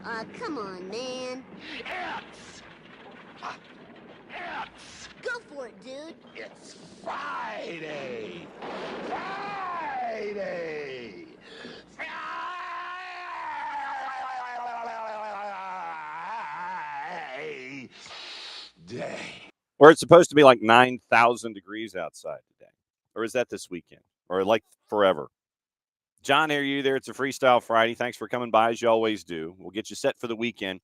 Come on, man. It's... It's... Go for it, dude. It's Friday! Friday! Friday! Or it's supposed to be like 9,000 degrees outside today. Or is that this weekend? Or like forever? John, are you there? It's a Freestyle Friday. Thanks for coming by, as you always do. We'll get you set for the weekend.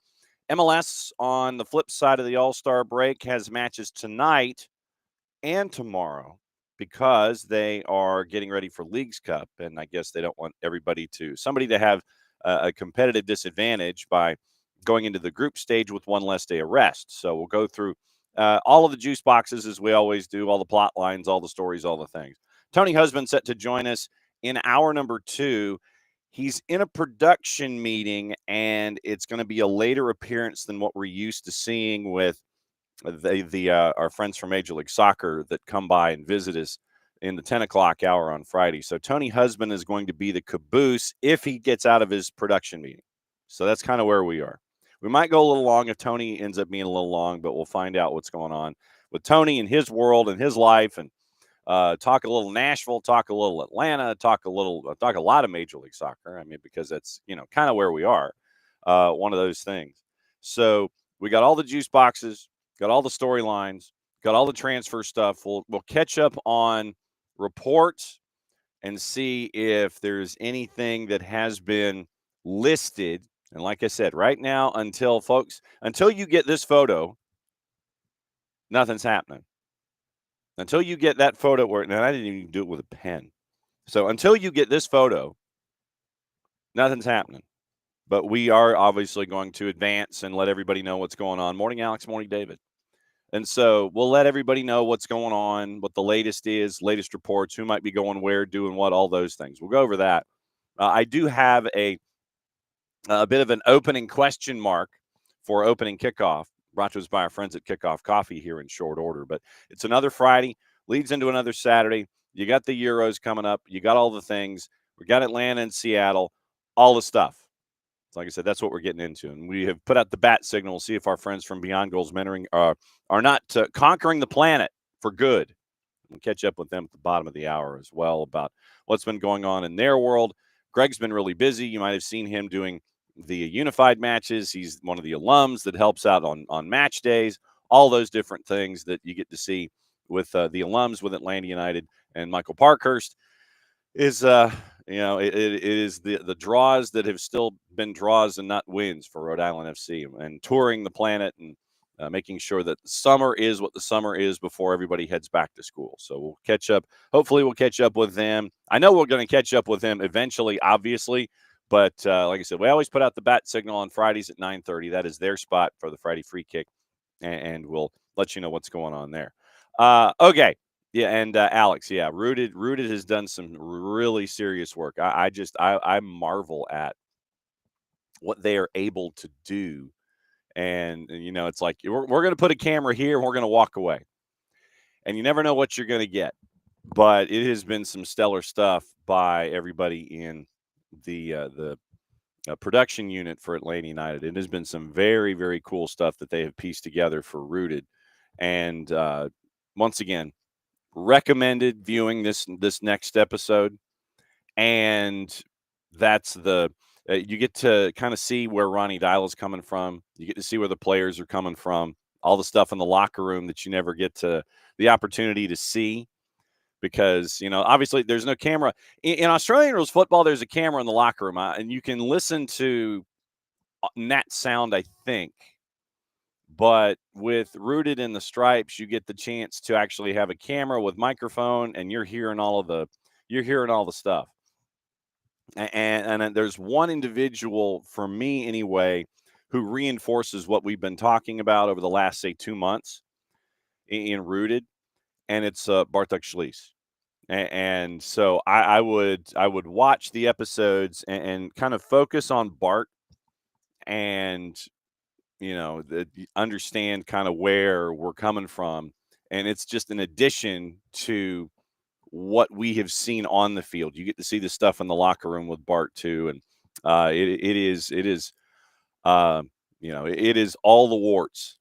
MLS, on the flip side of the All-Star break, has matches tonight and tomorrow because they are getting ready for Leagues Cup. And I guess they don't want somebody to have a competitive disadvantage by going into the group stage with one less day of rest. So we'll go through all of the juice boxes as we always do, all the plot lines, all the stories, all the things. Tony Husband set to join us in hour number 2. He's in a production meeting, and it's going to be a later appearance than what we're used to seeing with our friends from Major League Soccer that come by and visit us in the 10 o'clock hour on Friday. So Tony Husband is going to be the caboose if he gets out of his production meeting. So that's kind of where we are. We might go a little long if Tony ends up being a little long, but we'll find out what's going on with Tony and his world and his life, and talk a little Nashville, talk a little Atlanta, talk a lot of Major League Soccer. I mean, because that's, kind of where we are, one of those things. So we got all the juice boxes, got all the storylines, got all the transfer stuff. We'll catch up on reports and see if there's anything that has been listed. And like I said, right now, until you get this photo, nothing's happening. Until you get that photo, and I didn't even do it with a pen. So until you get this photo, nothing's happening. But we are obviously going to advance and let everybody know what's going on. Morning, Alex. Morning, David. And so we'll let everybody know what's going on, what the latest is, latest reports, who might be going where, doing what, all those things. We'll go over that. I do have a bit of an opening question mark for opening kickoff, brought to us by our friends at Kickoff Coffee here in short order. But it's another Friday, leads into another Saturday. You got the Euros coming up. You got all the things. We got Atlanta and Seattle, all the stuff. Like I said, that's what we're getting into. And we have put out the bat signal. We'll see if our friends from Beyond Goals Mentoring are not conquering the planet for good. We'll catch up with them at the bottom of the hour as well about what's been going on in their world. Greg's been really busy. You might have seen him doing the unified matches. He's one of the alums that helps out on match days, all those different things that you get to see with the alums with Atlanta United. And Michael Parkhurst is it is the draws that have still been draws and not wins for Rhode Island FC, and touring the planet and making sure that summer is what the summer is before everybody heads back to school. So we'll catch up. Hopefully we'll catch up with them. I know we're going to catch up with them eventually, obviously. But like I said, we always put out the bat signal on Fridays at 9:30. That is their spot for the Friday free kick. And we'll let you know what's going on there. Okay. Yeah, and Alex, yeah, Rooted has done some really serious work. I marvel at what they are able to do, and it's like we're going to put a camera here and we're going to walk away, and you never know what you're going to get. But it has been some stellar stuff by everybody in the production unit for Atlanta United. It has been some very, very cool stuff that they have pieced together for Rooted, and once again, recommended viewing this next episode. And that's you get to kind of see where Ronnie Dial is coming from. You get to see where the players are coming from, all the stuff in the locker room that you never get to the opportunity to see, because obviously there's no camera in Australian rules football. There's a camera in the locker room, and you can listen to net sound, I think. But with Rooted in the Stripes, you get the chance to actually have a camera with microphone, and you're hearing all the stuff. And there's one individual, for me anyway, who reinforces what we've been talking about over the last, say, 2 months in Rooted, and it's Bartek Schließ. And so I would watch the episodes and kind of focus on Bart, and understand kind of where we're coming from. And it's just an addition to what we have seen on the field. You get to see the stuff in the locker room with Bart too. And it is It is all the warts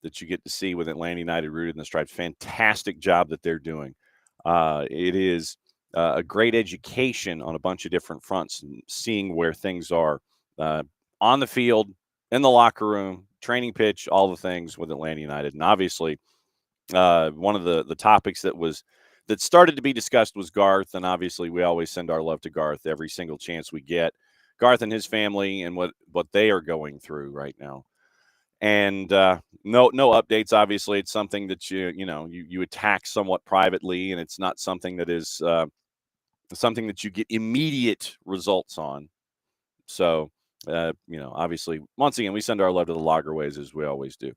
that you get to see with Atlanta United rooted in the stripes. Fantastic job that they're doing. It is a great education on a bunch of different fronts, and seeing where things are on the field, in the locker room, training pitch, all the things with Atlanta United. And obviously, one of the topics that started to be discussed was Garth, and obviously we always send our love to Garth every single chance we get. Garth and his family and what they are going through right now. And no updates. Obviously, it's something that you attack somewhat privately, and it's not something that is something that you get immediate results on. So, obviously, once again, we send our love to the Loggerways as we always do.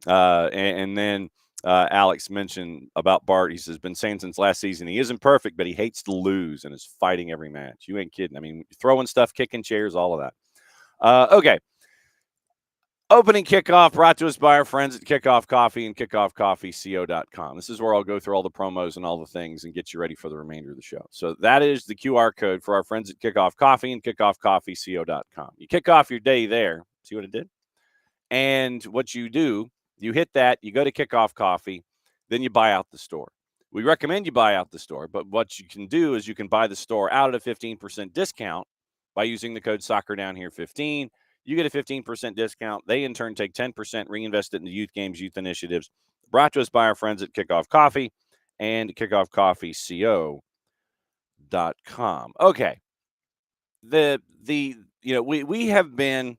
And then Alex mentioned about Bart. He says, been saying since last season he isn't perfect, but he hates to lose and is fighting every match. You ain't kidding. I mean, throwing stuff, kicking chairs, all of that. Okay. Opening kickoff brought to us by our friends at Kickoff Coffee and kickoffcoffeeco.com. This is where I'll go through all the promos and all the things and get you ready for the remainder of the show. So that is the QR code for our friends at Kickoff Coffee and kickoffcoffeeco.com. You kick off your day there. See what it did? And what you do, you hit that, you go to Kickoff Coffee, then you buy out the store. We recommend you buy out the store, but what you can do is you can buy the store out at a 15% discount by using the code SoccerDownHere15. You get a 15% discount. They, in turn, take 10%, reinvest it into youth games, youth initiatives. Brought to us by our friends at Kickoff Coffee and kickoffcoffeeco.com. Okay. We have been,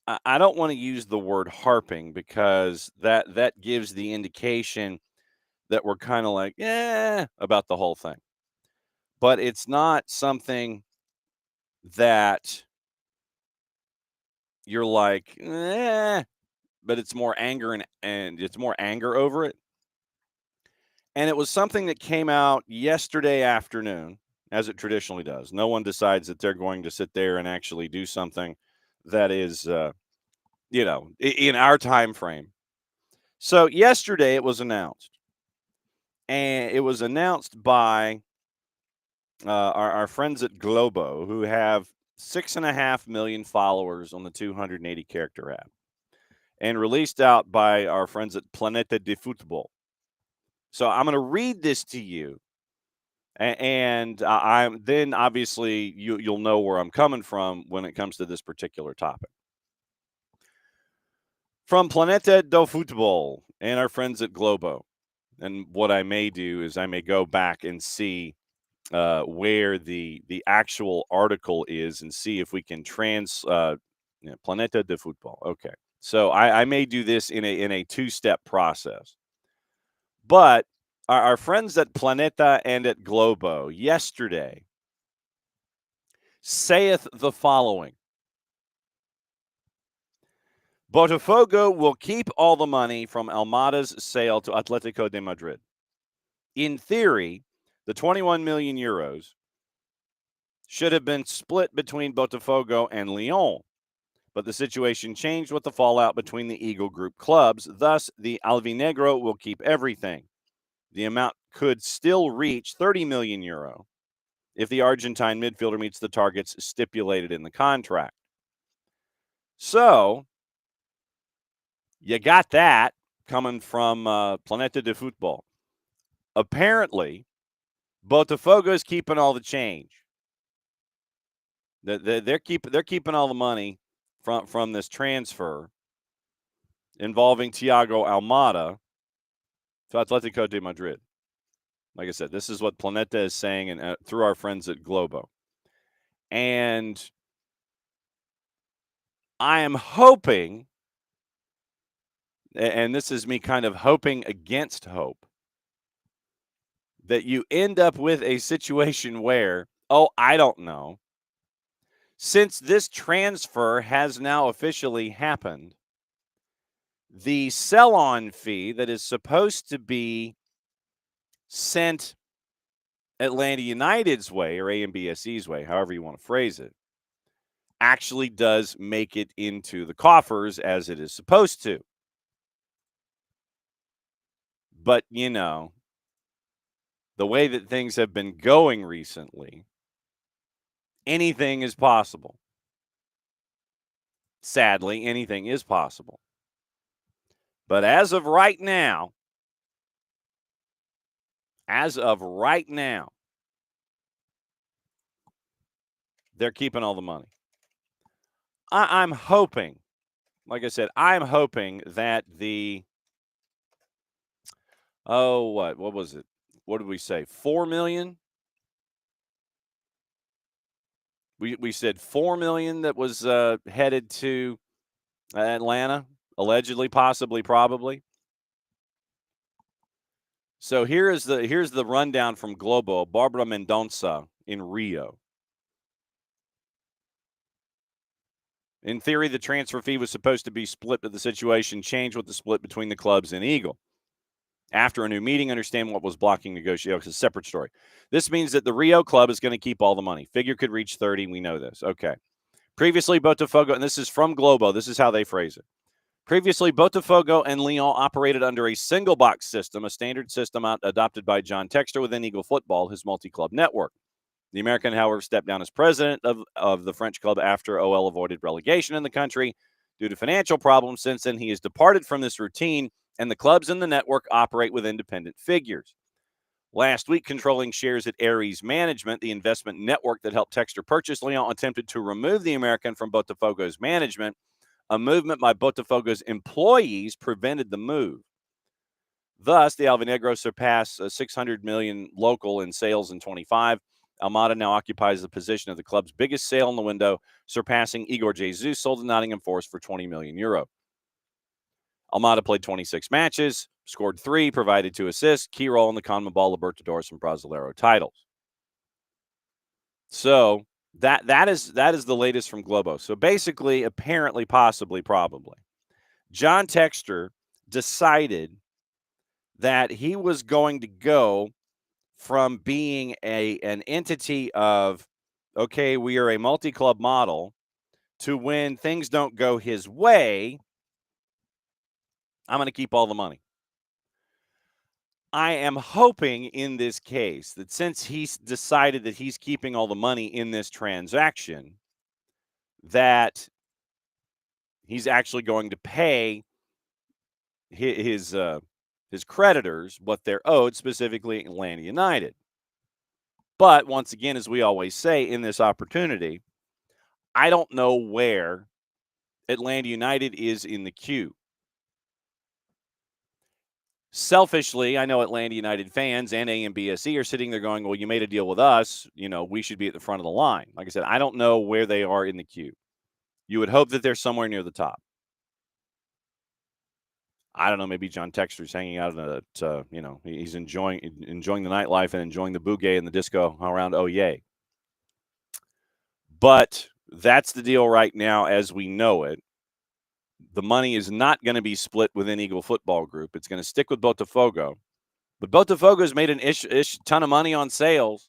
I don't want to use the word harping because that gives the indication that we're kind of like, about the whole thing. But it's not something that you're like, but it's more anger and it's more anger over it. And it was something that came out yesterday afternoon, as it traditionally does. No one decides that they're going to sit there and actually do something that is, in our time frame. So yesterday it was announced. And it was announced by our friends at Globo, who have 6.5 million followers on the 280 character app, and released out by our friends at Planeta de Futbol. So I'm going to read this to you, and I'm then obviously you'll know where I'm coming from when it comes to this particular topic. From Planeta do Futbol and our friends at Globo, and what I may do is I may go back and see where the actual article is and see if we can Planeta de Futbol. Okay. So I may do this in a two-step process. But our friends at Planeta and at Globo yesterday saith the following. Botafogo will keep all the money from Almada's sale to Atletico de Madrid. In theory, the 21 million euros should have been split between Botafogo and Lyon, but the situation changed with the fallout between the Eagle Group clubs. Thus, the Alvinegro will keep everything. The amount could still reach 30 million euro if the Argentine midfielder meets the targets stipulated in the contract. So, you got that coming from Planeta de Futbol. Apparently, Botafogo is keeping all the change. They're keeping all the money from this transfer involving Thiago Almada to Atletico de Madrid. Like I said, this is what Planeta is saying, and through our friends at Globo. And I am hoping, and this is me kind of hoping against hope, that you end up with a situation where, I don't know, since this transfer has now officially happened, the sell-on fee that is supposed to be sent Atlanta United's way, or AMBSE's way, however you want to phrase it, actually does make it into the coffers as it is supposed to. But, the way that things have been going recently, anything is possible. Sadly, anything is possible. But as of right now, they're keeping all the money. I'm hoping, like I said, I'm hoping that what was it? What did we say? 4 million? We said 4 million that was headed to Atlanta, allegedly, possibly, probably. So here's the rundown from Globo. Barbara Mendonça in Rio. In theory, the transfer fee was supposed to be split, but the situation changed with the split between the clubs and Eagle. After a new meeting, understand what was blocking negotiations. It's a separate story. This means that the Rio club is going to keep all the money. Figure could reach 30. We know this. Okay. Previously, Botafogo, and this is from Globo. This is how they phrase it. Previously, Botafogo and Lyon operated under a single box system, a standard system adopted by John Textor within Eagle Football, his multi-club network. The American, however, stepped down as president of the French club after OL avoided relegation in the country due to financial problems. Since then, he has departed from this routine, and the clubs in the network operate with independent figures. Last week, controlling shares at Aries Management, the investment network that helped Textor purchase Lyon, attempted to remove the American from Botafogo's management. A movement by Botafogo's employees prevented the move. Thus, the Alvinegros surpassed 600 million local in sales in 25. Almada now occupies the position of the club's biggest sale in the window, surpassing Igor Jesus, sold to Nottingham Forest for 20 million euro. Almada played 26 matches, scored 3, provided 2 assists, key role in the CONMEBOL Libertadores and Brasileiro titles. So that is the latest from Globo. So basically, apparently, possibly, probably, John Textor decided that he was going to go from being an entity of, okay, we are a multi-club model, to when things don't go his way, I'm going to keep all the money. I am hoping in this case that since he's decided that he's keeping all the money in this transaction, that he's actually going to pay his creditors what they're owed, specifically Atlanta United. But once again, as we always say in this opportunity, I don't know where Atlanta United is in the queue. Selfishly, I know Atlanta United fans and AMBSE are sitting there going, well, you made a deal with us. We should be at the front of the line. Like I said, I don't know where they are in the queue. You would hope that they're somewhere near the top. I don't know. Maybe John Textor's hanging out at, he's enjoying the nightlife and enjoying the boogie and the disco around Oye. But that's the deal right now as we know it. The money is not going to be split within Eagle Football Group. It's going to stick with Botafogo. But Botafogo's made an ton of money on sales.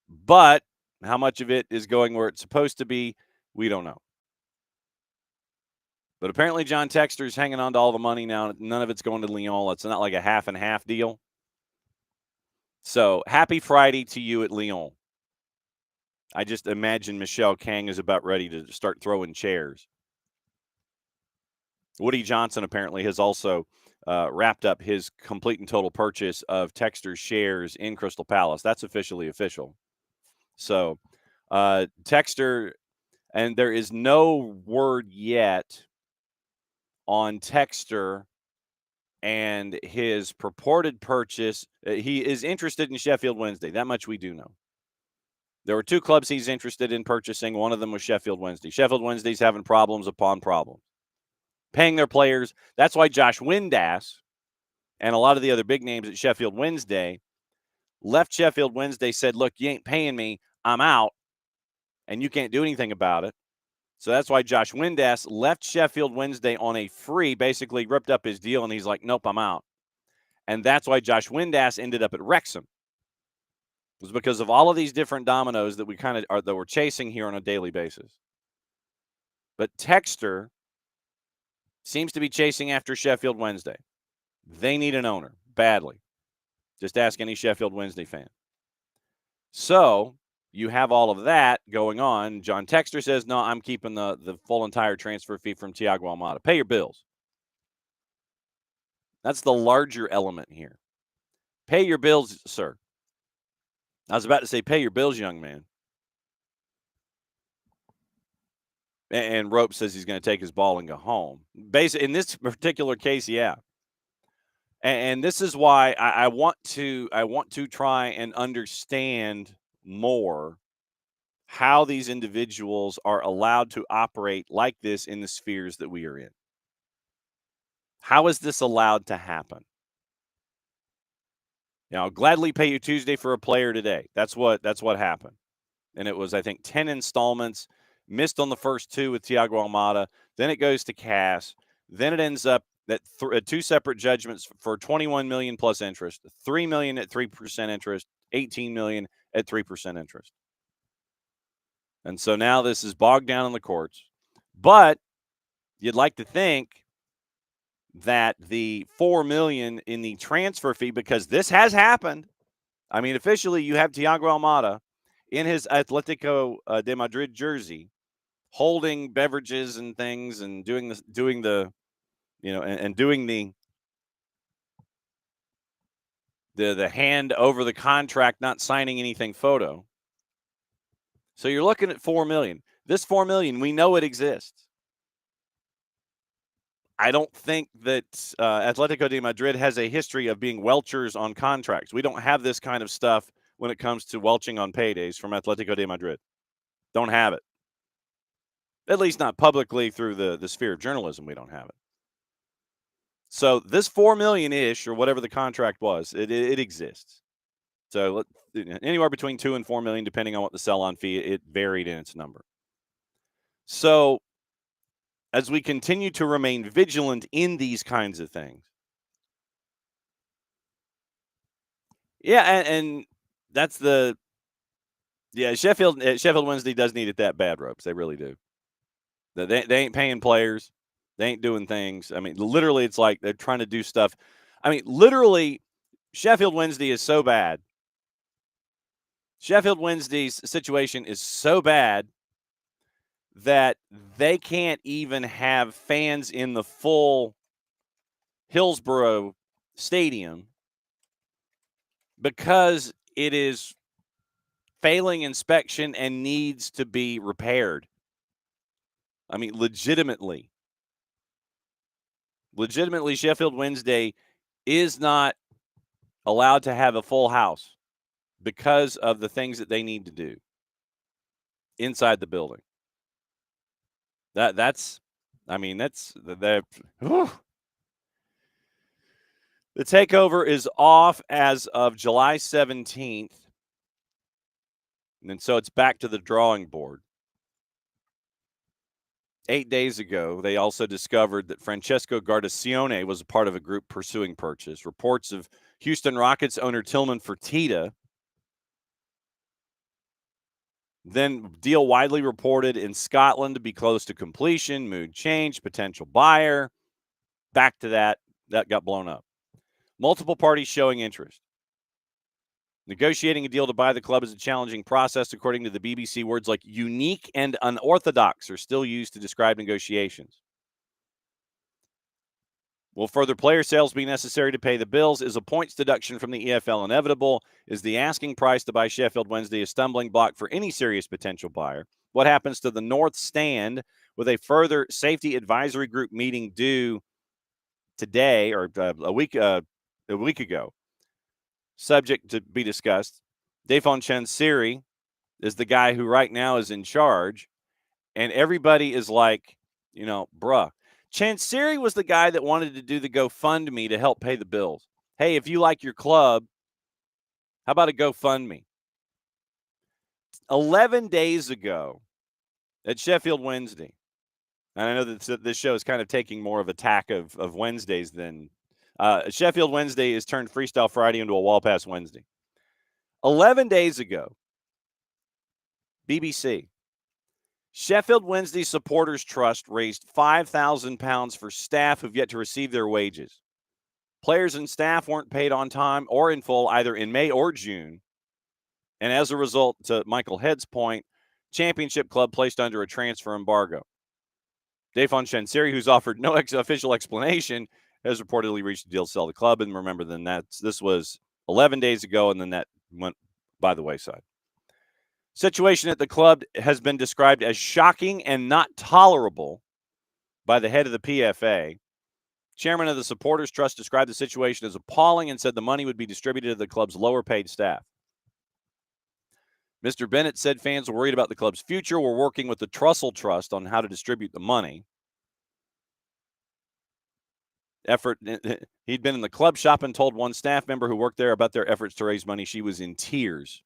But how much of it is going where it's supposed to be, we don't know. But apparently John Textor's hanging on to all the money now. None of it's going to Lyon. It's not like a half and half deal. So happy Friday to you at Lyon. I just imagine Michelle Kang is about ready to start throwing chairs. Woody Johnson apparently has also wrapped up his complete and total purchase of Textor's shares in Crystal Palace. That's officially official. So Textor, and there is no word yet on Textor and his purported purchase. He is interested in Sheffield Wednesday. That much we do know. There were 2 clubs he's interested in purchasing. One of them was Sheffield Wednesday. Sheffield Wednesday's having problems upon problems paying their players. That's why Josh Windass and a lot of the other big names at Sheffield Wednesday left Sheffield Wednesday, said, look, you ain't paying me. I'm out, and you can't do anything about it. So that's why Josh Windass left Sheffield Wednesday on a free, basically ripped up his deal, and he's like, nope, I'm out. And that's why Josh Windass ended up at Wrexham. It was because of all of these different dominoes that that we're chasing here on a daily basis. But Textor seems to be chasing after Sheffield Wednesday. They need an owner badly. Just ask any Sheffield Wednesday fan. So you have all of that going on. John Texter says, no, I'm keeping the full entire transfer fee from Thiago Almada. Pay your bills. That's the larger element here. Pay your bills, sir. I was about to say, pay your bills, young man. And Rope says he's going to take his ball and go home. Basically, in this particular case, yeah. And this is why I want to try and understand more how these individuals are allowed to operate like this in the spheres that we are in. How is this allowed to happen? I'll gladly pay you Tuesday for a player today. That's what happened. And it was, I think, 10 installments, missed on the first 2 with Thiago Almada. Then it goes to Cass. Then it ends up that 2 separate judgments for $21 million plus interest, $3 million at 3% interest, $18 million at 3% interest. And so now this is bogged down in the courts. But you'd like to think that the $4 million in the transfer fee, because this has happened. I mean, officially, you have Thiago Almada in his Atletico de Madrid jersey, holding beverages and things, and doing the hand over the contract, not signing anything photo. So you're looking at $4 million. This $4 million, we know it exists. I don't think that Atletico de Madrid has a history of being welchers on contracts. We don't have this kind of stuff when it comes to welching on paydays from Atletico de Madrid. Don't have it. At least not publicly through the sphere of journalism, we don't have it. So this $4 million-ish, or whatever the contract was, it exists. So anywhere between $2 and $4 million, depending on what the sell-on fee, it varied in its number. So as we continue to remain vigilant in these kinds of things. Yeah, and that's Sheffield Wednesday does need it that bad, Ropes. They really do. They ain't paying players. They ain't doing things. I mean, literally, it's like they're trying to do stuff. I mean, literally, Sheffield Wednesday is so bad. Sheffield Wednesday's situation is so bad that they can't even have fans in the full Hillsborough Stadium because it is failing inspection and needs to be repaired. I mean, legitimately, Sheffield Wednesday is not allowed to have a full house because of the things that they need to do inside the building. The takeover is off as of July 17th. And so it's back to the drawing board. 8 days ago, they also discovered that Francesco Guardacione was a part of a group pursuing purchase. Reports of Houston Rockets owner Tillman Fertitta. Then deal widely reported in Scotland to be close to completion, mood change, potential buyer. Back to that got blown up. Multiple parties showing interest. Negotiating a deal to buy the club is a challenging process, according to the BBC. Words like unique and unorthodox are still used to describe negotiations. Will further player sales be necessary to pay the bills? Is a points deduction from the EFL inevitable? Is the asking price to buy Sheffield Wednesday a stumbling block for any serious potential buyer? What happens to the North Stand with a further safety advisory group meeting due today or a week ago? Subject to be discussed. Defon Chansiri is the guy who right now is in charge, and everybody is like, bruh. Chansiri was the guy that wanted to do the GoFundMe to help pay the bills. Hey, if you like your club, how about a GoFundMe? 11 days ago at Sheffield Wednesday, and I know that this show is kind of taking more of a tack of Wednesdays than Sheffield Wednesday has turned Freestyle Friday into a Wall Pass Wednesday. 11 days ago, BBC, Sheffield Wednesday Supporters Trust raised £5,000 for staff who've yet to receive their wages. Players and staff weren't paid on time or in full either in May or June. And as a result, to Michael Head's point, championship club placed under a transfer embargo. Dafon Chansiri, who's offered no official explanation, has reportedly reached a deal to sell the club. And remember, then this was 11 days ago, and then that went by the wayside. Situation at the club has been described as shocking and not tolerable by the head of the PFA. Chairman of the Supporters Trust described the situation as appalling and said the money would be distributed to the club's lower-paid staff. Mr. Bennett said fans were worried about the club's future. We're working with the Trussell Trust on how to distribute the money. He'd been in the club shop and told one staff member who worked there about their efforts to raise money. She was in tears.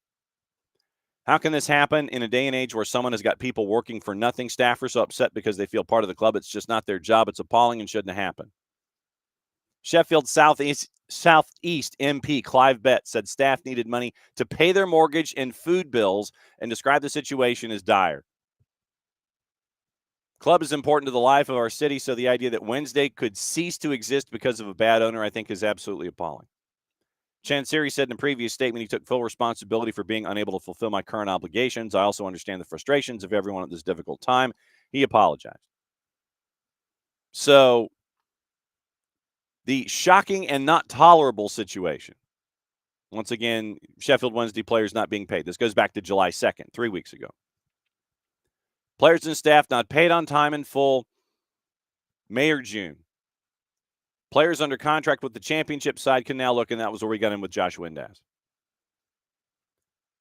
How can this happen in a day and age where someone has got people working for nothing? Staffers are upset because they feel part of the club. It's just not their job. It's appalling and shouldn't happen. Sheffield Southeast MP Clive Bett said staff needed money to pay their mortgage and food bills and described the situation as dire. Club is important to the life of our city, so the idea that Wednesday could cease to exist because of a bad owner, I think, is absolutely appalling. Chansiri said in a previous statement he took full responsibility for being unable to fulfill my current obligations. I also understand the frustrations of everyone at this difficult time. He apologized. So, the shocking and not tolerable situation. Once again, Sheffield Wednesday players not being paid. This goes back to July 2nd, 3 weeks ago. Players and staff not paid on time in full, May or June. Players under contract with the championship side can now look, and that was where we got in with Josh Windass.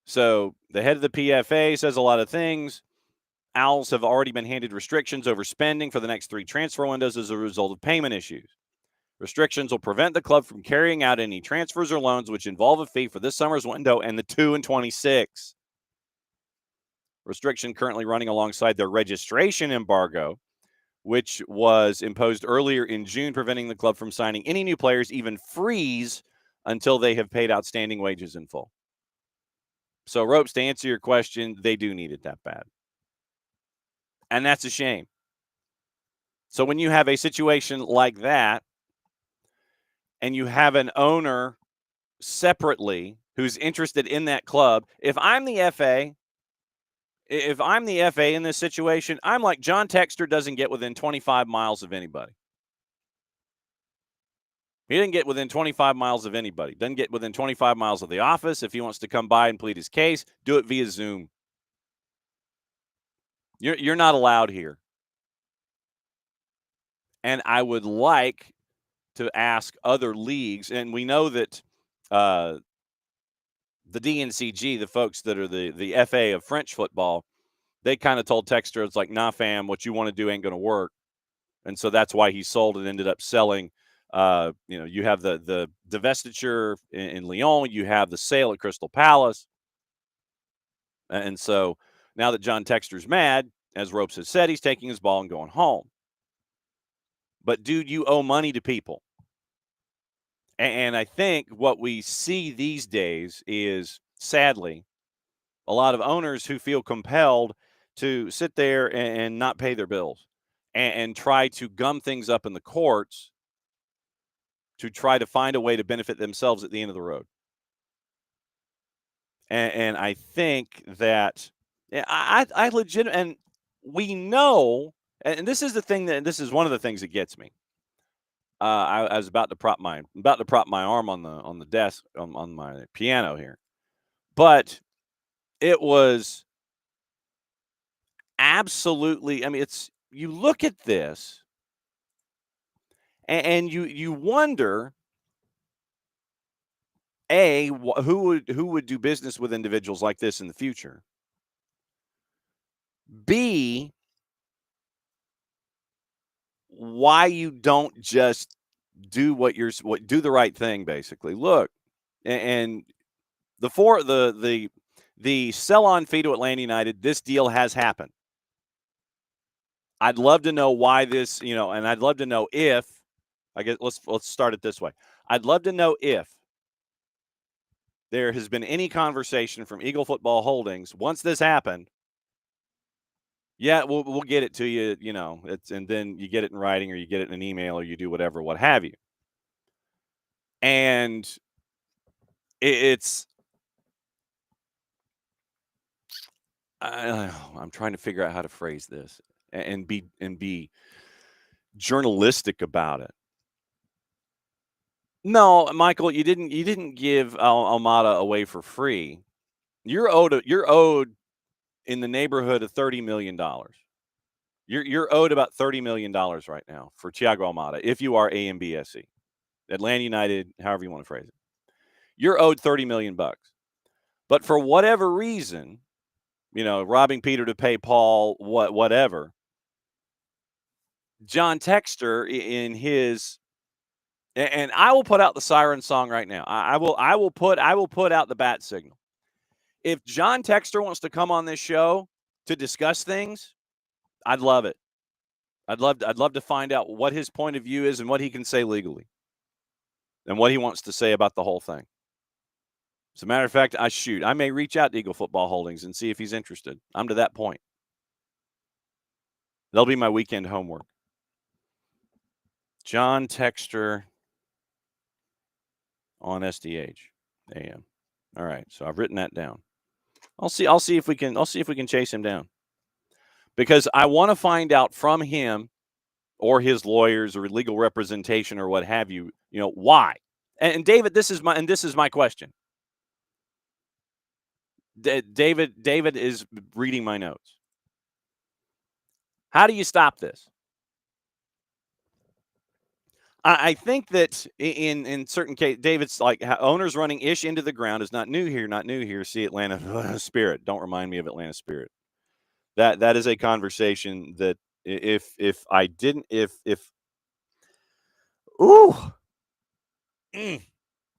So the head of the PFA says a lot of things. Owls have already been handed restrictions over spending for the next 3 transfer windows as a result of payment issues. Restrictions will prevent the club from carrying out any transfers or loans which involve a fee for this summer's window and the 2 and 26. Restriction currently running alongside their registration embargo, which was imposed earlier in June, preventing the club from signing any new players, even freeze, until they have paid outstanding wages in full. So, Ropes, to answer your question, they do need it that bad. And that's a shame. So when you have a situation like that, and you have an owner separately who's interested in that club, if I'm the FA in this situation, I'm like John Texter doesn't get within 25 miles of anybody. He didn't get within 25 miles of anybody. Doesn't get within 25 miles of the office. If he wants to come by and plead his case, do it via Zoom. You're not allowed here. And I would like to ask other leagues, and we know that the DNCG, the folks that are the FA of French football, they kind of told Texter, it's like, nah, fam, what you want to do ain't going to work. And so that's why he sold and ended up selling. You have the divestiture in Lyon, you have the sale at Crystal Palace. And so now that John Texter's mad, as Ropes has said, he's taking his ball and going home. But, dude, you owe money to people. And I think what we see these days is, sadly, a lot of owners who feel compelled to sit there and not pay their bills and try to gum things up in the courts to try to find a way to benefit themselves at the end of the road. And I think that I legit, and we know, and this is the thing this is one of the things that gets me. I was about to prop my arm on the desk on my piano here, but it was absolutely. I mean, you look at this, and you wonder, A, who would do business with individuals like this in the future? B, why you don't just do do the right thing, basically. Look, and the sell-on fee to Atlanta United, this deal has happened. I'd love to know why this, and I'd love to know if, I guess let's start it this way. I'd love to know if there has been any conversation from Eagle Football Holdings once this happened. Yeah, we'll get it to you, and then you get it in writing or you get it in an email or you do whatever, what have you. And it's I'm trying to figure out how to phrase this and be journalistic about it. No, Michael, you didn't give Almada away for free. You're owed in the neighborhood of $30 million. You're owed about $30 million right now for Thiago Almada if you are AMBSE, Atlanta United, however you want to phrase it. You're owed $30 million. But for whatever reason, robbing Peter to pay Paul, whatever. John Texter in his and I will put out the siren song right now. I will put out the bat signal. If John Texter wants to come on this show to discuss things, I'd love it. I'd love to find out what his point of view is and what he can say legally and what he wants to say about the whole thing. As a matter of fact, I may reach out to Eagle Football Holdings and see if he's interested. I'm to that point. That'll be my weekend homework. John Texter on SDH AM. All right, so I've written that down. I'll see if we can chase him down. Because I want to find out from him or his lawyers or legal representation or what have you, why. And David, this is my question. David is reading my notes. How do you stop this? I think that in certain cases, David's like owners running ish into the ground is not new here. See Atlanta Spirit. Don't remind me of Atlanta Spirit. That is a conversation that if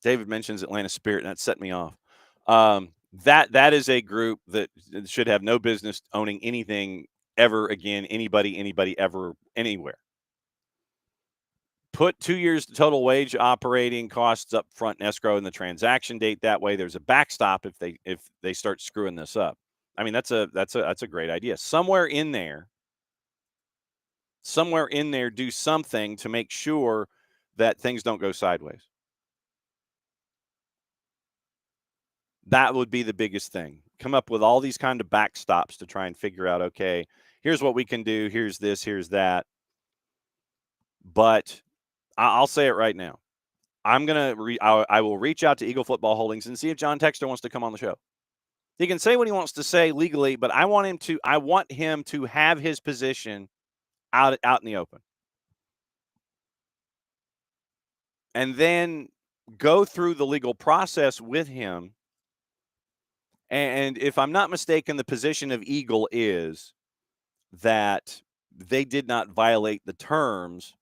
David mentions Atlanta Spirit, and that set me off. That is a group that should have no business owning anything ever again, anybody ever, anywhere. Put 2 years total wage operating costs up front in escrow in the transaction date. That way there's a backstop if they start screwing this up. I mean, that's a great idea. Somewhere in there, do something to make sure that things don't go sideways. That would be the biggest thing. Come up with all these kind of backstops to try and figure out, okay, here's what we can do. Here's this, here's that. But I'll say it right now. I will reach out to Eagle Football Holdings and see if John Texter wants to come on the show. He can say what he wants to say legally, but I want him to have his position out in the open. And then go through the legal process with him. And if I'm not mistaken, the position of Eagle is that they did not violate the terms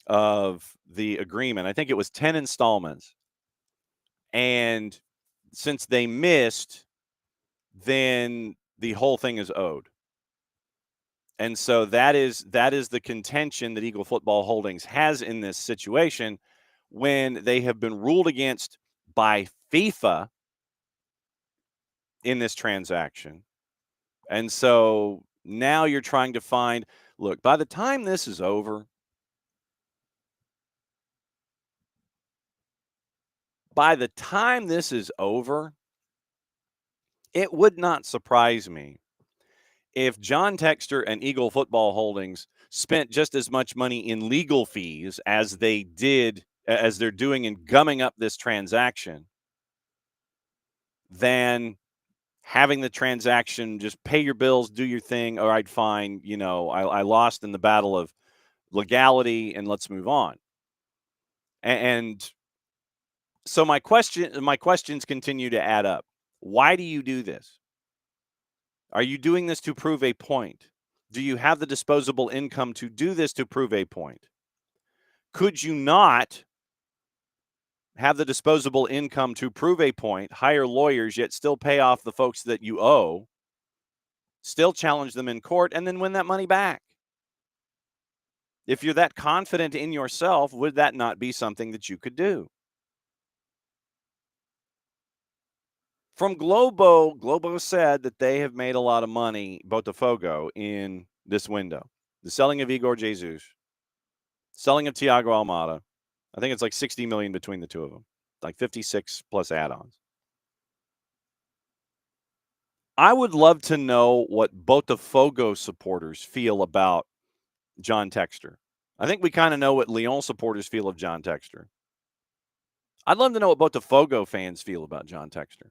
of the agreement. I think it was 10 installments. And since they missed, then the whole thing is owed. And so that is the contention that Eagle Football Holdings has in this situation when they have been ruled against by FIFA in this transaction. And so now you're trying to find, look, by the time this is over, it would not surprise me if John Texter and Eagle Football Holdings spent just as much money in legal fees as they're doing in gumming up this transaction than having the transaction just pay your bills, do your thing. All right, fine. I lost in the battle of legality and let's move on. And so my questions continue to add up. Why do you do this? Are you doing this to prove a point? Do you have the disposable income to do this to prove a point? Could you not have the disposable income to prove a point, hire lawyers, yet still pay off the folks that you owe, still challenge them in court, and then win that money back? If you're that confident in yourself, would that not be something that you could do? From Globo said that they have made a lot of money, Botafogo, in this window. The selling of Igor Jesus, selling of Thiago Almada. I think it's like $60 million between the two of them, like 56 plus add-ons. I would love to know what Botafogo supporters feel about John Textor. I think we kind of know what Lyon supporters feel of John Textor. I'd love to know what Botafogo fans feel about John Textor.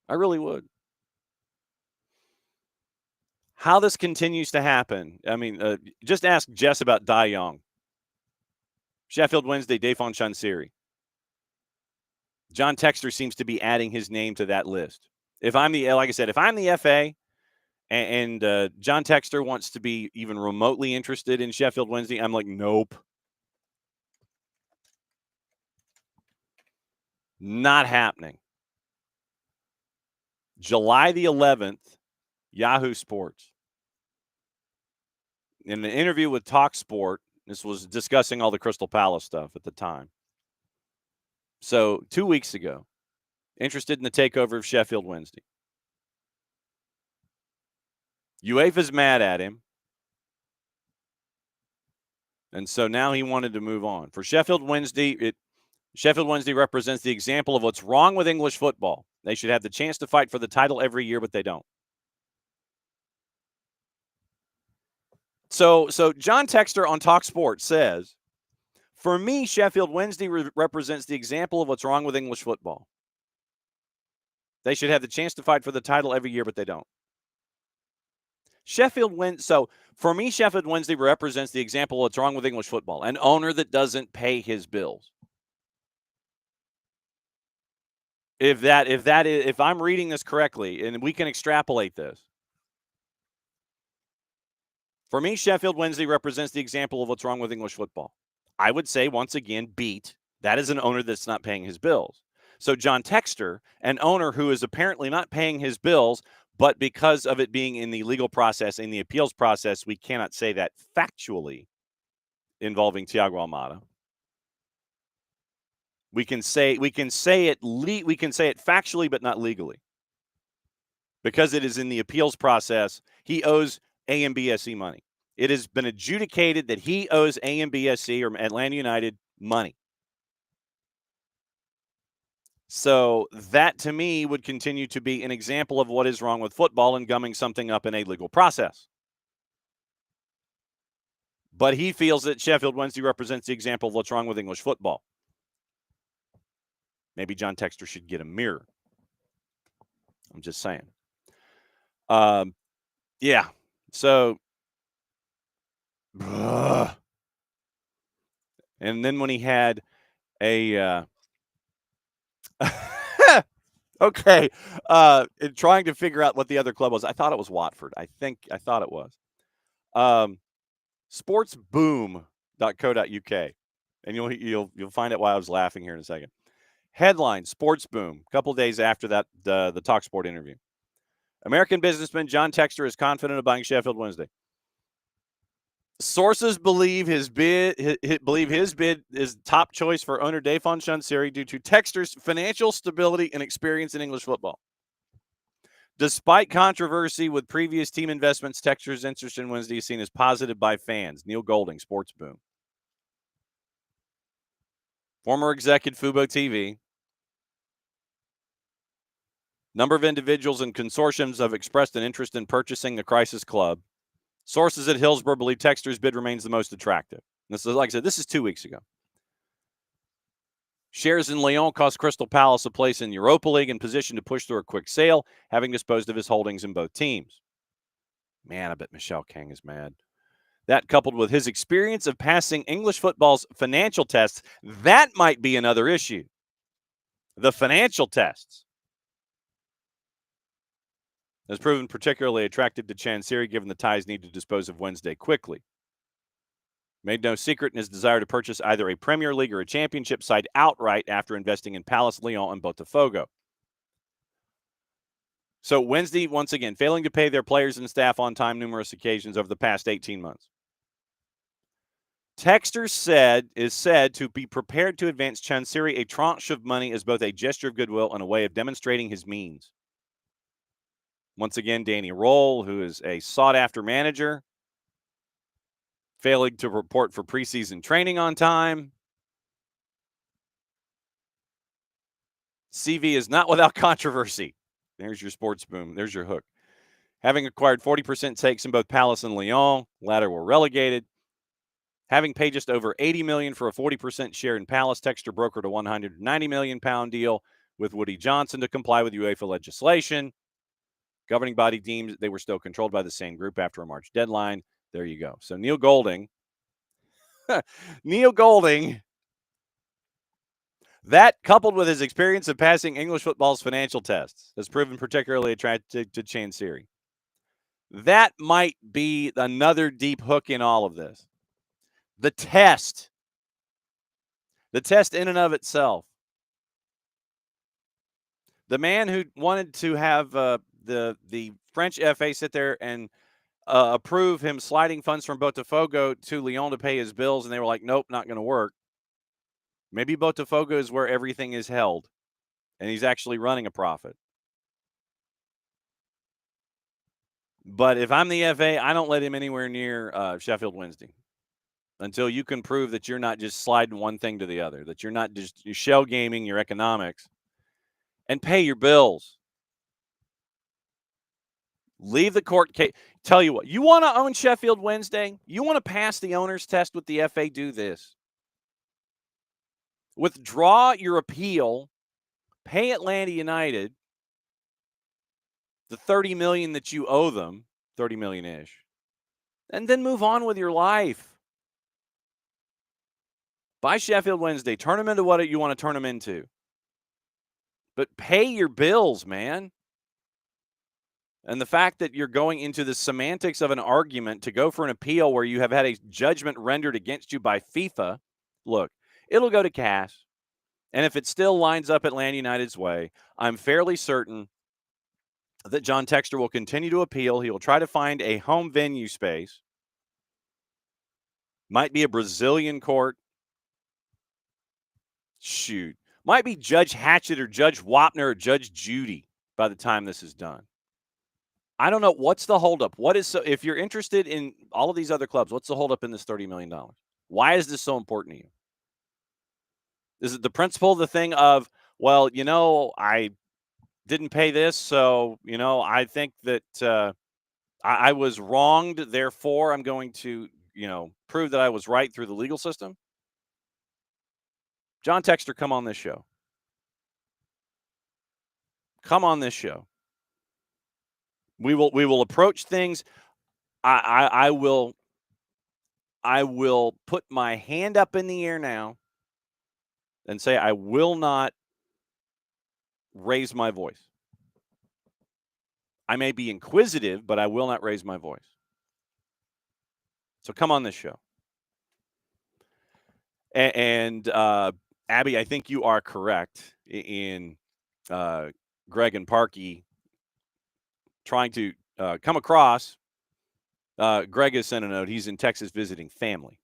I really would. How this continues to happen. I mean, just ask Jess about Dai Young. Sheffield Wednesday, Dafon Chansiri. John Textor seems to be adding his name to that list. If I'm the FA and John Textor wants to be even remotely interested in Sheffield Wednesday, I'm like, nope. Not happening. July the 11th, Yahoo Sports. In an interview with TalkSport, this was discussing all the Crystal Palace stuff at the time. So 2 weeks ago, interested in the takeover of Sheffield Wednesday. UEFA's mad at him. And so now he wanted to move on. For Sheffield Wednesday, Sheffield Wednesday represents the example of what's wrong with English football. They should have the chance to fight for the title every year, but they don't. So John Textor on TalkSport says, for me, Sheffield Wednesday represents the example of what's wrong with English football. They should have the chance to fight for the title every year, but they don't. So for me, Sheffield Wednesday represents the example of what's wrong with English football. An owner that doesn't pay his bills. If I'm reading this correctly, and we can extrapolate this. For me, Sheffield Wednesday represents the example of what's wrong with English football. I would say, once again, beat. That is an owner that's not paying his bills. So John Textor, an owner who is apparently not paying his bills, but because of it being in the legal process, in the appeals process, we cannot say that factually involving Thiago Almada. We can say it factually, but not legally. Because it is in the appeals process, he owes AMBSE money. It has been adjudicated that he owes AMBSE or Atlanta United money. So that, to me, would continue to be an example of what is wrong with football and gumming something up in a legal process. But he feels that Sheffield Wednesday represents the example of what's wrong with English football. Maybe John Textor should get a mirror. I'm just saying. Yeah. So, and then when he had a okay, trying to figure out what the other club was. I thought it was Watford. I thought it was. Sportsboom.co.uk. And you'll find out why I was laughing here in a second. Headline, Sports Boom, a couple days after that the TalkSport interview. American businessman John Textor is confident of buying Sheffield Wednesday. Sources believe his bid is top choice for owner Dafon Chansiri due to Textor's financial stability and experience in English football. Despite controversy with previous team investments, Textor's interest in Wednesday is seen as positive by fans. Neil Golding, Sports Boom. Former executive Fubo TV. Number of individuals and consortiums have expressed an interest in purchasing the Crisis Club. Sources at Hillsborough believe Textor's bid remains the most attractive. This is, like I said, this is 2 weeks ago. Shares in Lyon cost Crystal Palace a place in Europa League and position to push through a quick sale, having disposed of his holdings in both teams. Man, I bet Michelle King is mad. That, coupled with his experience of passing English football's financial tests, that might be another issue. The financial tests has proven particularly attractive to Chansiri, given the ties need to dispose of Wednesday quickly. Made no secret in his desire to purchase either a Premier League or a Championship side outright after investing in Palace, Lyon, and Botafogo. So Wednesday, once again, failing to pay their players and staff on time numerous occasions over the past 18 months. Textor is said to be prepared to advance Chansiri a tranche of money as both a gesture of goodwill and a way of demonstrating his means. Once again, Danny Roll, who is a sought-after manager, failing to report for preseason training on time. CV is not without controversy. There's your sports boom. There's your hook. Having acquired 40% stakes in both Palace and Lyon, latter were relegated. Having paid just over $80 million for a 40% share in Palace, Textor brokered a £190 million deal with Woody Johnson to comply with UEFA legislation. Governing body deemed they were still controlled by the same group after a March deadline. There you go. So Neil Golding, that coupled with his experience of passing English football's financial tests, has proven particularly attractive to Chansiri. That might be another deep hook in all of this. The test in and of itself. The man who wanted to have the French FA sit there and approve him sliding funds from Botafogo to Lyon to pay his bills, and they were like, nope, not going to work. Maybe Botafogo is where everything is held, and he's actually running a profit. But if I'm the FA, I don't let him anywhere near Sheffield Wednesday until you can prove that you're not just sliding one thing to the other, that you're not just shell gaming your economics, and pay your bills. Leave the court case. Tell you what, you want to own Sheffield Wednesday? You want to pass the owner's test with the FA? Do this. Withdraw your appeal. Pay Atlanta United the $30 million that you owe them, $30 million-ish, and then move on with your life. Buy Sheffield Wednesday. Turn them into what you want to turn them into. But pay your bills, man. And the fact that you're going into the semantics of an argument to go for an appeal where you have had a judgment rendered against you by FIFA, look, it'll go to CAS. And if it still lines up Atlanta United's way, I'm fairly certain that John Textor will continue to appeal. He will try to find a home venue space. Might be a Brazilian court. Shoot. Might be Judge Hatchett or Judge Wapner or Judge Judy by the time this is done. I don't know. What's the holdup? If you're interested in all of these other clubs, what's the holdup in this $30 million? Why is this so important to you? Is it the principle, the thing of, well, I didn't pay this, so, I think that I was wronged, therefore I'm going to, prove that I was right through the legal system? John Textor, come on this show. Come on this show. We will approach things. I will put my hand up in the air now and say I will not raise my voice. I may be inquisitive, but I will not raise my voice. So come on this show. And Abby, I think you are correct in Greg and Parkey trying to come across. Greg has sent a note. He's in Texas visiting family.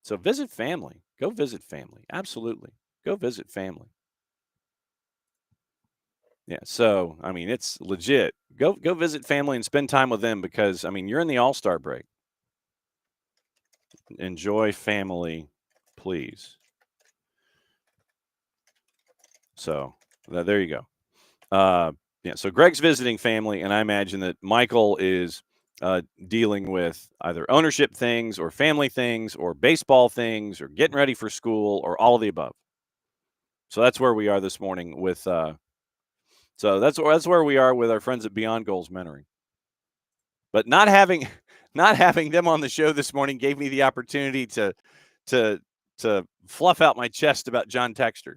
So visit family. Go visit family. Absolutely. Go visit family. Yeah, so, it's legit. Go visit family and spend time with them because, you're in the All-Star break. Enjoy family, please. So, there you go. So Greg's visiting family, and I imagine that Michael is dealing with either ownership things or family things or baseball things or getting ready for school or all of the above. So that's where we are this morning with so that's where we are with our friends at Beyond Goals Mentoring. But not having them on the show this morning gave me the opportunity to fluff out my chest about John Textor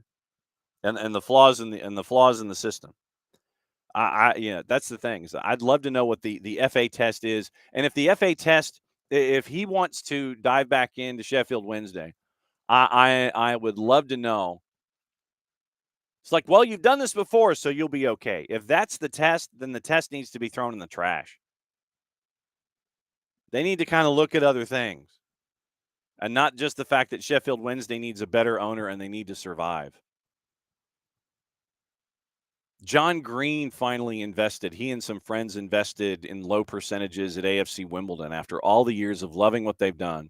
and the flaws in the system. That's the thing. So I'd love to know what the FA test is, and if the FA test, if he wants to dive back into Sheffield Wednesday, I would love to know. It's like, well, you've done this before, so you'll be okay. If that's the test, then the test needs to be thrown in the trash. They need to kind of look at other things, and not just the fact that Sheffield Wednesday needs a better owner and they need to survive. John Green finally invested. He and some friends invested in low percentages at AFC Wimbledon after all the years of loving what they've done.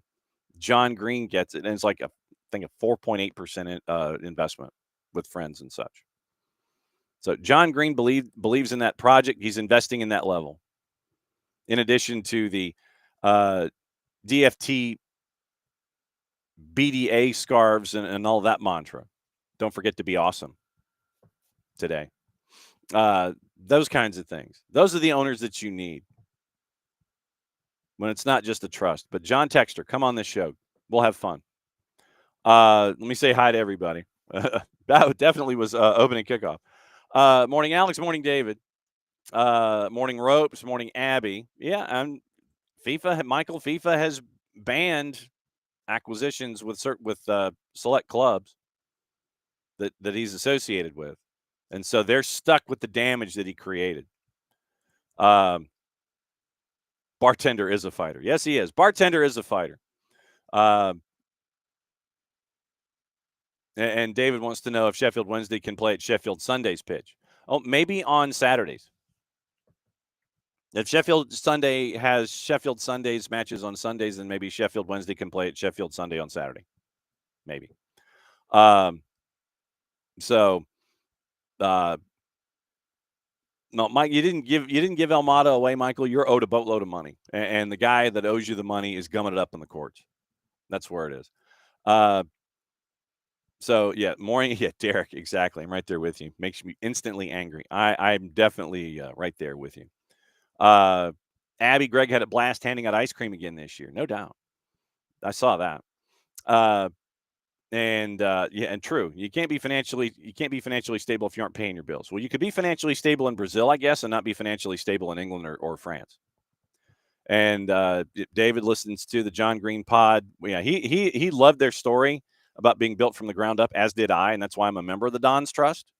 John Green gets it, and it's like a 4.8% investment with friends and such. So John Green believes in that project. He's investing in that level. In addition to the DFT BDA scarves and all that mantra. Don't forget to be awesome today. Those kinds of things. Those are the owners that you need when it's not just a trust. But John Texter, come on this show. We'll have fun. Let me say hi to everybody. That definitely was opening kickoff. Morning, Alex. Morning, David. Morning, Ropes. Morning, Abby. Yeah, and Michael FIFA has banned acquisitions with select clubs that he's associated with, and so they're stuck with the damage that he created. Bartender is a fighter. Yes, he is. Bartender is a fighter. And David wants to know if Sheffield Wednesday can play at Sheffield Sunday's pitch. Oh, maybe on Saturdays. If Sheffield Sunday has Sheffield Sunday's matches on Sundays, then maybe Sheffield Wednesday can play at Sheffield Sunday on Saturday. Maybe. No, Mike, you didn't give Almada away, Michael. You're owed a boatload of money, and the guy that owes you the money is gumming it up in the courts. That's where it is. So yeah, morning, yeah, Derek, exactly. I'm right there with you. Makes me instantly angry. I'm definitely right there with you. Abby, Greg had a blast handing out ice cream again this year, no doubt. I saw that. And true, you can't be financially stable if you aren't paying your bills. Well, you could be financially stable in Brazil, I guess, and not be financially stable in England or France. And David listens to the John Green pod. Yeah, he loved their story about being built from the ground up, as did I, and that's why I'm a member of the Don's Trust.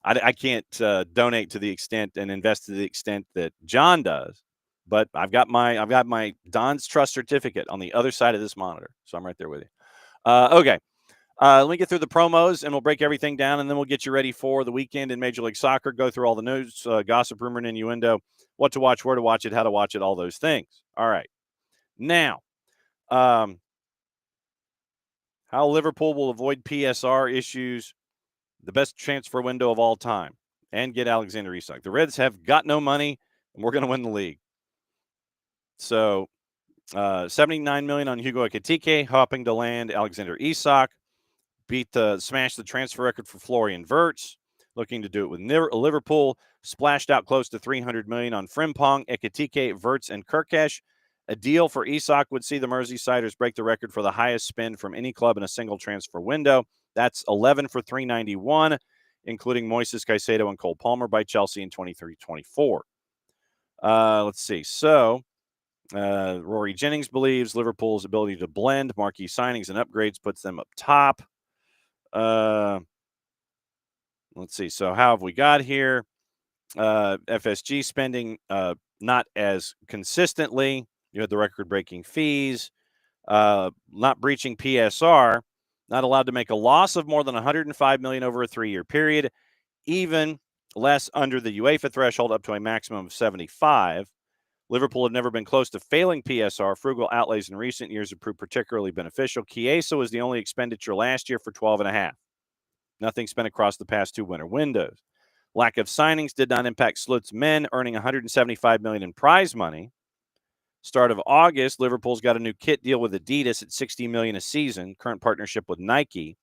I can't donate to the extent and invest to the extent that John does, but I've got my Don's Trust certificate on the other side of this monitor, so I'm right there with you. Okay. Let me get through the promos, and we'll break everything down, and then we'll get you ready for the weekend in Major League Soccer, go through all the news, gossip, rumor, and innuendo, what to watch, where to watch it, how to watch it, all those things. All right. Now, how Liverpool will avoid PSR issues, the best transfer window of all time, and get Alexander Isak. The Reds have got no money, and we're going to win the league. So, $79 million on Hugo Ekitike, hoping to land Alexander Isak. Smashed the transfer record for Florian Wirtz, looking to do it with Liverpool. Splashed out close to $300 million on Frimpong, Ekitike, Wirtz, and Kirkesh. A deal for Isak would see the Merseysiders break the record for the highest spend from any club in a single transfer window. That's 11 for $391, including Moises Caicedo and Cole Palmer by Chelsea in 23-24. Let's see. So, Rory Jennings believes Liverpool's ability to blend marquee signings and upgrades puts them up top. Let's see. So how have we got here? FSG spending not as consistently. You had the record-breaking fees. Not breaching PSR. Not allowed to make a loss of more than $105 million over a 3-year period. Even less under the UEFA threshold, up to a maximum of 75. Liverpool have never been close to failing PSR. Frugal outlays in recent years have proved particularly beneficial. Chiesa was the only expenditure last year for 12.5. Nothing spent across the past 2 winter windows. Lack of signings did not impact Slut's men, earning $175 million in prize money. Start of August, Liverpool's got a new kit deal with Adidas at $60 million a season. Current partnership with Nike.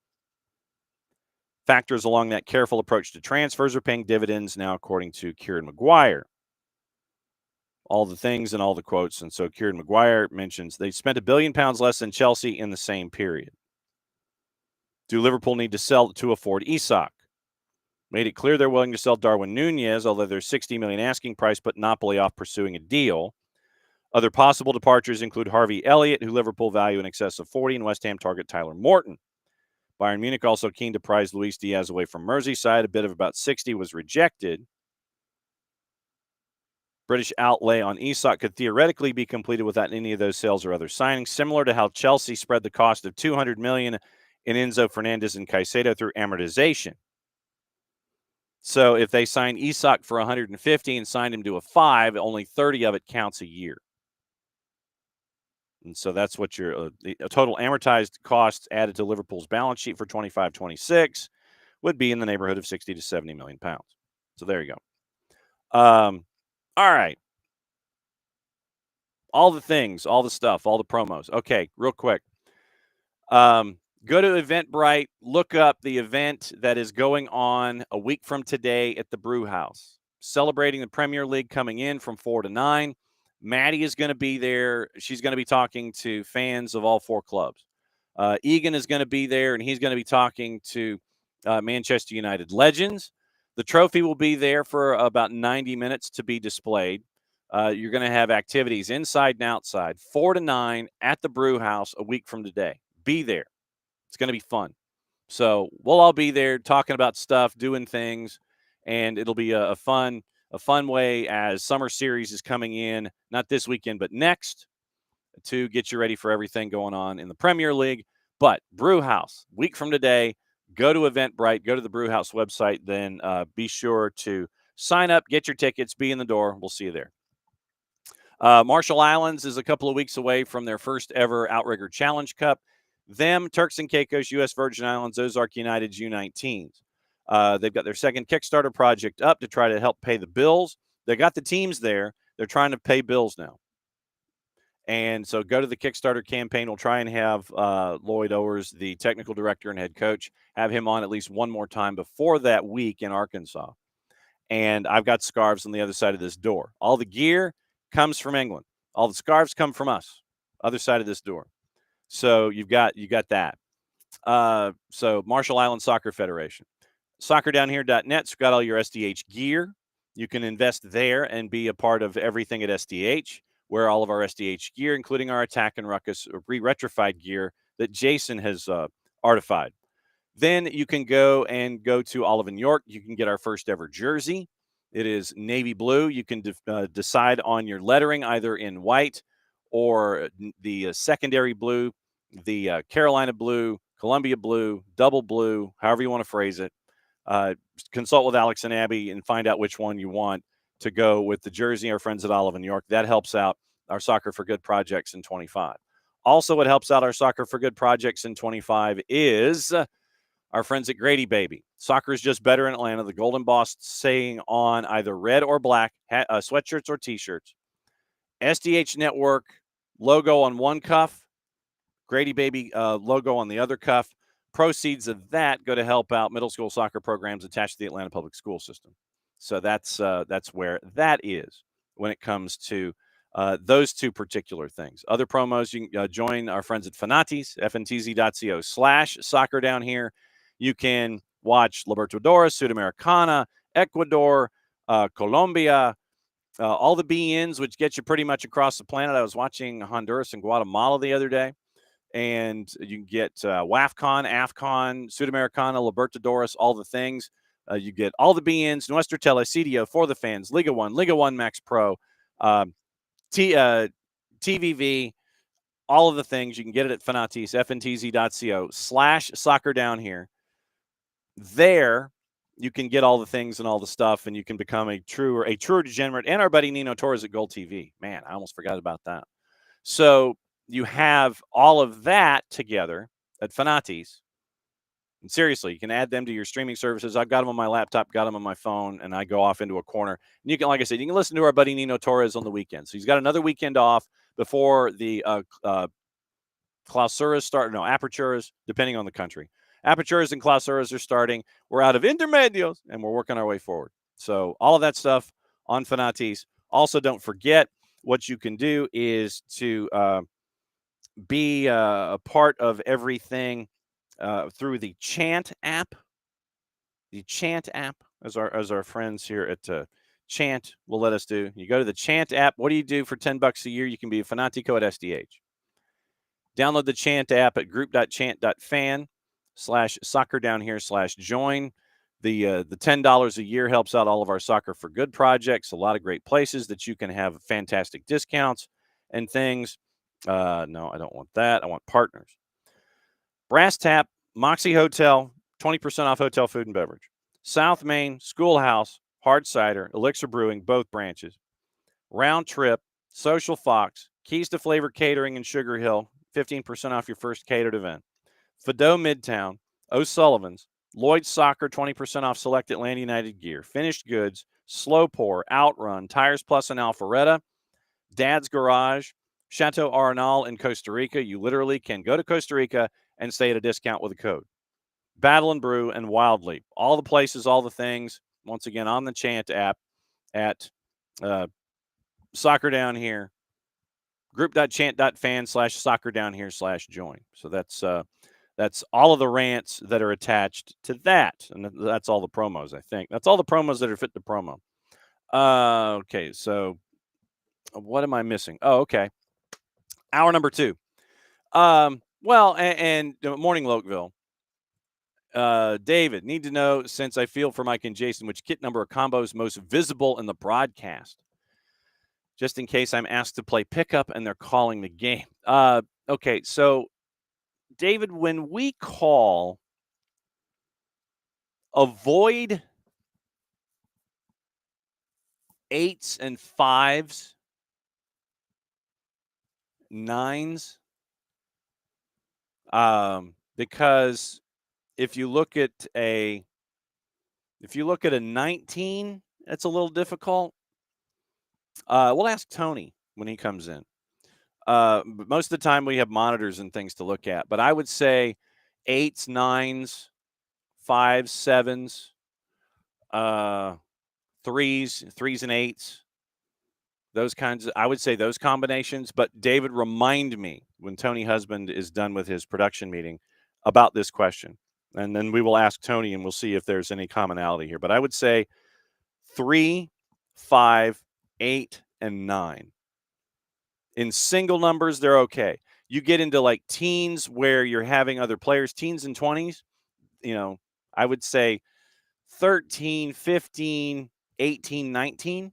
Factors along that careful approach to transfers are paying dividends now, according to Kieran Maguire. All the things and all the quotes. And so Kieran Maguire mentions they spent £1 billion less than Chelsea in the same period. Do Liverpool need to sell to afford Isak? Made it clear they're willing to sell Darwin Nunez, although their $60 million asking price put Napoli off pursuing a deal. Other possible departures include Harvey Elliott, who Liverpool value in excess of 40, and West Ham target Tyler Morton. Bayern Munich also keen to prize Luis Diaz away from Merseyside. A bid of about 60 was rejected. British outlay on Isak could theoretically be completed without any of those sales or other signings, similar to how Chelsea spread the cost of $200 million in Enzo Fernandez and Caicedo through amortization. So if they sign Isak for 150 and signed him to a 5, only 30 of it counts a year. And so that's what your total amortized costs added to Liverpool's balance sheet for 25-26 would be in the neighborhood of 60 to 70 million pounds. So there you go. All right. All the things, all the stuff, all the promos. Okay, real quick. Go to Eventbrite, look up the event that is going on a week from today at the Brew House, celebrating the Premier League coming in from 4 to 9. Maddie is going to be there. She's going to be talking to fans of all 4 clubs. Egan is going to be there, and he's going to be talking to Manchester United legends. The trophy will be there for about 90 minutes to be displayed. You're going to have activities inside and outside, 4 to 9 at the Brew House a week from today. Be there. It's going to be fun. So we'll all be there talking about stuff, doing things, and it'll be a fun way as summer series is coming in, not this weekend, but next, to get you ready for everything going on in the Premier League. But Brew House, week from today, go to Eventbrite, go to the Brew House website, then be sure to sign up, get your tickets, be in the door. We'll see you there. Marshall Islands is a couple of weeks away from their first ever Outrigger Challenge Cup. Them, Turks and Caicos, U.S. Virgin Islands, Ozark United's U19s. They've got their second Kickstarter project up to try to help pay the bills. They got the teams there. They're trying to pay bills now. And so go to the Kickstarter campaign. We'll try and have Lloyd Owers, the technical director and head coach, have him on at least one more time before that week in Arkansas. And I've got scarves on the other side of this door. All the gear comes from England. All the scarves come from us, other side of this door. So you got that. So Marshall Islands Soccer Federation. SoccerDownHere.net's got all your SDH gear. You can invest there and be a part of everything at SDH, where all of our SDH gear, including our Attack and Ruckus re-retrified gear that Jason has artified. Then you can go to Olive and York. You can get our first ever jersey. It is navy blue. You can decide on your lettering, either in white or the secondary blue, the Carolina blue, Columbia blue, double blue, however you want to phrase it. Consult with Alex and Abby and find out which one you want to go with the jersey. Our friends at Olive and York. That helps out our Soccer for Good projects in 25. Also, what helps out our Soccer for Good projects in 25 is our friends at Grady Baby. Soccer is just better in Atlanta. The Golden Boss saying on either red or black, sweatshirts or T-shirts. SDH Network logo on one cuff, Grady Baby logo on the other cuff. Proceeds of that go to help out middle school soccer programs attached to the Atlanta Public School System. So that's where that is when it comes to those two particular things. Other promos, you can join our friends at Fanatis, fntz.co/soccer down here. You can watch Libertadores, Sudamericana, Ecuador, Colombia, all the BNs, which get you pretty much across the planet. I was watching Honduras and Guatemala the other day, and you can get WAFCON, AFCON, Sudamericana, Libertadores, all the things. You get all the BNs, Nuestra Tele, CDO, For the Fans, Liga 1 Max Pro, TVV, all of the things. You can get it at Fanatis, fntz.co/soccer down here. There, you can get all the things and all the stuff, and you can become a truer degenerate. And our buddy Nino Torres at Gold TV. Man, I almost forgot about that. So you have all of that together at Fanatis. And seriously, you can add them to your streaming services. I've got them on my laptop, got them on my phone, and I go off into a corner. And you can, like I said, you can listen to our buddy Nino Torres on the weekend. So he's got another weekend off before the Clausuras start. No, Aperturas, depending on the country. Aperturas and Clausuras are starting. We're out of Intermedios, and we're working our way forward. So all of that stuff on Fanatis. Also, don't forget, what you can do is to be a part of everything through the Chant app. The Chant app, as our friends here at Chant will let us do. You go to the Chant app. What do you do for $10 a year? You can be a Fanatico at SDH. Download the Chant app at group.chant.fan/soccer down here/join. The $10 a year helps out all of our Soccer for Good projects. A lot of great places that you can have fantastic discounts and things. No, I don't want that. I want partners. Brass Tap, Moxie Hotel, 20% off hotel food and beverage. South Main, Schoolhouse, Hard Cider, Elixir Brewing, both branches. Round Trip, Social Fox, Keys to Flavor Catering in Sugar Hill, 15% off your first catered event. Fido Midtown, O'Sullivan's, Lloyd's Soccer, 20% off select Atlanta United gear. Finished goods, Slow Pour, Outrun, Tires Plus and Alpharetta, Dad's Garage, Chateau Arenal in Costa Rica. You literally can go to Costa Rica and stay at a discount with a code. Battle and Brew and Wild Leap. All the places, all the things, once again, on the Chant app at Soccer Down Here, group.chant.fan/soccer down here/join. So that's all of the rants that are attached to that. And that's all the promos, I think. That's all the promos that are fit to promo. Okay, so what am I missing? Oh, okay. Hour number 2. Well, and morning, Lokeville. David, need to know, since I feel for Mike and Jason, which kit number of combos most visible in the broadcast, just in case I'm asked to play pickup and they're calling the game. Okay, so David, when we call, avoid 8s and 5s, 9s, because if you look at a 19, it's a little difficult. We'll ask Tony when he comes in. But most of the time we have monitors and things to look at. But I would say 8s, 9s, 5s, 7s, 3s and 8s. Those kinds. I would say those combinations. But David, remind me when Tony Husband is done with his production meeting about this question. And then we will ask Tony and we'll see if there's any commonality here. But I would say 3, 5, 8, and 9. In single numbers, they're okay. You get into like teens where you're having other players, teens and 20s, I would say 13, 15, 18, 19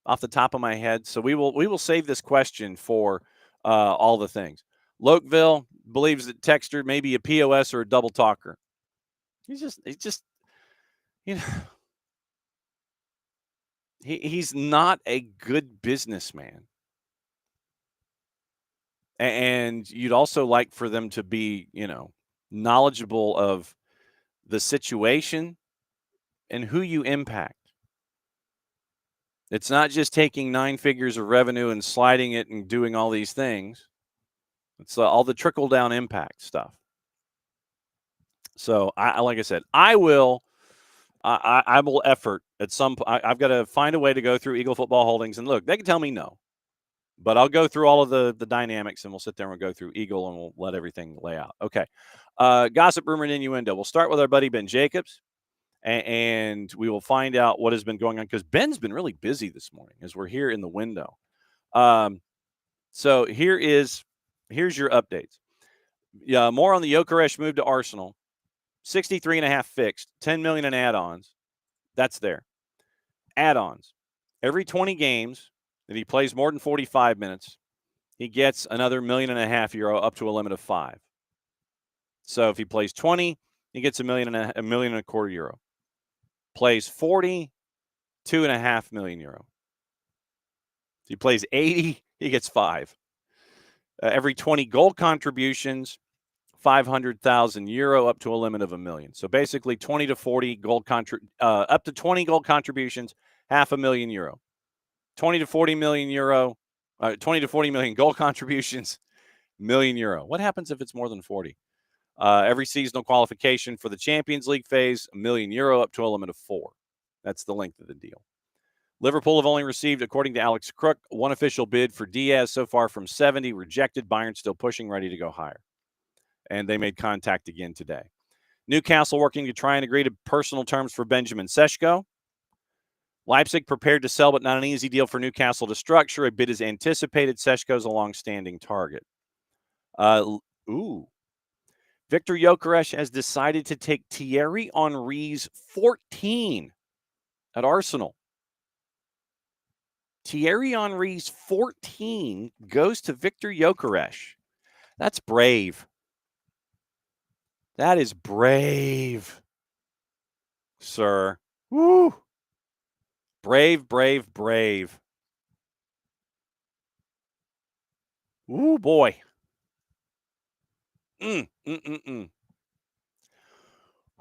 off the top of my head. So we will save this question for all the things. Lokeville believes that Texter may be a POS or a double talker. He's just he's not a good businessman. And you'd also like for them to be, knowledgeable of the situation and who you impact. It's not just taking 9 figures of revenue and sliding it and doing all these things. It's all the trickle-down impact stuff. So, like I said, I will effort at some point. I've got to find a way to go through Eagle Football Holdings. And look, they can tell me no. But I'll go through all of the dynamics, and we'll sit there and we'll go through Eagle, and we'll let everything lay out. Okay. Gossip, rumor, and innuendo. We'll start with our buddy Ben Jacobs, and we will find out what has been going on because Ben's been really busy this morning as we're here in the window. So here's your updates. Yeah, more on the Gyökeres move to Arsenal. 63.5 fixed, 10 million in add-ons. That's there. Add-ons. Every 20 games that he plays more than 45 minutes, he gets another €1.5 million up to a limit of 5. So if he plays 20, he gets €1.25 million. Plays 40, €2.5 million. If he plays 80, he gets 5. Every 20 goal contributions, €500,000 up to a limit of €1 million. So basically 20 to 40 up to 20 goal contributions, €500,000. 20 to 40 million euro, 20 to 40 million goal contributions, €1 million. What happens if it's more than 40? Every seasonal qualification for the Champions League phase, €1 million up to a limit of 4. That's the length of the deal. Liverpool have only received, according to Alex Crook, 1 official bid for Diaz so far from 70, rejected. Bayern still pushing, ready to go higher. And they made contact again today. Newcastle working to try and agree to personal terms for Benjamin Sesko. Leipzig prepared to sell, but not an easy deal for Newcastle to structure. A bid is anticipated. Seshko's a long-standing target. Victor Gyökeres has decided to take Thierry Henry's 14 at Arsenal. Thierry Henry's 14 goes to Victor Gyökeres. That's brave. That is brave, sir. Woo! Brave, brave, brave. Ooh, boy.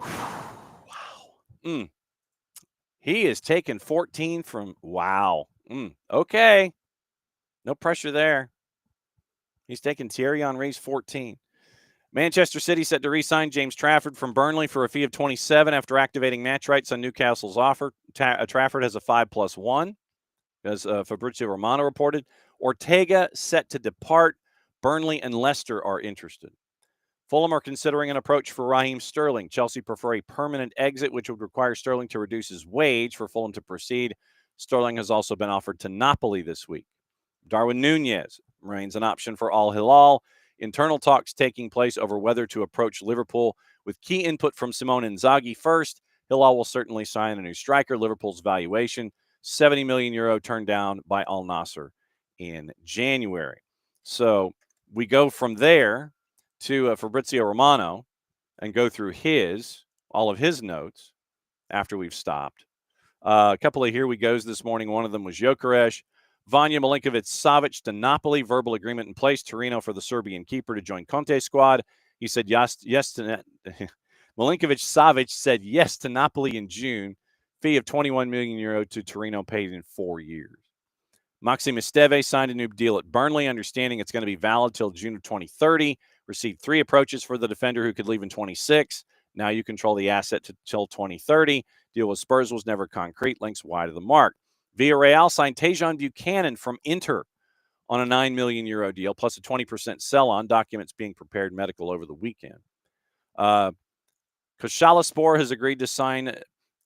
Wow. He is taking 14 from, wow. Okay. No pressure there. He's taking Thierry Henry's 14. Manchester City set to re-sign James Trafford from Burnley for a fee of 27 after activating match rights on Newcastle's offer. Trafford has a 5+1, as Fabrizio Romano reported. Ortega set to depart. Burnley and Leicester are interested. Fulham are considering an approach for Raheem Sterling. Chelsea prefer a permanent exit, which would require Sterling to reduce his wage for Fulham to proceed. Sterling has also been offered to Napoli this week. Darwin Nunez remains an option for Al Hilal. Internal talks taking place over whether to approach Liverpool with key input from Simone Inzaghi first. Hilal will certainly sign a new striker. Liverpool's valuation, €70 million, turned down by Al Nassr in January. So we go from there to Fabrizio Romano and go through all of his notes after we've stopped. A couple of here we goes this morning. One of them was Gyökeres. Vanja Milinkovic-Savic to Napoli. Verbal agreement in place. Torino for the Serbian keeper to join Conte's squad. He said yes to Milinkovic-Savic said yes to Napoli in June. Fee of €21 million to Torino paid in 4 years. Maxime Esteve signed a new deal at Burnley, understanding it's going to be valid till June of 2030. Received 3 approaches for the defender who could leave in 26. Now you control the asset till 2030. Deal with Spurs was never concrete. Links wide of the mark. Villarreal signed Tejan Buchanan from Inter on a €9 million deal, plus a 20% sell-on. Documents being prepared, medical over the weekend. Koshalaspor has agreed to sign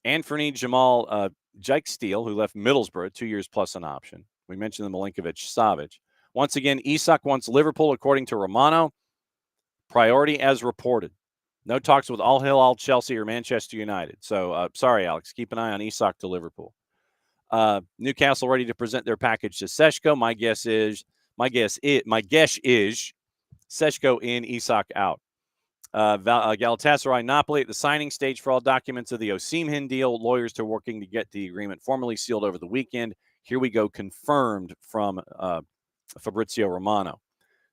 Anthony Jamal Jikesteel, who left Middlesbrough, 2 years plus an option. We mentioned the Milinkovic-Savic. Once again, Isak wants Liverpool, according to Romano. Priority as reported. No talks with Al Hilal, Chelsea, or Manchester United. So, sorry, Alex. Keep an eye on Isak to Liverpool. Newcastle ready to present their package to Seshko. My guess is Seshko in, Isak out. Galatasaray Napoli at the signing stage for all documents of the Osimhen deal. Lawyers are working to get the agreement formally sealed over the weekend. Here we go, confirmed from Fabrizio Romano.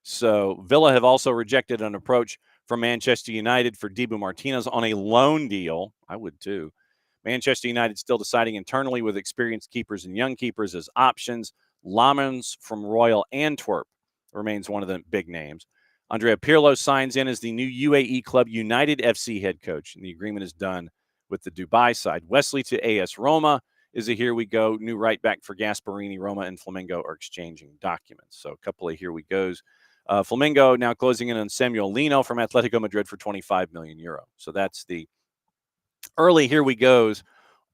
So Villa have also rejected an approach from Manchester United for Dibu Martinez on a loan deal. I would too. Manchester United still deciding internally with experienced keepers and young keepers as options. Lamens from Royal Antwerp remains one of the big names. Andrea Pirlo signs in as the new UAE club United FC head coach, and the agreement is done with the Dubai side. Wesley to AS Roma is a here we go. New right back for Gasparini. Roma and Flamengo are exchanging documents. So a couple of here we goes. Flamengo now closing in on Samuel Lino from Atletico Madrid for €25 million. So that's the early here we goes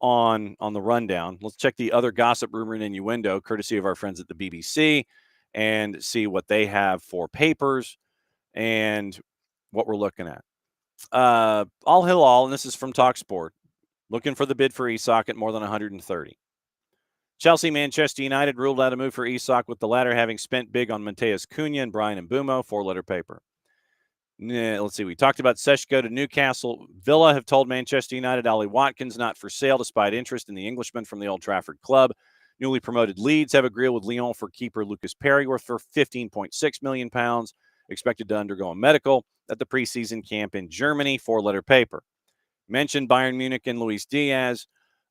on the rundown. Let's check the other gossip, rumor, and innuendo, courtesy of our friends at the BBC, and see what they have for papers and what we're looking at. Al Hilal, and this is from TalkSport, looking for the bid for Isak at more than 130. Chelsea, Manchester United ruled out a move for Isak, with the latter having spent big on Mateus Cunha and Brian Mbeumo, 4-letter paper. Let's see. We talked about Seshko to Newcastle. Villa have told Manchester United Ollie Watkins not for sale, despite interest in the Englishman from the Old Trafford club. Newly promoted Leeds have agreed with Lyon for keeper Lucas Perryworth for £15.6 million, expected to undergo a medical at the preseason camp in Germany, 4-letter paper. Mentioned Bayern Munich and Luis Diaz.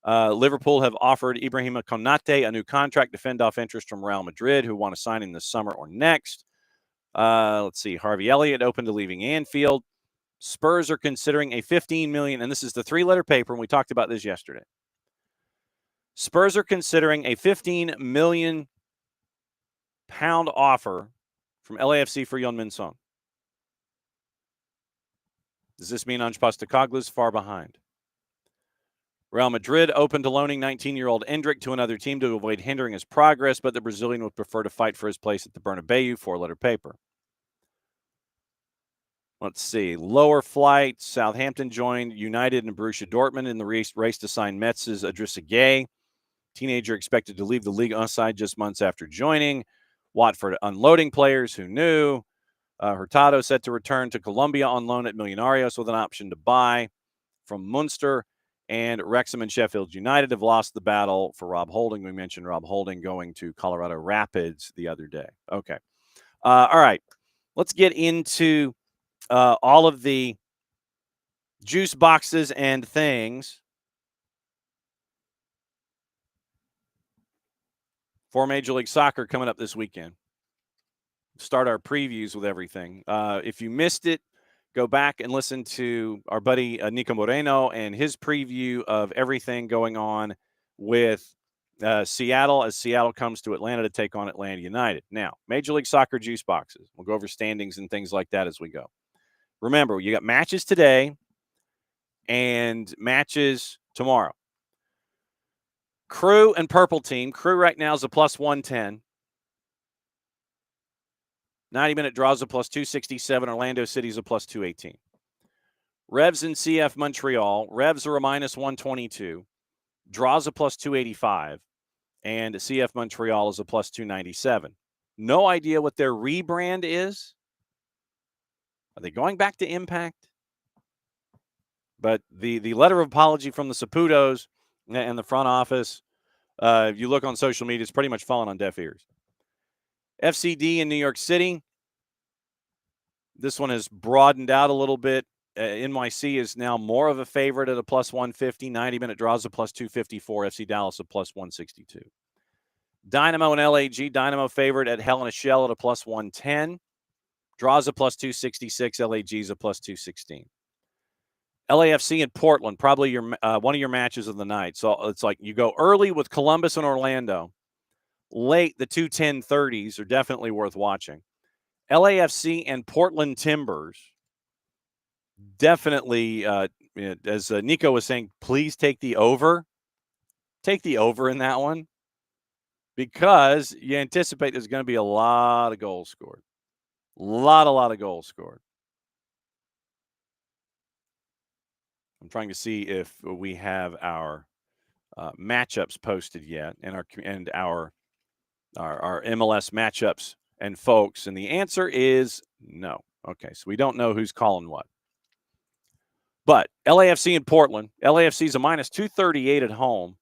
Liverpool have offered Ibrahima Konate a new contract to fend off interest from Real Madrid, who want to sign him this summer or next. Let's see. Harvey Elliott open to leaving Anfield. Spurs are considering a $15 million, and this is the 3-letter paper, and we talked about this yesterday. Spurs are considering a £15 million offer from LAFC for Yeon-min Son. Does this mean Ange Postecoglou is far behind? Real Madrid open to loaning 19-year-old Endrick to another team to avoid hindering his progress, but the Brazilian would prefer to fight for his place at the Bernabeu, 4-letter paper. Let's see. Lower flight, Southampton joined United and Borussia Dortmund in the race to sign Metz's Idrissa Gueye. Teenager expected to leave the league unsigned just months after joining. Watford unloading players, who knew. Hurtado set to return to Colombia on loan at Millonarios with an option to buy from Munster. And Wrexham and Sheffield United have lost the battle for Rob Holding. We mentioned Rob Holding going to Colorado Rapids the other day. Okay. All right. Let's get into all of the juice boxes and things for Major League Soccer coming up this weekend. Start our previews with everything. If you missed it, go back and listen to our buddy Nico Moreno and his preview of everything going on with Seattle as Seattle comes to Atlanta to take on Atlanta United. Now, Major League Soccer juice boxes. We'll go over standings and things like that as we go. Remember, you got matches today and matches tomorrow. Crew and Purple Team. Crew right now is a plus 110. 90-minute draws a plus 267. Orlando City's a plus 218. Revs and CF Montreal. Revs are a minus 122. Draws a plus 285. And CF Montreal is a plus 297. No idea what their rebrand is. Are they going back to Impact? But the letter of apology from the Saputos and the front office, if you look on social media, it's pretty much fallen on deaf ears. FCD in New York City. This one has broadened out a little bit. NYC is now more of a favorite at a plus 150. 90-minute draws a plus 254. FC Dallas a plus 162. Dynamo and LAG. Dynamo favorite at Hell in a Shell at a plus 110. Draws a plus 266. LAG's a plus 216. LAFC and Portland, probably your one of your matches of the night. So it's like you go early with Columbus and Orlando. Late, the 2:10:30s are definitely worth watching. LAFC and Portland Timbers, definitely, as Nico was saying, please take the over. Take the over in that one because you anticipate there's going to be a lot of goals scored. A lot of goals scored. I'm trying to see if we have our matchups posted yet and our MLS matchups and folks, and the answer is no. Okay, so we don't know who's calling what. But LAFC and Portland, LAFC is a minus 238 at home.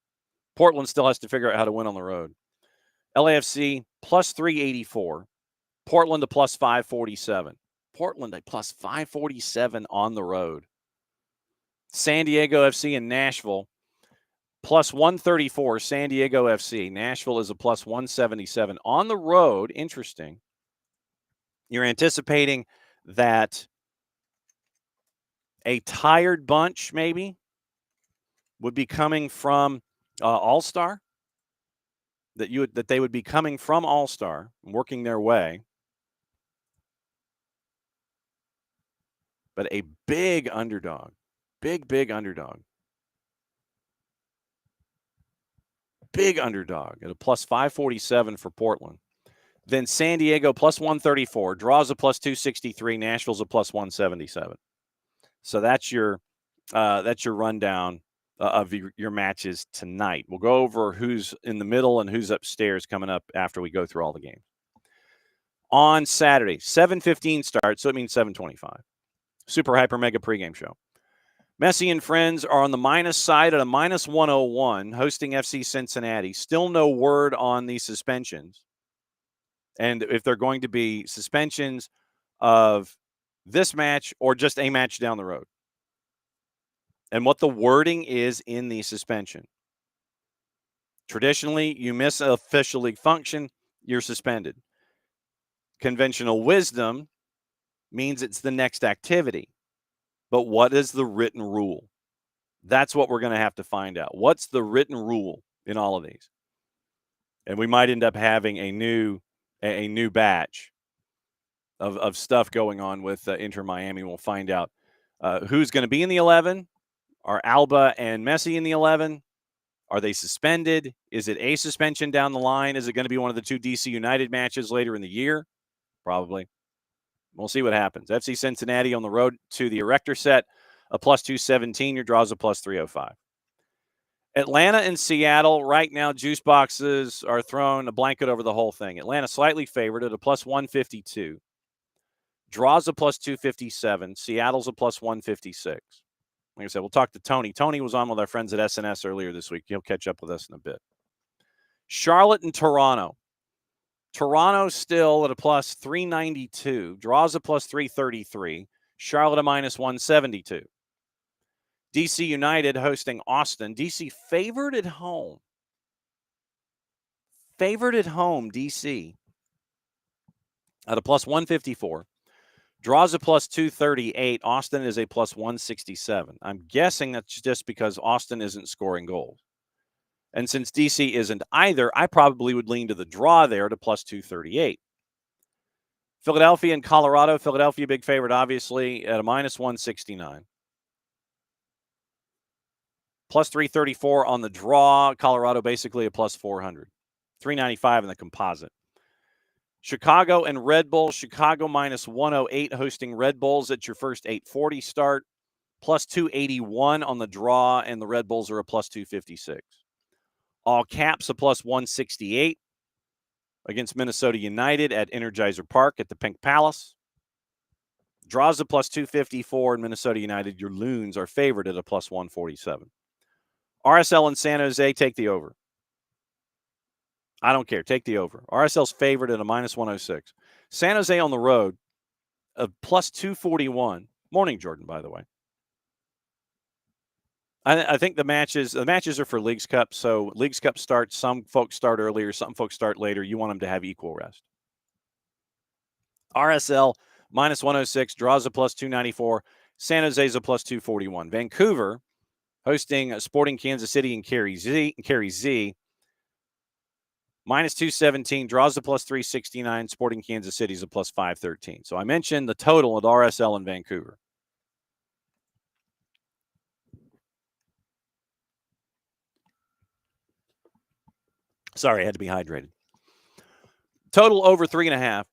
Portland still has to figure out how to win on the road. LAFC plus 384. Portland a plus 547. Portland a plus 547 on the road. San Diego FC and Nashville plus 134. San Diego FC. Nashville is a plus 177 on the road. Interesting. You're anticipating that a tired bunch maybe would be coming from All-Star, that they would be coming from All-Star and working their way. But a big underdog. Big underdog. Big underdog at a plus 547 for Portland. Then San Diego plus 134, draws a plus 263, Nashville's a plus 177. So that's your rundown of your matches tonight. We'll go over who's in the middle and who's upstairs coming up after we go through all the games. On Saturday, 7:15 start, so it means 7:25. Super Hyper Mega pregame show. Messi and friends are on the minus side at a minus 101, hosting FC Cincinnati. Still no word on the suspensions. And if they're going to be suspensions of this match or just a match down the road. And what the wording is in the suspension. Traditionally, you miss an official league function, you're suspended. Conventional wisdom means it's the next activity. But what is the written rule? That's what we're going to have to find out. What's the written rule in all of these? And we might end up having a new batch of stuff going on with Inter Miami. We'll find out who's going to be in the 11. Are Alba and Messi in the 11? Are they suspended? Is it a suspension down the line? Is it going to be one of the two DC United matches later in the year? Probably. We'll see what happens. FC Cincinnati on the road to the Erector set, a plus 217. Your draws a plus 305. Atlanta and Seattle, right now, juice boxes are throwing a blanket over the whole thing. Atlanta slightly favored at a plus 152. Draws a plus 257. Seattle's a plus 156. Like I said, we'll talk to Tony. Tony was on with our friends at SNS earlier this week. He'll catch up with us in a bit. Charlotte and Toronto. Toronto still at a plus 392. Draws a plus 333. Charlotte a minus 172. DC United hosting Austin. DC favored at home. Favored at home, DC. At a plus 154. Draws a plus 238. Austin is a plus 167. I'm guessing that's just because Austin isn't scoring goals. And since DC isn't either, I probably would lean to the draw there to plus 238. Philadelphia and Colorado. Philadelphia, big favorite, obviously, at a minus 169. Plus 334 on the draw. Colorado basically a plus 400. 395 in the composite. Chicago and Red Bull. Chicago minus 108 hosting Red Bulls at your first 840 start. Plus 281 on the draw, and the Red Bulls are a plus 256. All Caps a plus 168 against Minnesota United at Energizer Park at the Pink Palace. Draws a plus 254 in Minnesota United. Your Loons are favored at a plus 147. RSL and San Jose, take the over. I don't care. Take the over. RSL's favored at a minus 106. San Jose on the road, a plus 241. Morning, Jordan, by the way. I think the matches are for Leagues Cup. So Leagues Cup starts. Some folks start earlier. Some folks start later. You want them to have equal rest. RSL minus 106. Draws a plus 294. San Jose's a plus 241. Vancouver hosting Sporting Kansas City and Carey Z. Minus 217. Draws a plus 369. Sporting Kansas City's a plus 513. So I mentioned the total at RSL in Vancouver. Sorry, I had to be hydrated. Total over 3.5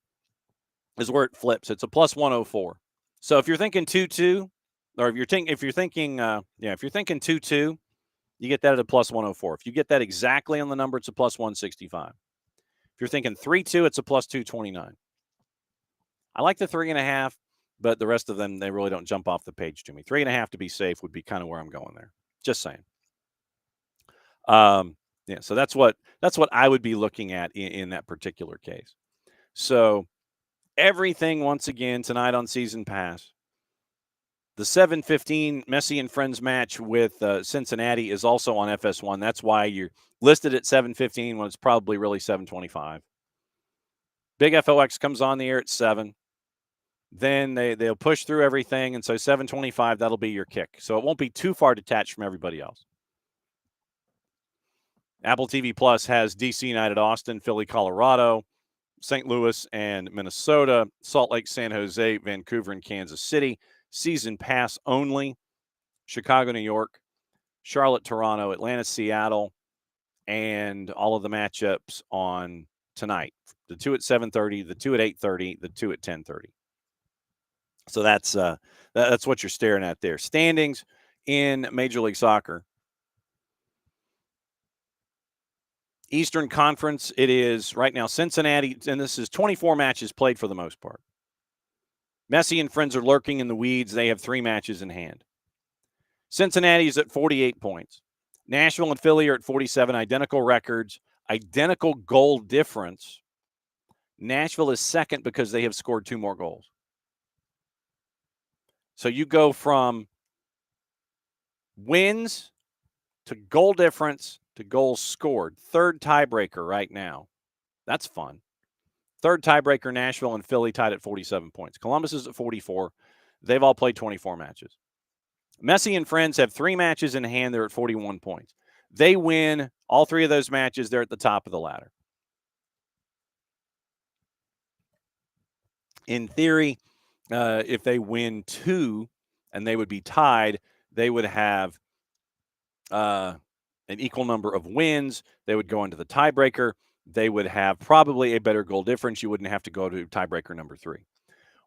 is where it flips. It's a plus 104. So if you're thinking 2-2, or if you're thinking 2-2, you get that at a plus 104. If you get that exactly on the number, it's a plus 165. If you're thinking 3-2, it's a plus 229. I like the 3.5, but the rest of them, they really don't jump off the page to me. 3.5 to be safe would be kind of where I'm going there. Just saying. So that's what I would be looking at in that particular case. So everything once again tonight on Season Pass. The 7:15 Messi and Friends match with Cincinnati is also on FS1. That's why you're listed at 7:15 when it's probably really 7:25. Big FOX comes on the air at 7. Then they'll push through everything, and so 7:25, that'll be your kick. So it won't be too far detached from everybody else. Apple TV Plus has DC United Austin, Philly, Colorado, St. Louis and Minnesota, Salt Lake, San Jose, Vancouver, and Kansas City. Season Pass only. Chicago, New York, Charlotte, Toronto, Atlanta, Seattle, and all of the matchups on tonight. The 2 at 7:30, the 2 at 8:30, the 2 at 10:30. So that's what you're staring at there. Standings in Major League Soccer. Eastern Conference, it is right now Cincinnati, and this is 24 matches played for the most part. Messi and Friends are lurking in the weeds. They have 3 matches in hand. Cincinnati is at 48 points. Nashville and Philly are at 47, identical records, identical goal difference. Nashville is second because they have scored 2 more goals. So you go from wins to goal difference to goals scored. Third tiebreaker right now. That's fun. Third tiebreaker, Nashville and Philly tied at 47 points. Columbus is at 44. They've all played 24 matches. Messi and Friends have 3 matches in hand. They're at 41 points. They win all 3 of those matches. They're at the top of the ladder. In theory, if they win 2 and they would be tied, they would have an equal number of wins. They would go into the tiebreaker. They would have probably a better goal difference. You wouldn't have to go to tiebreaker number 3.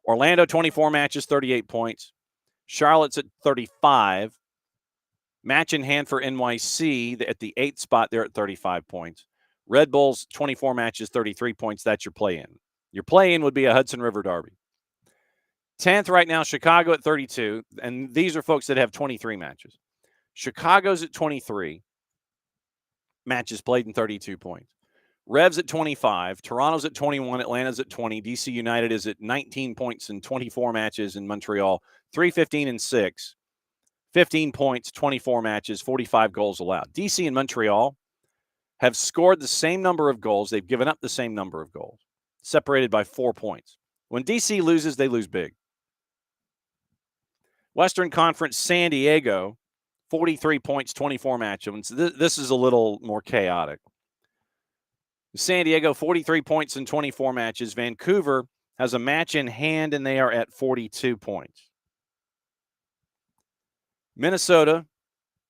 Orlando, 24 matches, 38 points. Charlotte's at 35. Match in hand for NYC at the 8th spot. They're at 35 points. Red Bulls, 24 matches, 33 points. That's your play-in. Your play-in would be a Hudson River Derby. 10th right now, Chicago at 32. And these are folks that have 23 matches. Chicago's at 23. Matches played in 32 points. Revs at 25. Toronto's at 21. Atlanta's at 20. DC United is at 19 points in 24 matches in Montreal. 3-15-6. 15 points, 24 matches, 45 goals allowed. DC and Montreal have scored the same number of goals. They've given up the same number of goals, separated by 4 points. When DC loses, they lose big. Western Conference, San Diego, 43 points, 24 matches. This is a little more chaotic. San Diego, 43 points in 24 matches. Vancouver has a match in hand, and they are at 42 points. Minnesota,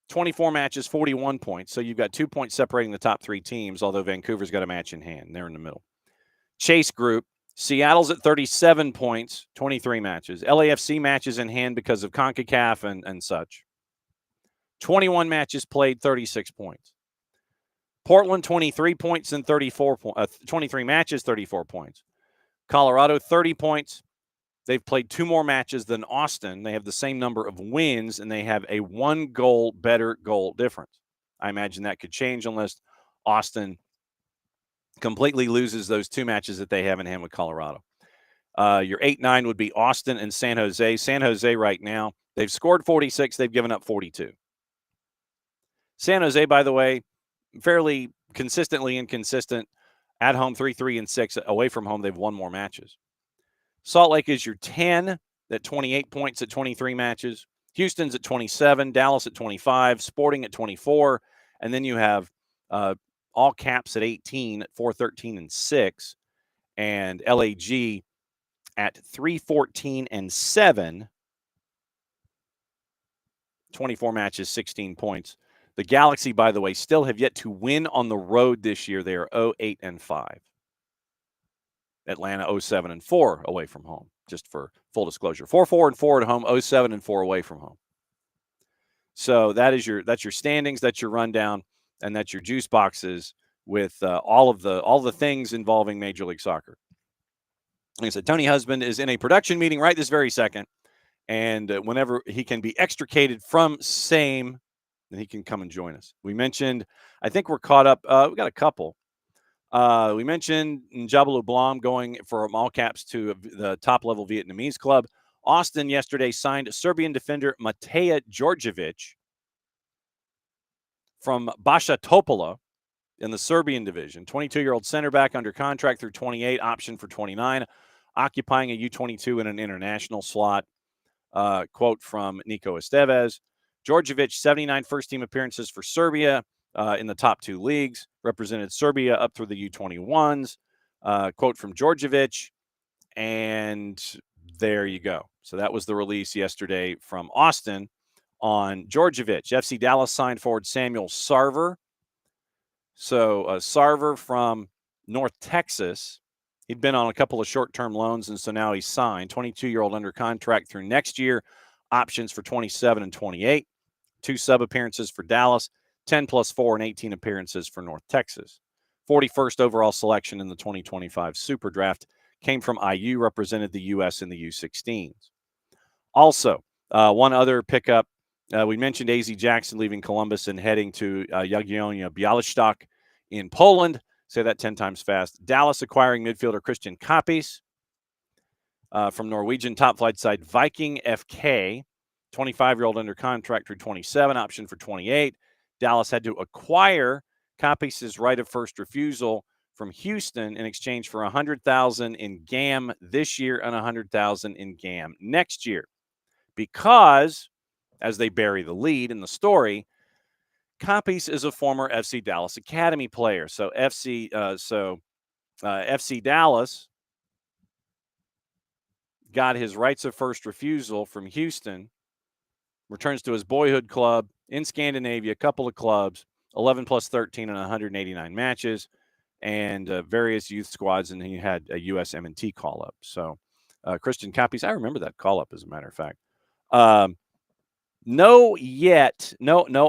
24 matches, 41 points. So you've got 2 points separating the top 3 teams, although Vancouver's got a match in hand. They're in the middle. Chase Group, Seattle's at 37 points, 23 matches. LAFC matches in hand because of CONCACAF and such. 21 matches played, 36 points. Portland, 23 points and 23 matches, 34 points. Colorado, 30 points. They've played 2 more matches than Austin. They have the same number of wins, and they have a 1 goal better goal difference. I imagine that could change unless Austin completely loses those 2 matches that they have in hand with Colorado. Your 8-9 would be Austin and San Jose. San Jose right now, they've scored 46. They've given up 42. San Jose, by the way, fairly consistently inconsistent. At home, 3-3-6. Away from home, they've won more matches. Salt Lake is your 10 at 28 points at 23 matches. Houston's at 27. Dallas at 25. Sporting at 24. And then you have all caps at 18 at 4-13-6. And LAG at 3-14-7. 24 matches, 16 points. The Galaxy, by the way, still have yet to win on the road this year. They are 0-8-5. Atlanta 0-7-4 away from home, just for full disclosure. 4-4-4 at home, 0-7-4 away from home. So that's your standings, that's your rundown, and that's your juice boxes with all the things involving Major League Soccer. Like I said, Tony Husband is in a production meeting right this very second, and whenever he can be extricated from same, then he can come and join us. We mentioned, I think we're caught up. We got a couple. We mentioned Njabalu Blom going from all caps to the top-level Vietnamese club. Austin yesterday signed Serbian defender Mateja Djordjevic from Baša Topola in the Serbian division. 22-year-old center back under contract through 28, option for 29, occupying a U22 in an international slot. Quote from Nico Estevez. Djordjevic, 79 first-team appearances for Serbia in the top 2 leagues, represented Serbia up through the U21s. Quote from Djordjevic, and there you go. So that was the release yesterday from Austin on Djordjevic. FC Dallas signed forward Samuel Sarver. So Sarver from North Texas. He'd been on a couple of short-term loans, and so now he's signed. 22-year-old under contract through next year. Options for 27 and 28. 2 sub appearances for Dallas. 10 plus 4 and 18 appearances for North Texas. 41st overall selection in the 2025 Super Draft. Came from IU, represented the U.S. in the U16s. Also, one other pickup. We mentioned AZ Jackson leaving Columbus and heading to Jagiellonia Białystok in Poland. Say that 10 times fast. Dallas acquiring midfielder Christian Kapis from Norwegian top flight side Viking FK. 25-year-old under contract through 27, option for 28. Dallas had to acquire Kapis' right of first refusal from Houston in exchange for $100,000 in GAM this year and $100,000 in GAM next year. Because, as they bury the lead in the story, Kapis is a former FC Dallas Academy player. So FC Dallas got his rights of first refusal from Houston, returns to his boyhood club in Scandinavia, a couple of clubs, 11 plus 13 and 189 matches, and various youth squads, and he had a U.S. M&T call-up. So Christian Kapis, I remember that call-up, as a matter of fact. No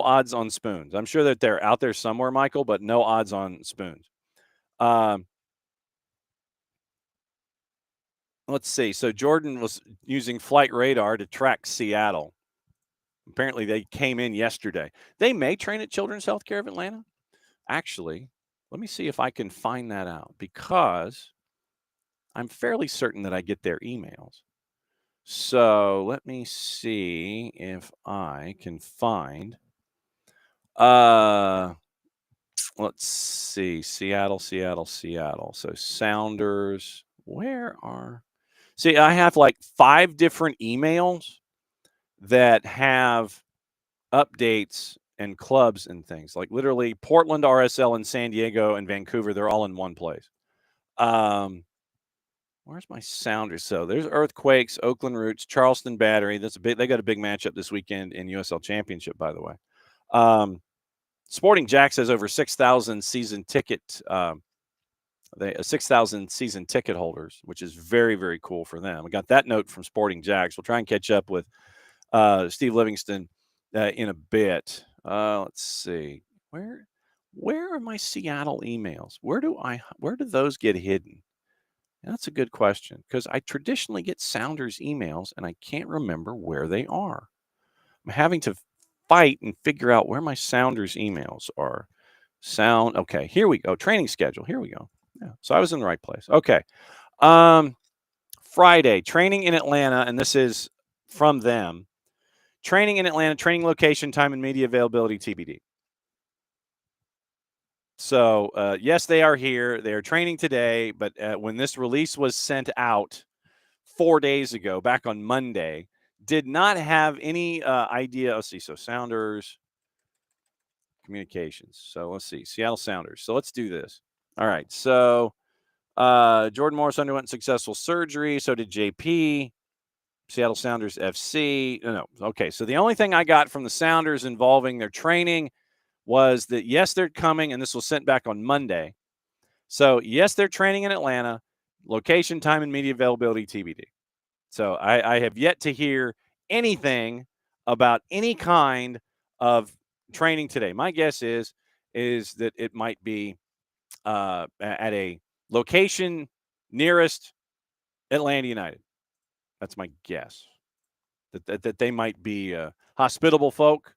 odds on spoons. I'm sure that they're out there somewhere, Michael, but no odds on spoons. Let's see. So Jordan was using flight radar to track Seattle. Apparently, they came in yesterday. They may train at Children's Healthcare of Atlanta. Actually, let me see if I can find that out, because I'm fairly certain that I get their emails. So let me see if I can find. Let's see. Seattle. So Sounders. Where are? See, I have like 5 different emails that have updates and clubs and things. Like literally Portland, RSL, and San Diego and Vancouver. They're all in one place. Where's my Sounders? So there's Earthquakes, Oakland Roots, Charleston Battery. That's a big. They got a big matchup this weekend in USL Championship, by the way. Sporting Jacks has over 6,000 season ticket. 6,000 season ticket holders, which is very, very cool for them. We got that note from Sporting Jacks. We'll try and catch up with Steve Livingston in a bit. Let's see where are my Seattle emails? Where do those get hidden? That's a good question because I traditionally get Sounders emails and I can't remember where they are. I'm having to fight and figure out where my Sounders emails are. Okay, here we go. Training schedule. Here we go. Yeah, so I was in the right place. Okay. Friday, training in Atlanta, and this is from them. Training in Atlanta, training location, time, and media availability, TBD. So, yes, they are here. They are training today, but when this release was sent out 4 days ago, back on Monday, did not have any idea. Let's see. So, Sounders communications. So, let's see. Seattle Sounders. So, let's do this. All right. So, Jordan Morris underwent successful surgery. So did JP. Seattle Sounders FC. No. Okay. So the only thing I got from the Sounders involving their training was that, yes, they're coming, and this was sent back on Monday. So, yes, they're training in Atlanta. Location, time, and media availability, TBD. So I have yet to hear anything about any kind of training today. My guess is that it might be at a location nearest Atlanta United. That's my guess. That they might be hospitable folk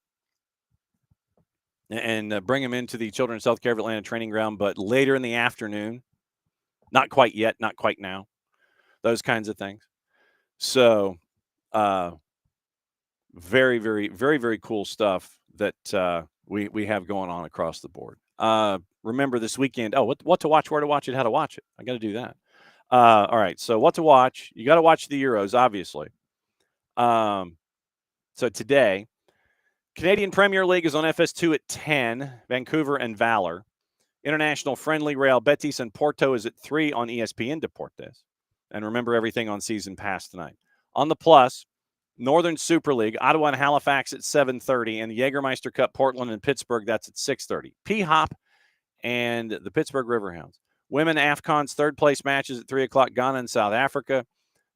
and bring them into the Children's Healthcare of Atlanta training ground, but later in the afternoon. Not quite yet, not quite now. Those kinds of things. So, very, very, very, very cool stuff that we have going on across the board. Remember this weekend. Oh, what to watch, where to watch it, how to watch it. I got to do that. All right. So what to watch? You got to watch the Euros, obviously. So today, Canadian Premier League is on FS2 at 10, Vancouver and Valor. International Friendly, Real Betis and Porto is at 3 on ESPN Deportes. And remember everything on Season Pass tonight. On the Plus, Northern Super League, Ottawa and Halifax at 7:30, and the Jägermeister Cup, Portland and Pittsburgh, that's at 6:30. P-Hop and the Pittsburgh Riverhounds. Women AFCON's third-place matches at 3 o'clock, Ghana and South Africa.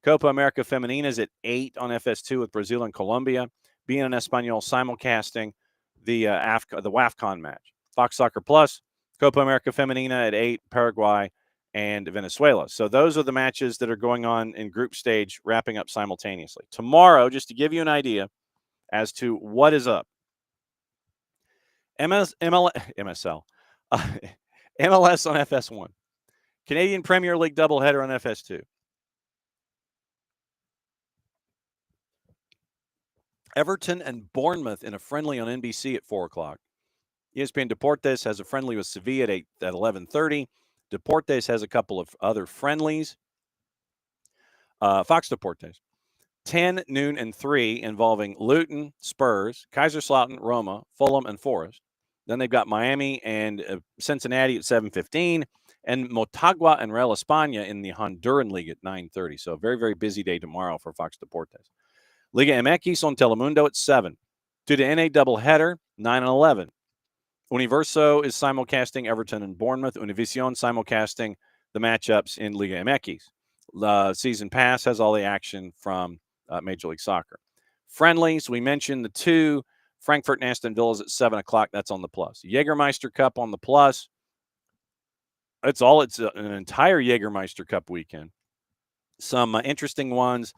Copa America Femenina is at 8 on FS2 with Brazil and Colombia. Being an Espanol simulcasting the WAFCON match. Fox Soccer Plus, Copa America Femenina at 8, Paraguay and Venezuela. So those are the matches that are going on in group stage, wrapping up simultaneously. Tomorrow, just to give you an idea as to what is up, MLS on FS1, Canadian Premier League doubleheader on FS2. Everton and Bournemouth in a friendly on NBC at 4 o'clock. ESPN Deportes has a friendly with Sevilla at 11:30. Deportes has a couple of other friendlies. Fox Deportes, 10, noon, and 3 involving Luton, Spurs, Kaiserslautern, Roma, Fulham, and Forest. Then they've got Miami and Cincinnati at 7:15, and Motagua and Real España in the Honduran League at 9:30. So a very, very busy day tomorrow for Fox Deportes. Liga MX on Telemundo at 7. To the NA doubleheader, 9 and 11. Universo is simulcasting Everton and Bournemouth. Univision simulcasting the matchups in Liga MX. Season Pass has all the action from Major League Soccer. Friendlies, we mentioned the 2. Frankfurt and Aston Villa is at 7 o'clock. That's on the Plus. Jägermeister Cup on the Plus. It's an entire Jägermeister Cup weekend. Some interesting ones.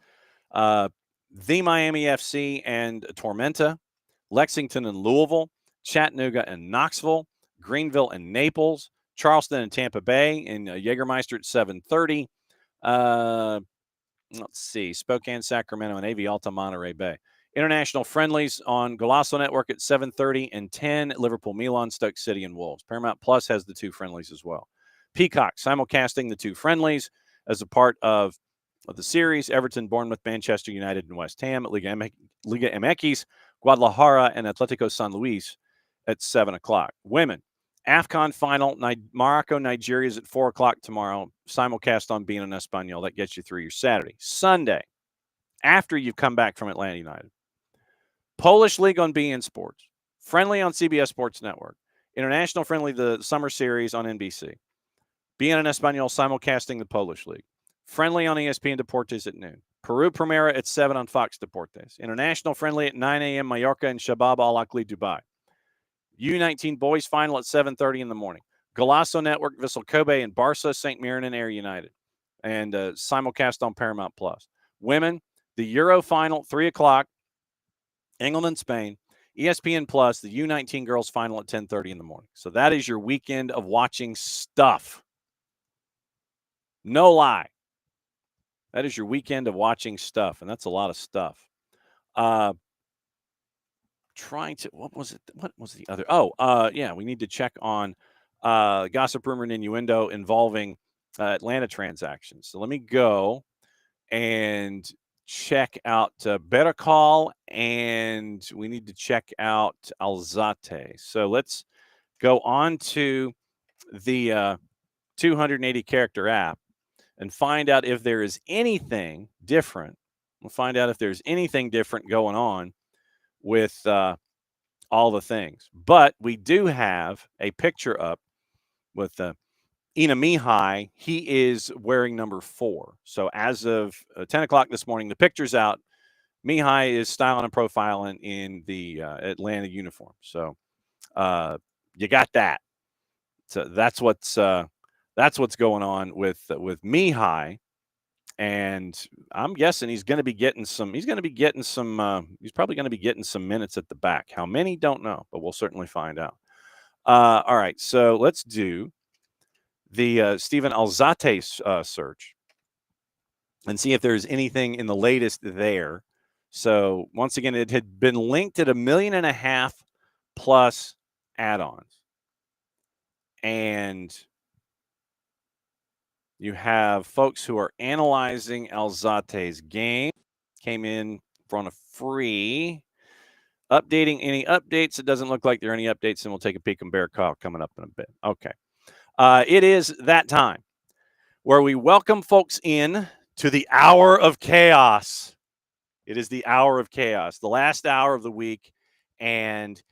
The Miami FC and Tormenta, Lexington and Louisville, Chattanooga and Knoxville, Greenville and Naples, Charleston and Tampa Bay, and Jägermeister at 7:30. Let's see. Spokane, Sacramento, and AV Alta, Monterey Bay. International friendlies on Golasso Network at 7:30 and 10. Liverpool, Milan, Stoke City, and Wolves. Paramount Plus has the 2 friendlies as well. Peacock simulcasting the 2 friendlies as a part of the series. Everton, Bournemouth, Manchester United, and West Ham. Liga MX, Guadalajara, and Atletico San Luis at 7 o'clock. Women, AFCON final, Morocco, Nigeria is at 4 o'clock tomorrow. Simulcast on Bein en Español. That gets you through your Saturday. Sunday, after you've come back from Atlanta United. Polish League on beIN Sports. Friendly on CBS Sports Network. International friendly, the summer series on NBC. beIN en Español simulcasting the Polish League. Friendly on ESPN Deportes at noon. Peru Primera at 7 on Fox Deportes. International friendly at 9 a.m. Mallorca and Shabab Al Akli Dubai. U19 boys final at 7:30 in the morning. Golasso Network, Vissel Kobe and Barca, St. Mirren and Air United. And simulcast on Paramount Plus. Women, the Euro final, 3 o'clock. England and Spain. ESPN Plus, the U19 girls final at 10:30 in the morning. So that is your weekend of watching stuff. No lie. That is your weekend of watching stuff, and that's a lot of stuff. What was it? What was the other? Yeah, we need to check on gossip, rumor, and innuendo involving Atlanta transactions. So let me go and check out Better Call, and we need to check out Alzate. So let's go on to the 280 character app and find out if there is anything different. We'll find out if there's anything different going on with all the things. But we do have a picture up with Ina Mihai. He is wearing number 4. So as of 10 o'clock this morning, the picture's out. Mihai is styling and profiling in the Atlanta uniform. So you got that. So that's what's going on with Mihai. And I'm guessing he's going to be getting some. He's probably going to be getting some minutes at the back. How many? Don't know, but we'll certainly find out. All right, so let's do the Steven Alzate search and see if there's anything in the latest there. So once again, it had been linked at 1.5 million plus add-ons, and you have folks who are analyzing Alzate's game. Came in on a free. Updating any updates. It doesn't look like there are any updates, and we'll take a peek on Bear Call coming up in a bit. Okay. It is that time where we welcome folks in to the hour of chaos. It is the hour of chaos, the last hour of the week, and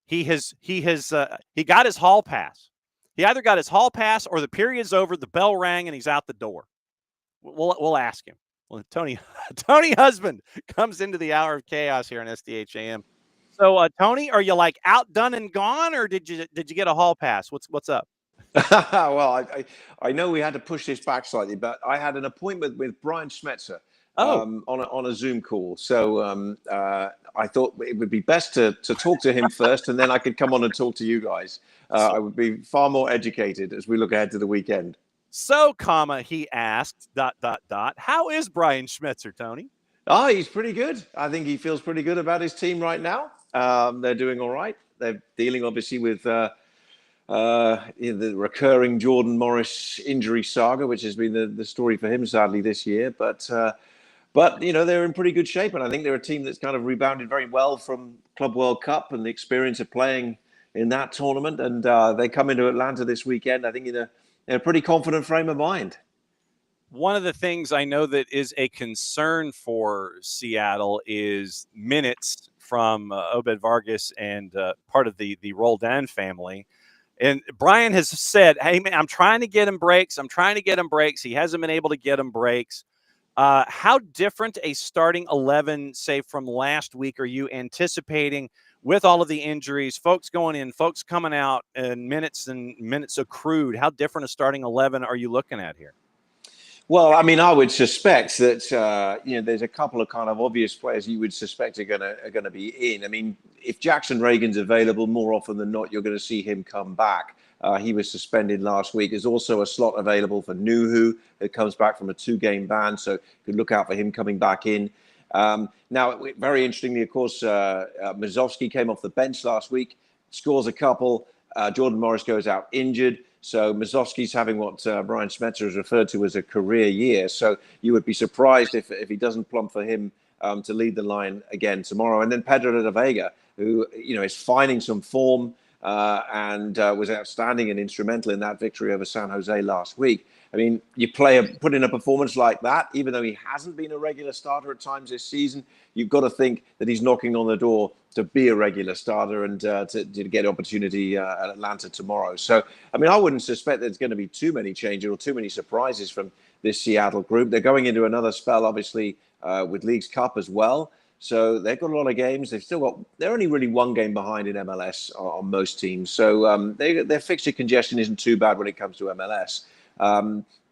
he got his hall pass. He either got his hall pass or the period's over, the bell rang, and he's out the door. We'll ask him. Well, Tony Husband comes into the hour of chaos here on SDH AM. So, Tony, are you like out, done, and gone, or did you get a hall pass? What's up? Well, I know we had to push this back slightly, but I had an appointment with Brian Schmetzer on a Zoom call. So I thought it would be best to talk to him first, and then I could come on and talk to you guys. I would be far more educated as we look ahead to the weekend. So, he asked, ... How is Brian Schmetzer, Tony? Oh, he's pretty good. I think he feels pretty good about his team right now. They're doing all right. They're dealing, obviously, with the recurring Jordan Morris injury saga, which has been the story for him, sadly, this year. But they're in pretty good shape, and I think they're a team that's kind of rebounded very well from Club World Cup and the experience of playing in that tournament. And they come into Atlanta this weekend, I think, in a pretty confident frame of mind. One of the things I know that is a concern for Seattle is minutes from Obed Vargas and part of the Roldan family. And Brian has said, hey, man, I'm trying to get him breaks. He hasn't been able to get him breaks. How different a starting 11, say, from last week, are you anticipating with all of the injuries, folks going in, folks coming out, and minutes accrued? How different a starting 11 are you looking at here? Well, I mean, I would suspect that there's a couple of kind of obvious players you would suspect are gonna be in. I mean, if Jackson Reagan's available, more often than not, you're going to see him come back. He was suspended last week. There's also a slot available for Nuhu, who comes back from a 2-game ban, so you could look out for him coming back in. Now, very interestingly, of course, Mazowski came off the bench last week, scores a couple. Jordan Morris goes out injured. So Mazowski's having what Brian Schmetzer has referred to as a career year. So you would be surprised if he doesn't plump for him to lead the line again tomorrow. And then Pedro de la Vega, who is finding some form and was outstanding and instrumental in that victory over San Jose last week. I mean, you put in a performance like that, even though he hasn't been a regular starter at times this season, you've got to think that he's knocking on the door to be a regular starter and to get opportunity at Atlanta tomorrow. So, I mean, I wouldn't suspect there's going to be too many changes or too many surprises from this Seattle group. They're going into another spell, obviously, with Leagues Cup as well. So they've got a lot of games. They're only really 1 game behind in MLS on most teams. So their fixture congestion isn't too bad when it comes to MLS.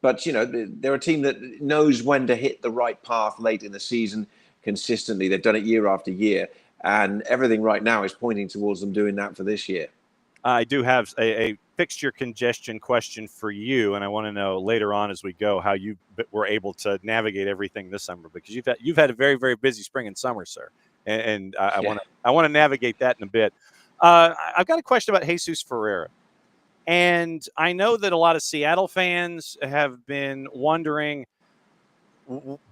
But, they're a team that knows when to hit the right path late in the season consistently. They've done it year after year. And everything right now is pointing towards them doing that for this year. I do have a fixture congestion question for you, and I want to know later on as we go how you were able to navigate everything this summer, because you've had a very, very busy spring and summer, sir. And I want to navigate that in a bit. I've got a question about Jesus Ferreira. And I know that a lot of Seattle fans have been wondering,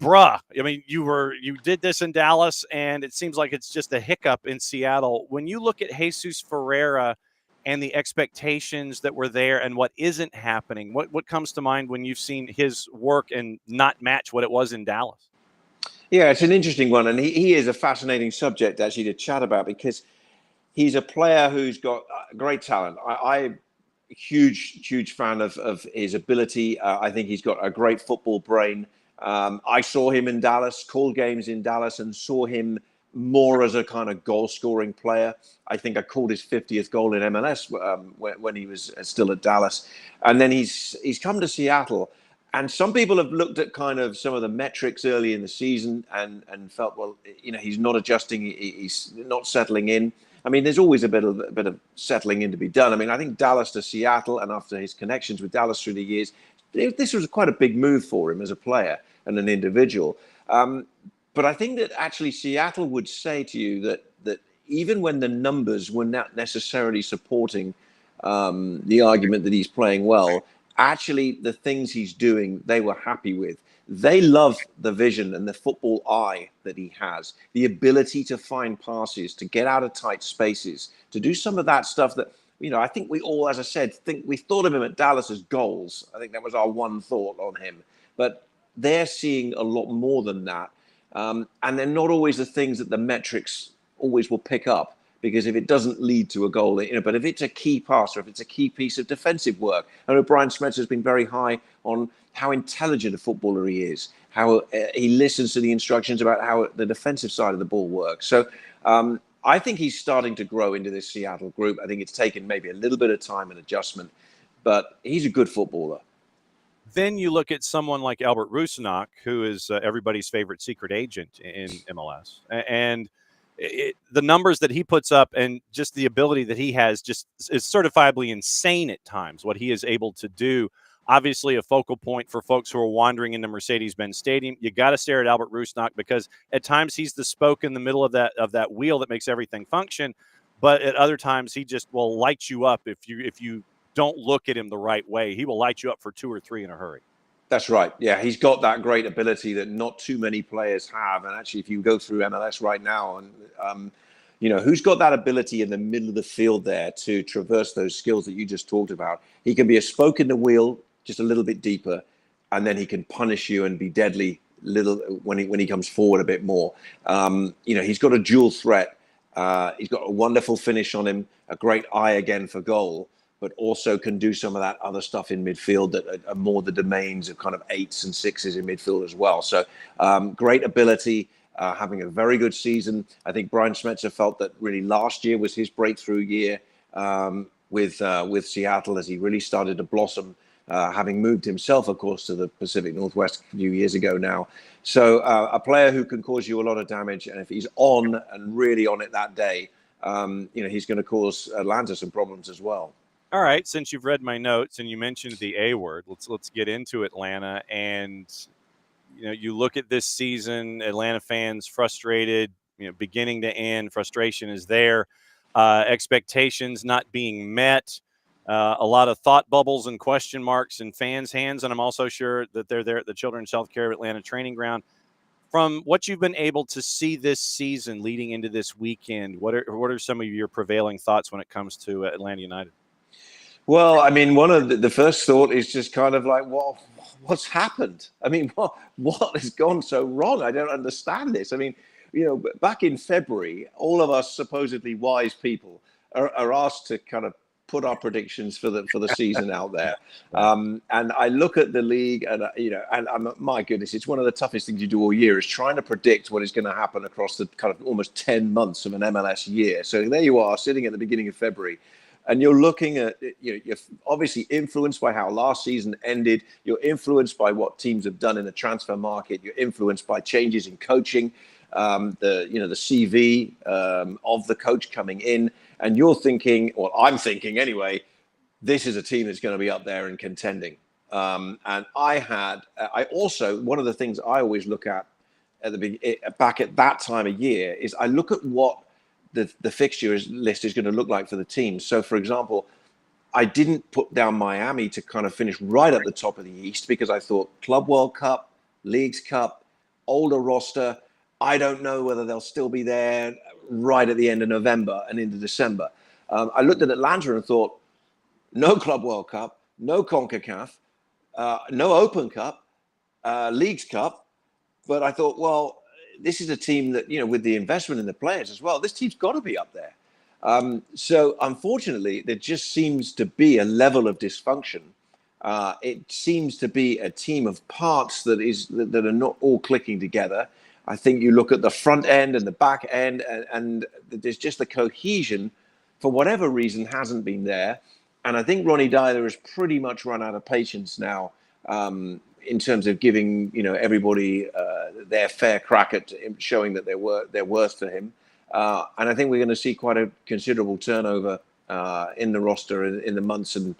bruh, I mean, you did this in Dallas, and it seems like it's just a hiccup in Seattle. When you look at Jesus Ferreira and the expectations that were there and what isn't happening, what comes to mind when you've seen his work and not match what it was in Dallas? Yeah, it's an interesting one, and he is a fascinating subject actually to chat about, because he's a player who's got great talent. I'm a huge fan of his ability. I think he's got a great football brain. I saw him in Dallas, called games in Dallas, and saw him more as a kind of goal-scoring player. I think I called his 50th goal in MLS when he was still at Dallas. And then he's come to Seattle. And some people have looked at kind of some of the metrics early in the season and felt, well, he's not adjusting, he's not settling in. I mean, there's always a bit of settling in to be done. I mean, I think Dallas to Seattle, and after his connections with Dallas through the years, this was quite a big move for him as a player and an individual. But I think that actually Seattle would say to you that even when the numbers were not necessarily supporting the argument that he's playing well, actually the things he's doing, they were happy with. They love the vision and the football eye that he has, the ability to find passes, to get out of tight spaces, to do some of that stuff that, I think we all, as I said, we thought of him at Dallas as goals. I think that was our one thought on him. But they're seeing a lot more than that. And they're not always the things that the metrics always will pick up, because if it doesn't lead to a goal, but if it's a key pass or if it's a key piece of defensive work, I know Brian Schmetzer has been very high on how intelligent a footballer he is, how he listens to the instructions about how the defensive side of the ball works. So I think he's starting to grow into this Seattle group. I think it's taken maybe a little bit of time and adjustment, but he's a good footballer. Then you look at someone like Albert Rusnak, who is everybody's favorite secret agent in MLS. And the numbers that he puts up and just the ability that he has just is certifiably insane at times, what he is able to do. Obviously a focal point for folks who are wandering into Mercedes-Benz Stadium. You got to stare at Albert Rusnak, because at times he's the spoke in the middle of that wheel that makes everything function. But at other times he just will light you up if you don't look at him the right way. He will light you up for 2 or 3 in a hurry. That's right. Yeah, he's got that great ability that not too many players have. And actually, if you go through MLS right now, and who's got that ability in the middle of the field there to traverse those skills that you just talked about? He can be a spoke in the wheel, just a little bit deeper, and then he can punish you and be deadly little when he comes forward a bit more. He's got a dual threat. He's got a wonderful finish on him, a great eye again for goal, but also can do some of that other stuff in midfield that are more the domains of kind of 8s and 6s in midfield as well. So great ability, having a very good season. I think Brian Schmetzer felt that really last year was his breakthrough year with Seattle, as he really started to blossom, having moved himself, of course, to the Pacific Northwest a few years ago now. So a player who can cause you a lot of damage. And if he's on and really on it that day, he's going to cause Atlanta some problems as well. All right, since you've read my notes and you mentioned the A word, let's get into Atlanta. And you look at this season, Atlanta fans frustrated, beginning to end. Frustration is there. Expectations not being met. A lot of thought bubbles and question marks in fans' hands, and I'm also sure that they're there at the Children's Healthcare of Atlanta training ground. From what you've been able to see this season leading into this weekend, what are some of your prevailing thoughts when it comes to Atlanta United? Well, I mean, one of the first thought is just kind of like, well, what's happened? I mean, what has gone so wrong? I don't understand this. I mean, back in February, all of us supposedly wise people are asked to kind of put our predictions for the season out there. And I look at the league, and my goodness, it's one of the toughest things you do all year is trying to predict what is going to happen across the kind of almost 10 months of an MLS year. So there you are, sitting at the beginning of February. And you're looking at, you're obviously influenced by how last season ended. You're influenced by what teams have done in the transfer market. You're influenced by changes in coaching, the CV of the coach coming in. And you're thinking, or I'm thinking anyway, this is a team that's going to be up there and contending. And I also, one of the things I always look at back at that time of year is I look at what the fixture list is going to look like for the team. So, for example, I didn't put down Miami to kind of finish right at the top of the East because I thought Club World Cup, Leagues Cup, older roster. I don't know whether they'll still be there right at the end of November and into December. I looked at Atlanta and thought, no Club World Cup, no CONCACAF, no Open Cup, Leagues Cup. But I thought, well, this is a team that, with the investment in the players as well, this team's got to be up there. So unfortunately, there just seems to be a level of dysfunction. It seems to be a team of parts that are not all clicking together. I think you look at the front end and the back end, and there's just the cohesion, for whatever reason, hasn't been there. And I think Ronnie Dyler has pretty much run out of patience now. In terms of giving everybody their fair crack at showing that they're worth to him, and I think we're going to see quite a considerable turnover in the roster in the months and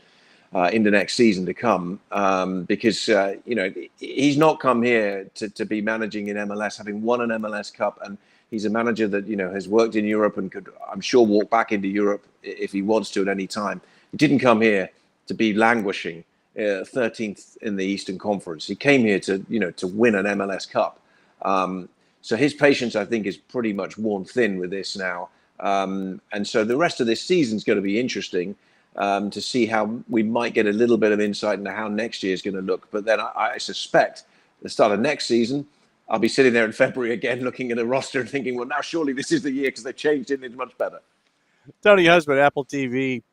in the next season to come, because he's not come here to be managing in MLS, having won an MLS Cup, and he's a manager that has worked in Europe and could, I'm sure, walk back into Europe if he wants to at any time. He didn't come here to be languishing 13th in the Eastern Conference. He came here to win an MLS Cup. So his patience, I think, is pretty much worn thin with this now. And so the rest of this season is going to be interesting to see how we might get a little bit of insight into how next year is going to look. But then I suspect the start of next season, I'll be sitting there in February again looking at a roster and thinking, well, now surely this is the year because they've changed it and it's much better. Tony Husband, AppleTV,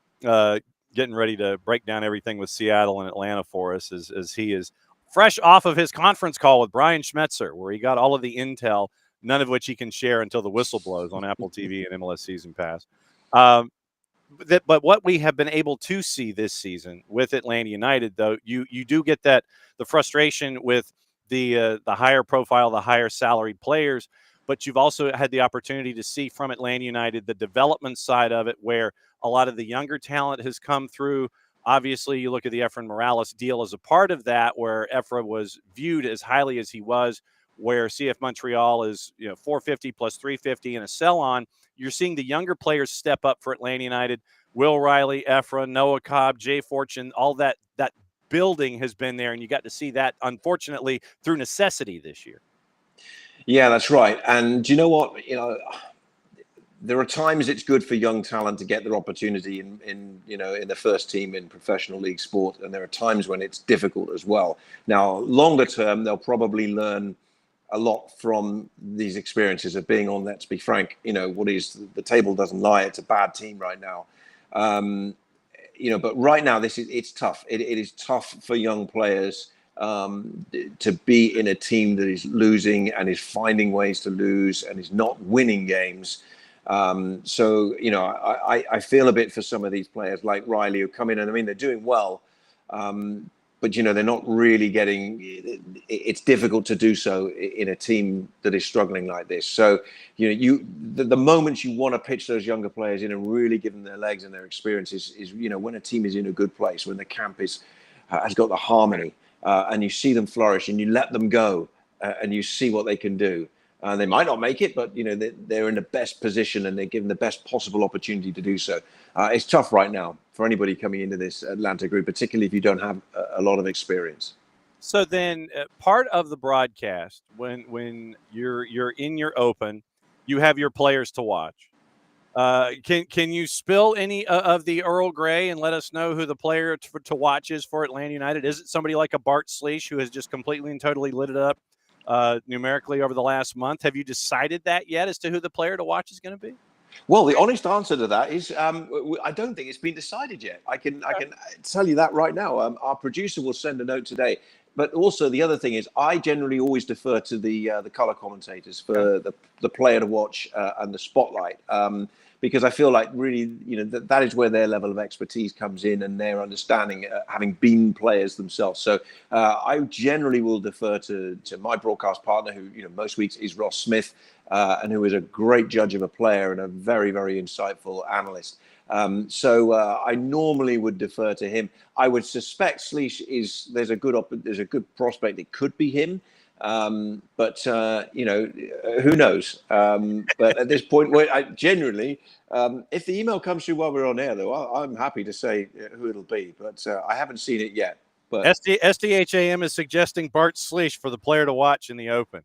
getting ready to break down everything with Seattle and Atlanta for us as he is fresh off of his conference call with Brian Schmetzer, where he got all of the intel, none of which he can share until the whistle blows on Apple TV and MLS Season Pass. But what we have been able to see this season with Atlanta United, though, you do get the frustration with the higher profile, the higher salaried players, but you've also had the opportunity to see from Atlanta United the development side of it, where a lot of the younger talent has come through. Obviously, you look at the Efrain Morales deal as a part of that, where Efra was viewed as highly as he was, where CF Montreal is 450 plus 350 and a sell-on. You're seeing the younger players step up for Atlanta United. Will Riley, Efra, Noah Cobb, Jay Fortune, all that building has been there, and you got to see that, unfortunately, through necessity this year. Yeah, that's right. And do you know what? There are times it's good for young talent to get their opportunity in the first team in professional league sport, and there are times when it's difficult as well. Now, longer term, they'll probably learn a lot from these experiences of being on, let's be frank, the table doesn't lie. It's a bad team right now. But right now it's tough. It is tough for young players to be in a team that is losing and is finding ways to lose and is not winning games. So I feel a bit for some of these players like Riley who come in, and I mean, they're doing well. but they're not really getting. It's difficult to do so in a team that is struggling like this. So the moments you want to pitch those younger players in and really give them their legs and their experience is when a team is in a good place, when the camp has got the harmony, and you see them flourish and you let them go, and you see what they can do. They might not make it, but they're in the best position and they're given the best possible opportunity to do so. It's tough right now for anybody coming into this Atlanta group, particularly if you don't have a lot of experience. So then, part of the broadcast, when you're in your open, you have your players to watch. Can you spill any of the Earl Grey and let us know who the player to watch is for Atlanta United? Is it somebody like a Bart Sleesh who has just completely and totally lit it up numerically over the last month? Have you decided that yet as to who the player to watch is going to be? Well, the honest answer to that is I don't think it's been decided yet. I can tell you that right now. Our producer will send a note today. But also the other thing is I generally always defer to the color commentators for the player to watch and the spotlight, because I feel like really that is where their level of expertise comes in and their understanding, having been players themselves. So I generally will defer to my broadcast partner, who most weeks is Ross Smith, and who is a great judge of a player and a very, very insightful analyst. So I normally would defer to him. I would suspect Sleesh there's a good prospect it could be him, but who knows? But at this point, I generally, if the email comes through while we're on air, though, I'm happy to say who it'll be. But I haven't seen it yet. But SDHAM is suggesting Bart Sleesh for the player to watch in the Open.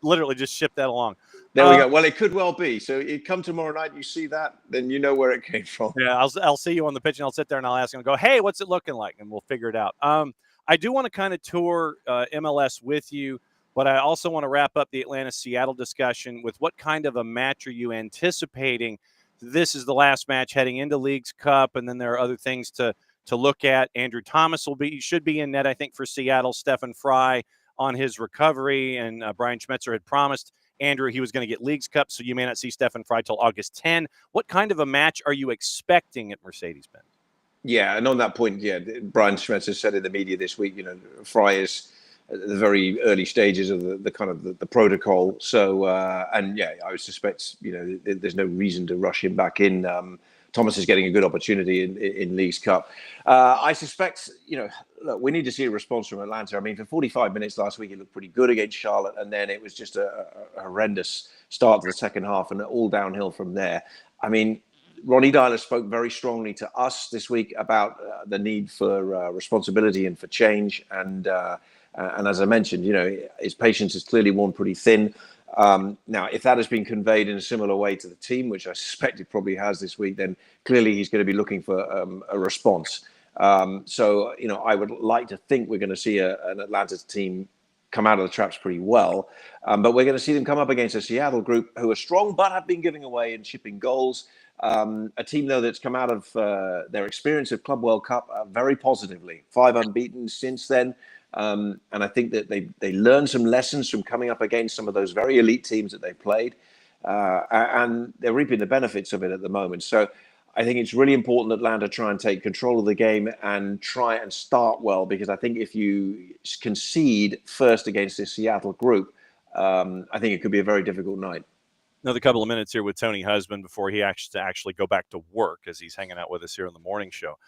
Literally just ship that along. There we go. Well, it could well be. So you come tomorrow night, you see that, then you know where it came from. Yeah, I'll see you on the pitch, and I'll sit there and I'll ask him, I'll go, hey, what's it looking like? And we'll figure it out. I do want to kind of tour MLS with you, but I also want to wrap up the Atlanta-Seattle discussion with what kind of a match are you anticipating? This is the last match heading into Leagues Cup, and then there are other things to look at. Andrew Thomas should be in net, I think, for Seattle. Stephen Fry on his recovery, and Brian Schmetzer had promised Andrew he was going to get Leagues Cup, so you may not see Stephen Fry till August 10. What kind of a match are you expecting at Mercedes-Benz? Yeah, and on that point, Brian Schmetzer said in the media this week, Fry is at the very early stages of the kind of the protocol. So, I would suspect, there's no reason to rush him back in. Thomas is getting a good opportunity in Leagues Cup. I suspect, look, we need to see a response from Atlanta. I mean, for 45 minutes last week, it looked pretty good against Charlotte, and then it was just a horrendous start to the second half, and all downhill from there. I mean, Ronnie Dyler spoke very strongly to us this week about the need for responsibility and for change. And as I mentioned, his patience is clearly worn pretty thin. Now, if that has been conveyed in a similar way to the team, which I suspect it probably has this week, then clearly he's going to be looking for a response. So, I would like to think we're going to see an Atlanta team come out of the traps pretty well. But we're going to see them come up against a Seattle group who are strong but have been giving away and shipping goals. A team, though, that's come out of their experience of Club World Cup very positively. 5 unbeaten since then. And I think that they learned some lessons from coming up against some of those very elite teams that they played. And they're reaping the benefits of it at the moment. So I think it's really important that Atlanta try and take control of the game and try and start well, because I think if you concede first against this Seattle group, I think it could be a very difficult night. Another couple of minutes here with Tony Husband before he actually go back to work, as he's hanging out with us here on the morning show.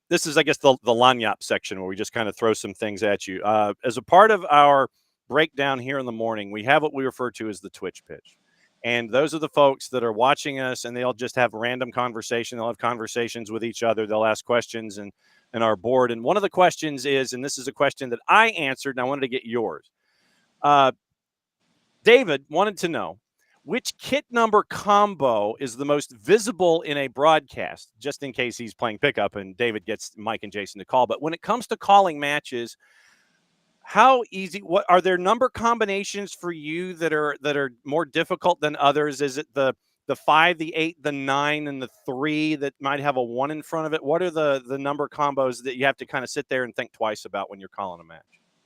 This is, I guess, the Lanyap section where we just kind of throw some things at you. As a part of our breakdown here in the morning, we have what we refer to as the Twitch pitch. And those are the folks that are watching us, and they'll just have random conversation. They'll have conversations with each other. They'll ask questions in our board. And one of the questions is, and this is a question that I answered, and I wanted to get yours. David wanted to know, which kit number combo is the most visible in a broadcast, just in case he's playing pickup and David gets Mike and Jason to call. But when it comes to calling matches, how easy? What are there number combinations for you that are more difficult than others? Is it the 5, the 8, the 9, and the 3 that might have a 1 in front of it? What are the number combos that you have to kind of sit there and think twice about when you're calling a match?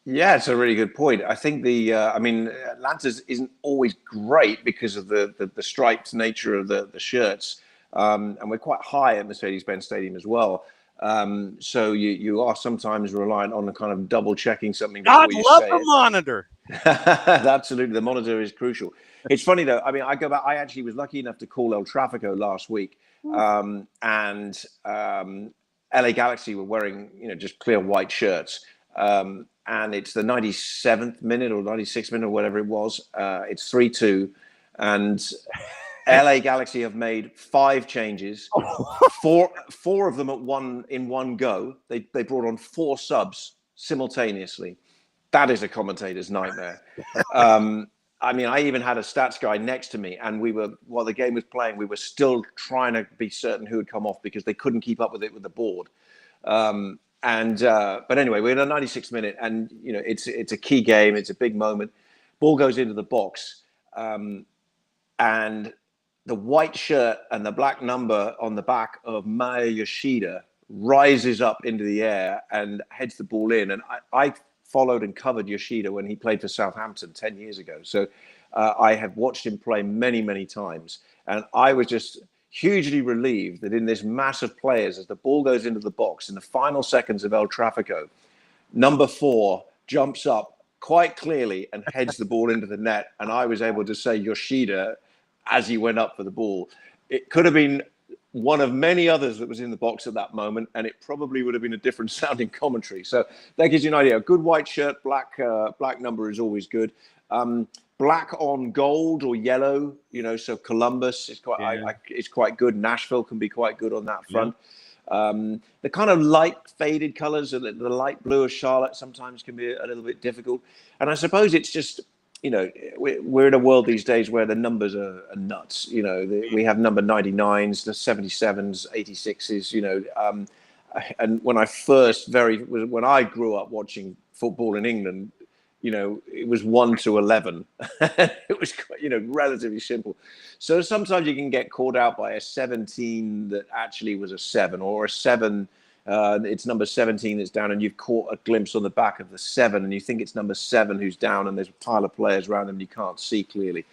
Yeah, it's a really good point. I think Atlanta's isn't always great because of the striped nature of the shirts, and we're quite high at Mercedes-Benz Stadium as well. So you are sometimes reliant on kind of double checking something God before you love say the it. monitor. Absolutely, the monitor is crucial. It's funny though. I mean, I go back. I actually was lucky enough to call El Trafico last week, and LA Galaxy were wearing just clear white shirts, and it's the 97th minute or 96th minute or whatever it was. It's 3-2, and LA Galaxy have made 5 changes. Four of them in one go. They brought on 4 subs simultaneously. That is a commentator's nightmare. I mean, I even had a stats guy next to me, and while the game was playing, we were still trying to be certain who would come off because they couldn't keep up with it with the board. But anyway, we're in the 96th minute, and it's a key game. It's a big moment. Ball goes into the box, and the white shirt and the black number on the back of Maya Yoshida rises up into the air and heads the ball in. And I followed and covered Yoshida when he played for Southampton 10 years ago. So I have watched him play many, many times. And I was just hugely relieved that in this mass of players, as the ball goes into the box in the final seconds of El Trafico, number 4 jumps up quite clearly and heads the ball into the net. And I was able to say Yoshida as he went up for the ball. It could have been one of many others that was in the box at that moment, and it probably would have been a different sounding commentary. So that gives you an idea. A good white shirt, black number is always good. Black on gold or yellow, so Columbus is it's quite good. Nashville can be quite good on that front. The kind of light faded colors, the light blue of Charlotte sometimes can be a little bit difficult. And I suppose it's just, we're in a world these days where the numbers are nuts. We have number 99s, the 77s, 86s, and when I grew up watching football in England, it was 1 to 11. It was, relatively simple. So sometimes you can get caught out by a 17 that actually was a 7, or a 7. It's number 17 that's down, and you've caught a glimpse on the back of the 7, and you think it's number 7 who's down, and there's a pile of players around them you can't see clearly.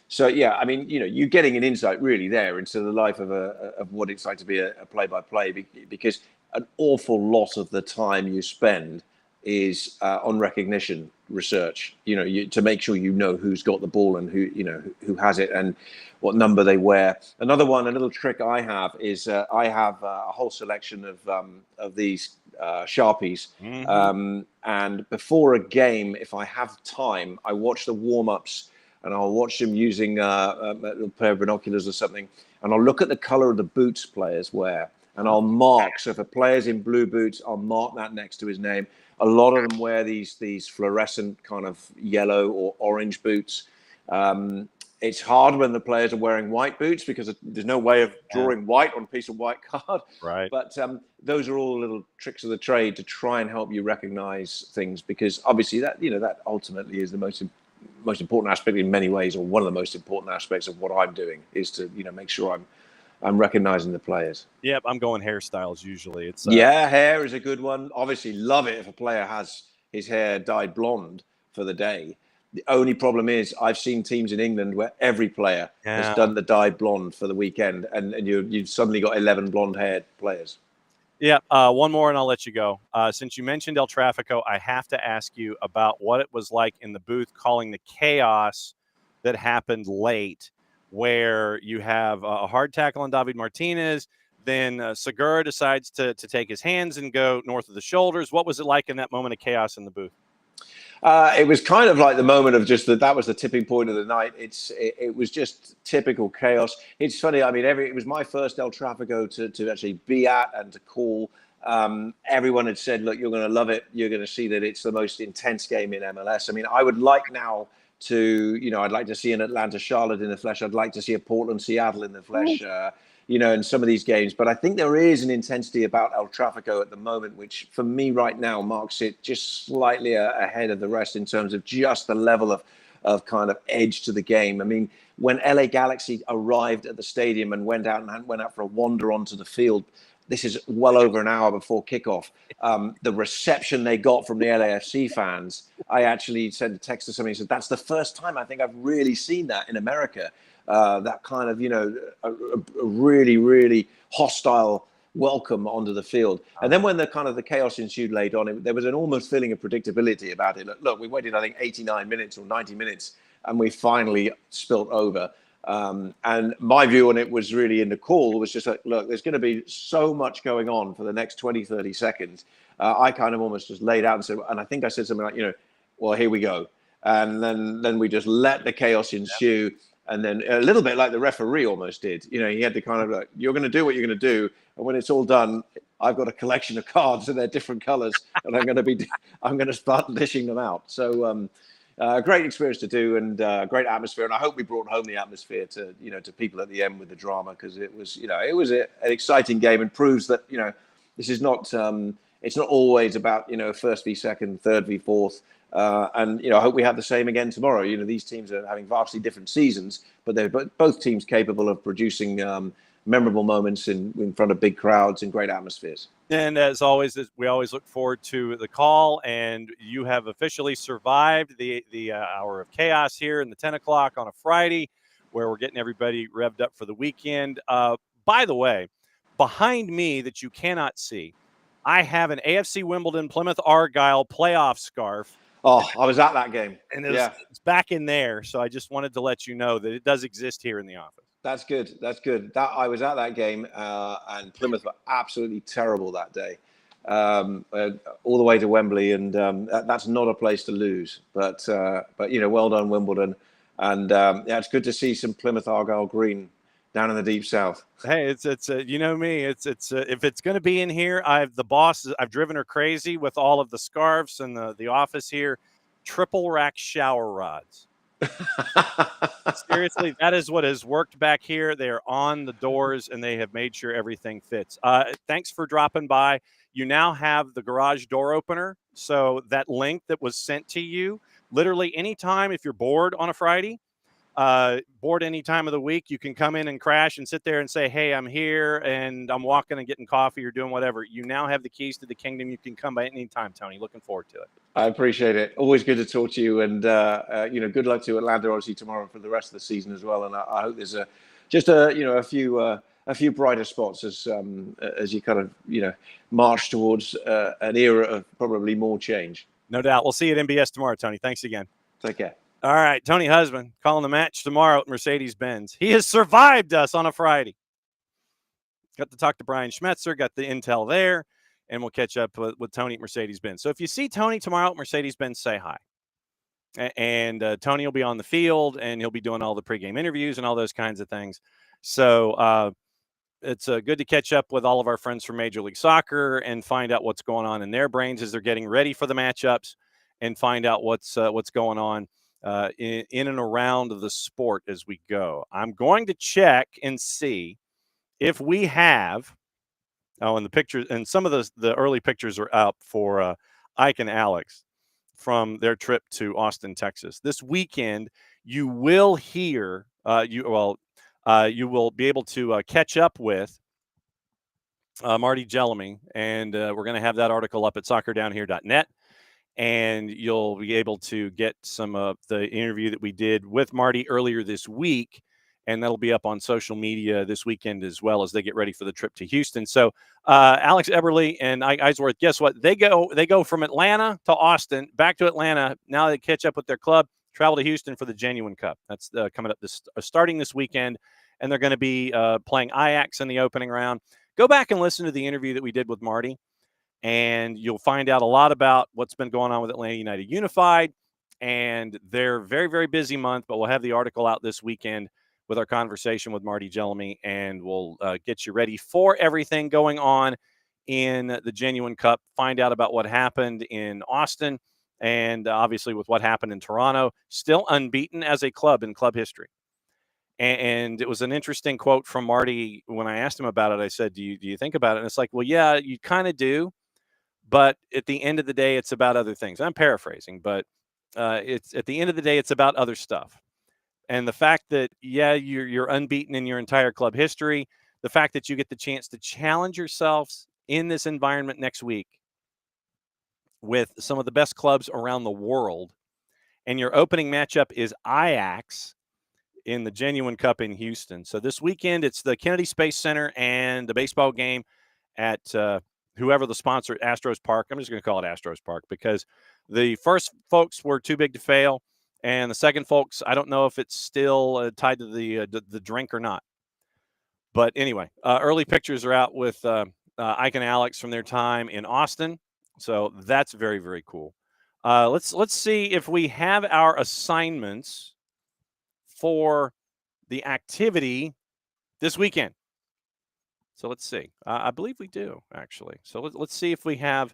So yeah, I mean, you're getting an insight really there into the life of what it's like to be a play-by-play, because an awful lot of the time you spend is on recognition research, to make sure who's got the ball and who has it and what number they wear. A little trick I have is I have a whole selection of these Sharpies. And before a game, if I have time, I watch the warm-ups, and I'll watch them using a little pair of binoculars or something, and I'll look at the color of the boots players wear, and I'll mark. So if a player's in blue boots, I'll mark that next to his name. A lot of them wear these fluorescent kind of yellow or orange boots. It's hard when the players are wearing white boots because there's no way of drawing white on a piece of white card. Right. But those are all little tricks of the trade to try and help you recognize things, because obviously that ultimately is the most important aspect in many ways, or one of the most important aspects of what I'm doing, is to make sure I'm recognizing the players. Yep, I'm going hairstyles usually. It's hair is a good one. Obviously, love it if a player has his hair dyed blonde for the day. The only problem is I've seen teams in England where every player has done the dyed blonde for the weekend, and you've suddenly got 11 blonde-haired players. Yeah, one more and I'll let you go. Since you mentioned El Trafico, I have to ask you about what it was like in the booth calling the chaos that happened late, where you have a hard tackle on David Martinez, then Segura decides to take his hands and go north of the shoulders. What was it like in that moment of chaos in the booth? It was kind of like the moment of just that was the tipping point of the night. It was just typical chaos. It's funny. I mean, it was my first El Trafico to actually be at and to call. Everyone had said, look, you're going to love it. You're going to see that it's the most intense game in MLS. I mean, I would like now to, I'd like to see an Atlanta Charlotte in the flesh. I'd like to see a Portland Seattle in the flesh, in some of these games. But I think there is an intensity about El Trafico at the moment, which for me right now marks it just slightly ahead of the rest in terms of just the level of kind of edge to the game. I mean, when LA Galaxy arrived at the stadium and went out for a wander onto the field, this is well over an hour before kickoff. The reception they got from the LAFC fans, I actually sent a text to somebody and said, that's the first time I think I've really seen that in America. That kind of, a really, really hostile welcome onto the field. And then when the kind of the chaos ensued late on, there was an almost feeling of predictability about it. Look, we waited, I think, 89 minutes or 90 minutes, and we finally spilt over. And my view on it was really in the call was just like, look, there's going to be so much going on for the next 20, 30 seconds. I kind of almost just laid out and said, and I think I said something like, well, here we go. And then we just let the chaos ensue. And then a little bit like the referee almost did. He had to kind of like, you're going to do what you're going to do. And when it's all done, I've got a collection of cards and they're different colors. And I'm going to start dishing them out. So great experience to do and great atmosphere. And I hope we brought home the atmosphere to people at the end with the drama, because it was an exciting game and proves that, this is not, it's not always about, first v second, third v fourth. And I hope we have the same again tomorrow. These teams are having vastly different seasons, but they're both teams capable of producing memorable moments in front of big crowds and great atmospheres. And as always, we always look forward to the call. And you have officially survived the hour of chaos here in the 10 o'clock on a Friday, where we're getting everybody revved up for the weekend. By the way, behind me that you cannot see, I have an AFC Wimbledon Plymouth Argyle playoff scarf. Oh, I was at that game. And it's back in there. So I just wanted to let you know that it does exist here in the office. That's good. That's good. I was at that game, and Plymouth were absolutely terrible that day, all the way to Wembley, and that's not a place to lose. But well done, Wimbledon, and it's good to see some Plymouth Argyle green down in the deep south. Hey, it's you know me. It's if it's going to be in here, I've driven her crazy with all of the scarves and the office here. Triple rack shower rods. Seriously, that is what has worked back here. They are on the doors and they have made sure everything fits. Thanks for dropping by. You now have the garage door opener. So that link that was sent to you, literally anytime, if you're bored on a Friday, bored any time of the week, you can come in and crash and sit there and say, hey, I'm here and I'm walking and getting coffee or doing whatever. You now have the keys to the kingdom. You can come by any time, Tony. Looking forward to it. I appreciate it. Always good to talk to you, and good luck to Atlanta obviously tomorrow for the rest of the season as well. And I hope there's a few brighter spots as you kind of march towards an era of probably more change. No doubt. We'll see you at MBS tomorrow, Tony. Thanks again. Take care. All right, Tony Husband calling the match tomorrow at Mercedes-Benz. He has survived us on a Friday. Got to talk to Brian Schmetzer, got the intel there, and we'll catch up with Tony at Mercedes-Benz. So if you see Tony tomorrow at Mercedes-Benz, say hi. And Tony will be on the field, and he'll be doing all the pregame interviews and all those kinds of things. So it's good to catch up with all of our friends from Major League Soccer and find out what's going on in their brains as they're getting ready for the matchups, and find out what's going on in and around the sport as we go. I'm going to check and see if we have and the pictures, and some of the early pictures are up for Ike and Alex from their trip to Austin, Texas. This weekend, you will hear you will be able to catch up with Marty Jellamy, and we're going to have that article up at soccerdownhere.net. And you'll be able to get some of the interview that we did with Marty earlier this week, and that'll be up on social media this weekend as well as they get ready for the trip to Houston. So Alex Eberle and Ike Eisworth, guess what? They go from Atlanta to Austin, back to Atlanta. Now they catch up with their club, travel to Houston for the Genuine Cup. That's coming up starting this weekend, and they're going to be playing Ajax in the opening round. Go back and listen to the interview that we did with Marty, and you'll find out a lot about what's been going on with Atlanta United Unified and their very, very busy month. But we'll have the article out this weekend with our conversation with Marty Jellamy, and we'll get you ready for everything going on in the Genuine Cup. Find out about what happened in Austin, and obviously with what happened in Toronto. Still unbeaten as a club in club history. And it was an interesting quote from Marty when I asked him about it. I said, do you think about it? And it's like, well, yeah, you kind of do. But at the end of the day, it's about other things. I'm paraphrasing, but it's at the end of the day, it's about other stuff. And the fact that, yeah, you're unbeaten in your entire club history, the fact that you get the chance to challenge yourselves in this environment next week with some of the best clubs around the world, and your opening matchup is Ajax in the Genuine Cup in Houston. So this weekend, it's the Kennedy Space Center and the baseball game at whoever the sponsor, Astros Park. I'm just going to call it Astros Park because the first folks were too big to fail, and the second folks, I don't know if it's still tied to the drink or not. But anyway, early pictures are out with Ike and Alex from their time in Austin, so that's very, very cool. Let's see if we have our assignments for the activity this weekend. So let's see. I believe we do, actually. So let's see if we have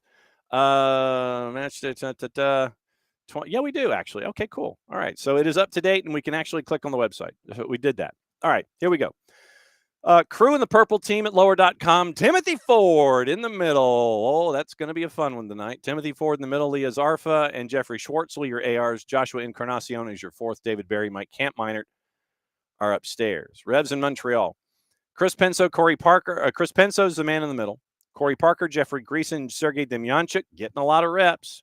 match. Yeah, we do, actually. Okay, cool. All right. So it is up to date, and we can actually click on the website. We did that. All right, here we go. Crew in the purple team at lower.com. Timothy Ford in the middle. Oh, that's going to be a fun one tonight. Timothy Ford in the middle. Leah Zarfa and Jeffrey Schwartzel, your ARs. Joshua Encarnacion is your fourth. David Barry, Mike Campminert are upstairs. Revs in Montreal. Chris Penso, Corey Parker. Chris Penso is the man in the middle. Corey Parker, Jeffrey Greason, Sergei Demyanchuk getting a lot of reps.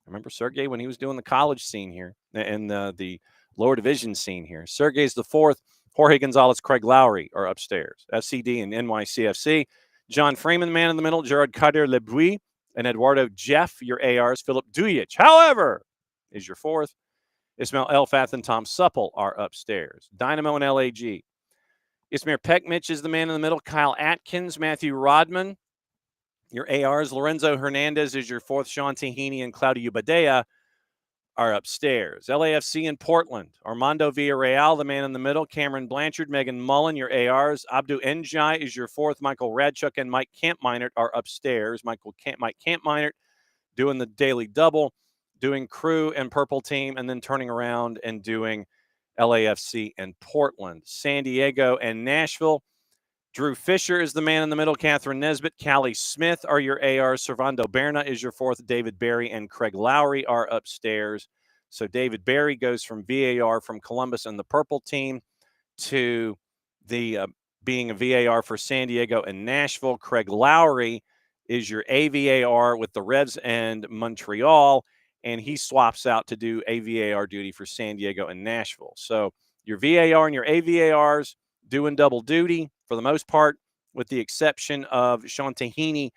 I remember Sergei when he was doing the college scene here and the lower division scene here. Sergei's the fourth. Jorge Gonzalez, Craig Lowry are upstairs. SCD and NYCFC. John Freeman, man in the middle. Gerard Kader Lebuy and Eduardo Jeff, your ARs. Philip Dujic, however, is your fourth. Ismail Elfath and Tom Supple are upstairs. Dynamo and LAG. Ismail Pekmich is the man in the middle. Kyle Atkins, Matthew Rodman, your ARs. Lorenzo Hernandez is your fourth. Sean Tahini and Claudio Badea are upstairs. LAFC in Portland. Armando Villarreal, the man in the middle. Cameron Blanchard, Megan Mullen, your ARs. Abdu Njai is your fourth. Michael Radchuk and Mike Campminert are upstairs. Mike Campminert doing the daily double, doing crew and purple team, and then turning around and doing LAFC and Portland. San Diego and Nashville. Drew Fisher is the man in the middle. Catherine Nesbitt, Callie Smith are your ARs. Servando Berna is your fourth. David Barry and Craig Lowry are upstairs. So David Barry goes from VAR from Columbus and the purple team to the being a VAR for San Diego and Nashville. Craig Lowry is your AVAR with the Revs and Montreal, and he swaps out to do AVAR duty for San Diego and Nashville. So your VAR and your AVARs doing double duty for the most part, with the exception of Sean Tahini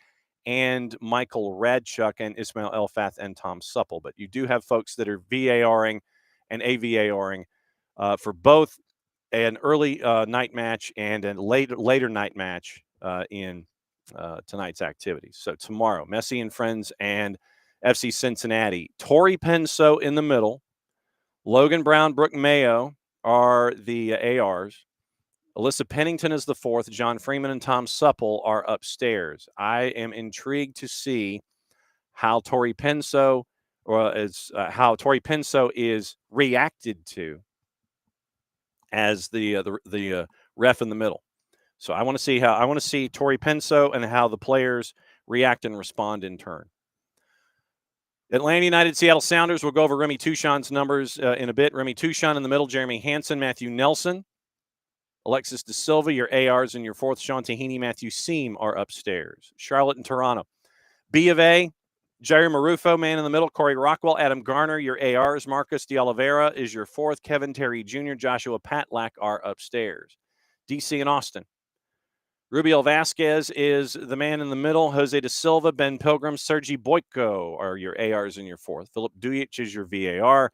and Michael Radchuk and Ismail Elfath and Tom Supple. But you do have folks that are VARing and AVARing for both an early night match and a later night match in tonight's activities. So tomorrow, Messi and Friends and FC Cincinnati. Torrey Penso in the middle. Logan Brown, Brooke Mayo are the ARs. Alyssa Pennington is the fourth. John Freeman and Tom Supple are upstairs. I am intrigued to see how Torrey Penso is reacted to as the ref in the middle. So I want to see Torrey Penso and how the players react and respond in turn. Atlanta United, Seattle Sounders. We'll go over Remy Touchon's numbers in a bit. Remy Touchon in the middle. Jeremy Hansen, Matthew Nelson. Alexis De Silva, your ARs, and your fourth. Sean Tahini, Matthew Seam are upstairs. Charlotte and Toronto. B of A, Jair Marufo, man in the middle. Corey Rockwell, Adam Garner, your ARs. Marcus de Oliveira is your fourth. Kevin Terry Jr., Joshua Patlack are upstairs. DC and Austin. Rubiel Vasquez is the man in the middle. Jose De Silva, Ben Pilgrim, Sergi Boyko are your ARs and your fourth. Philip Dujic is your VAR,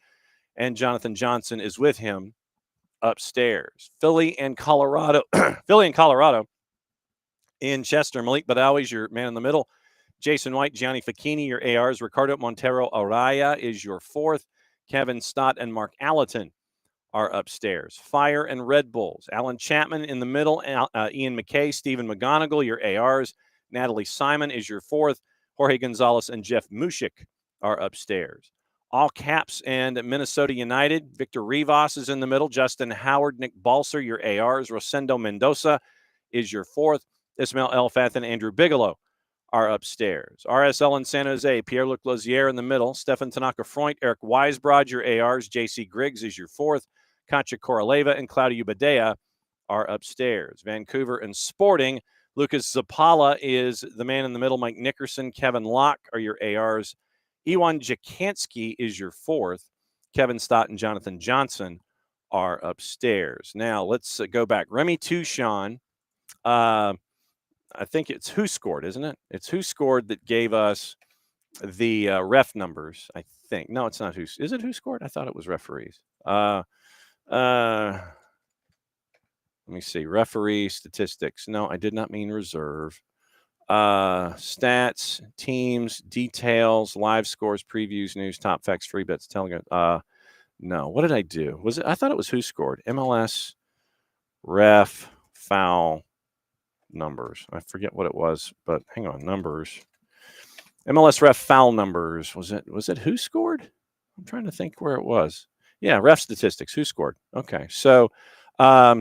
and Jonathan Johnson is with him upstairs. Philly and Colorado. In Chester, Malik Badawi is your man in the middle. Jason White, Gianni Facchini, your ARs. Ricardo Montero Araya is your fourth. Kevin Stott and Mark Allerton are upstairs. Fire and Red Bulls. Alan Chapman in the middle. Ian McKay, Stephen McGonigal, your ARs. Natalie Simon is your fourth. Jorge Gonzalez and Jeff Mushik are upstairs. All Caps and Minnesota United. Victor Rivas is in the middle. Justin Howard, Nick Balser, your ARs. Rosendo Mendoza is your fourth. Ismail Elfath and Andrew Bigelow are upstairs. RSL in San Jose. Pierre-Luc Lozier in the middle. Stefan Tanaka-Freund, Eric Weisbrod, your ARs. JC Griggs is your fourth. Katja Koroleva and Claudia Badea are upstairs. Vancouver and Sporting. Lucas Zapala is the man in the middle. Mike Nickerson, Kevin Locke are your ARs. Iwan Jakansky is your fourth. Kevin Stott and Jonathan Johnson are upstairs. Now, let's go back. Remy Touchon. I think it's Who Scored, isn't it? It's Who Scored that gave us the ref numbers, I think. No, it's not Is it Who Scored? I thought it was referees. Let me see. Referee statistics. No, I did not mean reserve. Stats, teams, details, live scores, previews, news, top facts, free bets, telling it. No, what did I do? Was it? I thought it was Who Scored. MLS, ref, foul, numbers. I forget what it was, but hang on, numbers. MLS ref foul numbers. Was it Who Scored? I'm trying to think where it was. Yeah, ref statistics. Who Scored? Okay, so not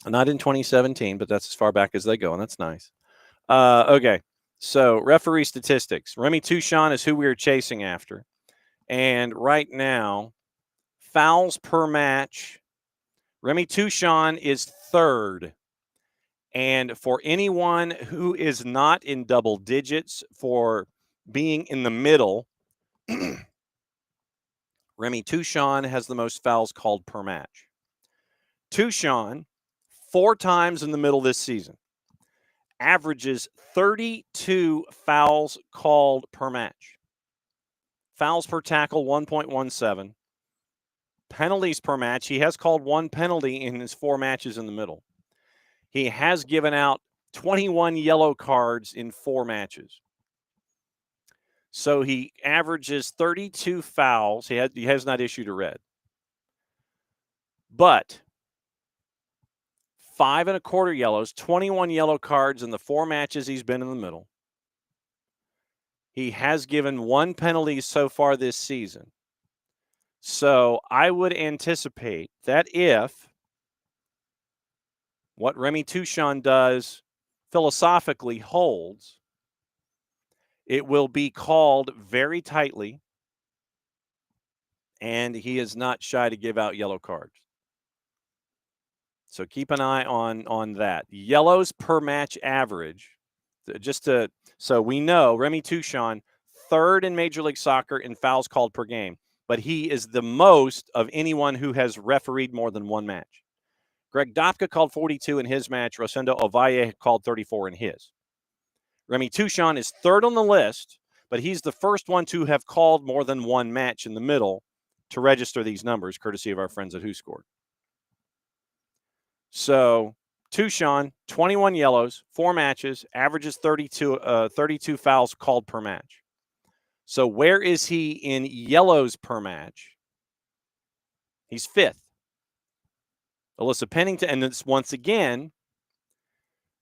in 2017, but that's as far back as they go, and that's nice. Okay, so referee statistics. Remy Touchon is who we are chasing after. And right now, fouls per match, Remy Touchon is third. And for anyone who is not in double digits for being in the middle, Remy Touchon has the most fouls called per match. Touchon, 4 times in the middle this season, averages 32 fouls called per match. Fouls per tackle, 1.17. Penalties per match, he has called 1 penalty in his 4 matches in the middle. He has given out 21 yellow cards in 4 matches. So he averages 32 fouls. He has not issued a red. But 5 1/4 yellows, 21 yellow cards in the 4 matches he's been in the middle. He has given 1 penalty so far this season. So I would anticipate that if what Remy Touchon does philosophically holds, it will be called very tightly, and he is not shy to give out yellow cards. So keep an eye on that. Yellows per match average, so we know Remy Touchon, third in Major League Soccer in fouls called per game, but he is the most of anyone who has refereed more than 1 match. Greg Dopka called 42 in his match. Rosendo Ovalle called 34 in his. Remy Touchon is third on the list, but he's the first one to have called more than 1 match in the middle to register these numbers, courtesy of our friends at Who Scored. So Touchon, 21 yellows, 4 matches, averages 32 fouls called per match. So where is he in yellows per match? He's 5th. Alyssa Pennington, and it's once again,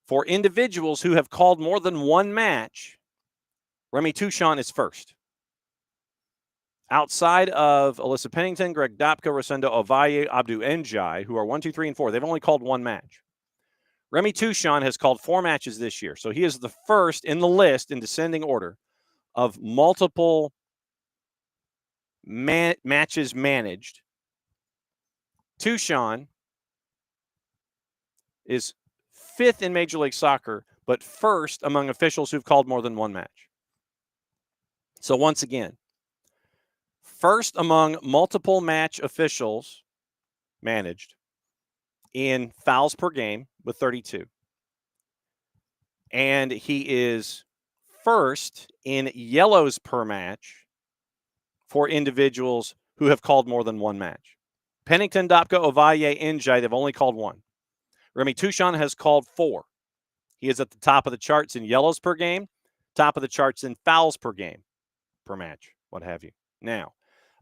for individuals who have called more than 1 match, Remy Touchon is first. Outside of Alyssa Pennington, Greg Dopka, Rosendo Ovalle, Abdou Njai, who are 1, 2, 3, and 4, they've only called 1 match. Remy Touchon has called 4 matches this year, so he is the first in the list in descending order of multiple matches managed. Touchon is 5th in Major League Soccer, but first among officials who've called more than 1 match. So once again, first among multiple match officials managed in fouls per game with 32. And he is first in yellows per match for individuals who have called more than 1 match. Pennington, Dopka, Ovalle, Njai, they've only called 1. Remy Touchon has called 4. He is at the top of the charts in yellows per game, top of the charts in fouls per game, per match, what have you. Now,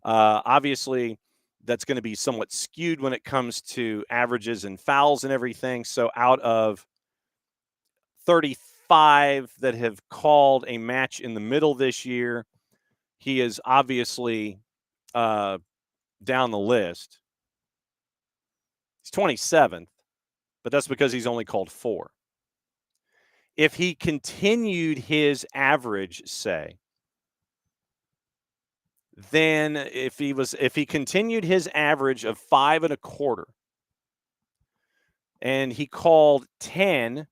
obviously, that's going to be somewhat skewed when it comes to averages and fouls and everything. So out of 35 that have called a match in the middle this year, he is obviously down the list. He's 27th, but that's because he's only called 4. If he continued his average, say, then if he continued his average of 5 1/4 and he called 10,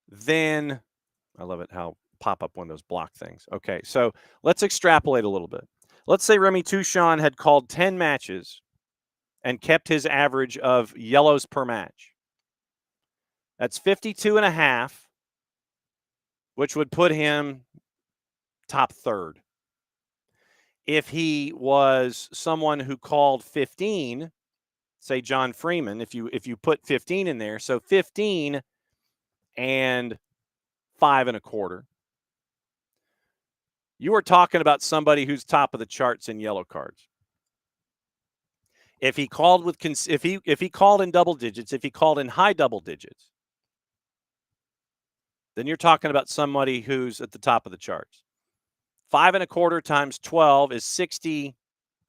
then I love it how pop-up windows block things. Okay, so let's extrapolate a little bit. Let's say Remy Touchon had called 10 matches and kept his average of yellows per match. That's 52.5, which would put him top third. If he was someone who called 15, say John Freeman, if you put 15 in there, so 15 and 5.25, you are talking about somebody who's top of the charts in yellow cards. If he called if he called in double digits, if he called in high double digits, then you're talking about somebody who's at the top of the charts. 5.25 times 12 is 60.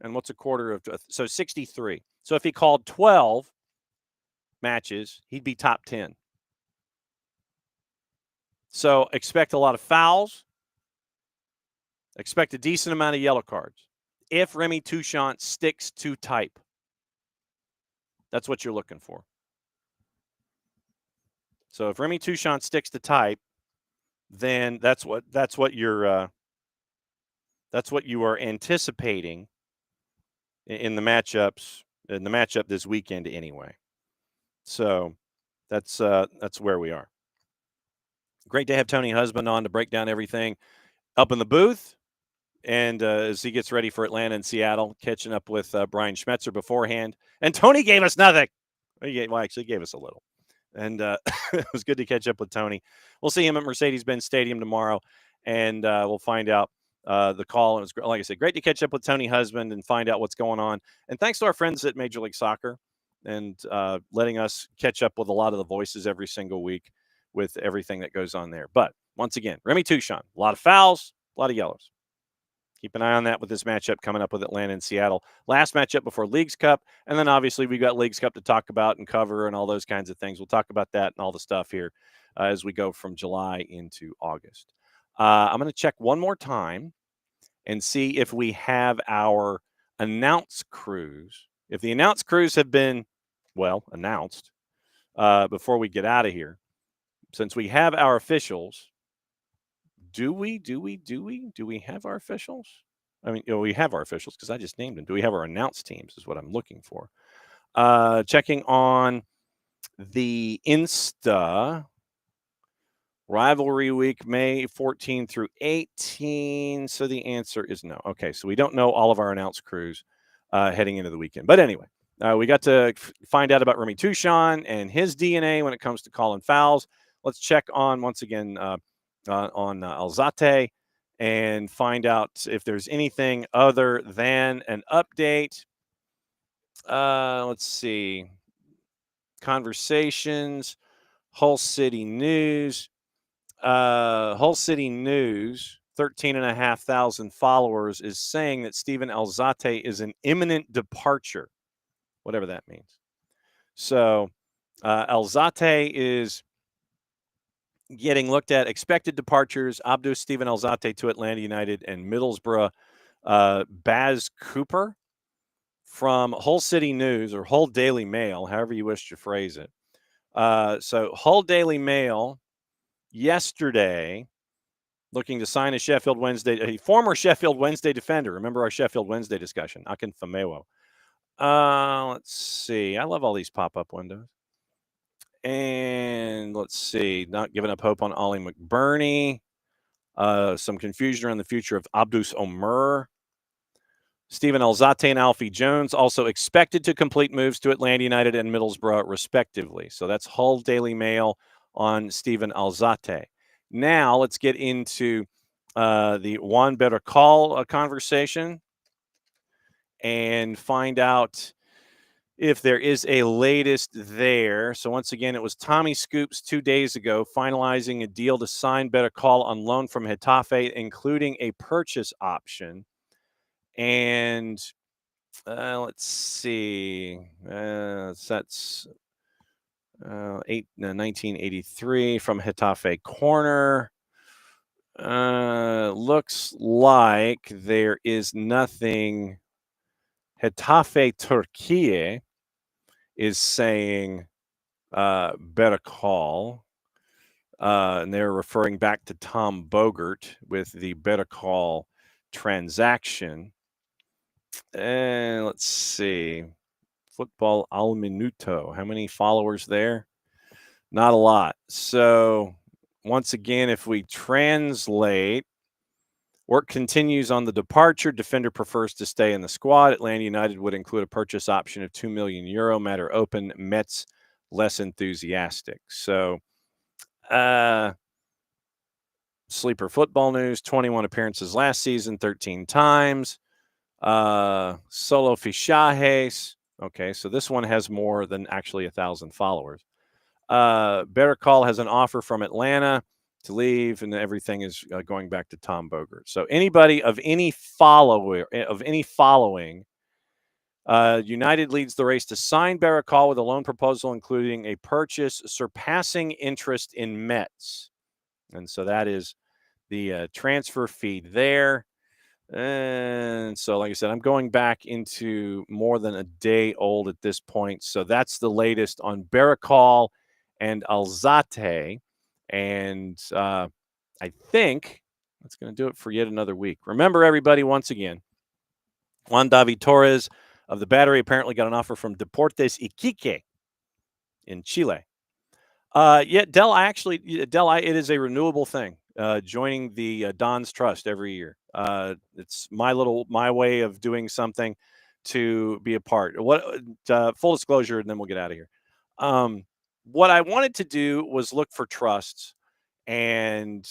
And what's a quarter of? So 63. So if he called 12 matches, he'd be top 10. So expect a lot of fouls. Expect a decent amount of yellow cards. If Remy Touchant sticks to type, that's what you're looking for. So if Remy Touchant sticks to type, then that's what you are anticipating in the matchups this weekend anyway. So that's where we are. Great to have Tony Husband on to break down everything up in the booth, and as he gets ready for Atlanta and Seattle, catching up with Brian Schmetzer beforehand. And Tony gave us nothing. Well, actually, gave us a little. And it was good to catch up with Tony. We'll see him at Mercedes-Benz Stadium tomorrow, and we'll find out the call. And it was, like I said, great to catch up with Tony Husband and find out what's going on. And thanks to our friends at Major League Soccer and letting us catch up with a lot of the voices every single week with everything that goes on there. But once again, Remy Touchant, a lot of fouls, a lot of yellows. Keep an eye on that with this matchup coming up with Atlanta and Seattle. Last matchup before Leagues Cup. And then obviously we've got Leagues Cup to talk about and cover and all those kinds of things. We'll talk about that and all the stuff here as we go from July into August. I'm going to check one more time and see if we have our announce crews. If the announce crews have been, announced before we get out of here. Since we have our officials, do we have our officials? I mean, we have our officials because I just named them. Do we have our announce teams is what I'm looking for. Checking on the Insta rivalry week, May 14 through 18. So the answer is no. Okay, so we don't know all of our announce crews heading into the weekend. But anyway, we got to find out about Remy Touchant and his DNA when it comes to calling fouls. Let's check on, once again, on Alzate and find out if there's anything other than an update. Let's see. Conversations, Hull City News. Hull City News, 13,500 followers, is saying that Steven Alzate is an imminent departure, whatever that means. So Alzate is getting looked at. Expected departures: Abdou Steven Alzate to Atlanta United and Middlesbrough. Baz Cooper from Hull City News, or Hull Daily Mail, however you wish to phrase it. So Hull Daily Mail yesterday looking to sign a former Sheffield Wednesday defender. Remember our Sheffield Wednesday discussion, Akin Famewo. Let's see. I love all these pop-up windows. And let's see, not giving up hope on Ollie McBurney. Some confusion around the future of Abdus Omer. Steven Alzate and Alfie Jones also expected to complete moves to Atlanta United and Middlesbrough, respectively. So that's Hull Daily Mail on Steven Alzate. Now let's get into the Juan Beracall conversation and find out if there is a latest there. So once again, it was Tommy Scoops 2 days ago finalizing a deal to sign Beracall on loan from Getafe, including a purchase option. And let's see, that's 1983 from Getafe corner. Looks like there is nothing. Getafe Turkey is saying Beracall, and they're referring back to Tom Bogert with the Beracall transaction. And let's see, Football Al Minuto. How many followers there? Not a lot. So once again, if we translate, work continues on the departure. Defender prefers to stay in the squad. Atlanta United would include a purchase option of €2 million. Matter open. Mets less enthusiastic. So, sleeper football news: 21 appearances last season, 13 times. Solo fichajes. Okay, so this one has more than actually 1,000 followers. Better has an offer from Atlanta to leave, and everything is going back to Tom Bogert. So anybody of any following, United leads the race to sign Better with a loan proposal, including a purchase surpassing interest in Mets. And so that is the transfer feed there. And so, like I said, I'm going back into more than a day old at this point. So that's the latest on Barakal and Alzate. And I think that's going to do it for yet another week. Remember, everybody, once again, Juan David Torres of the Battery apparently got an offer from Deportes Iquique in Chile. Del, it is a renewable thing. Joining the Don's Trust every year. It's my way of doing something to be a part. Full disclosure, and then we'll get out of here. What I wanted to do was look for trusts and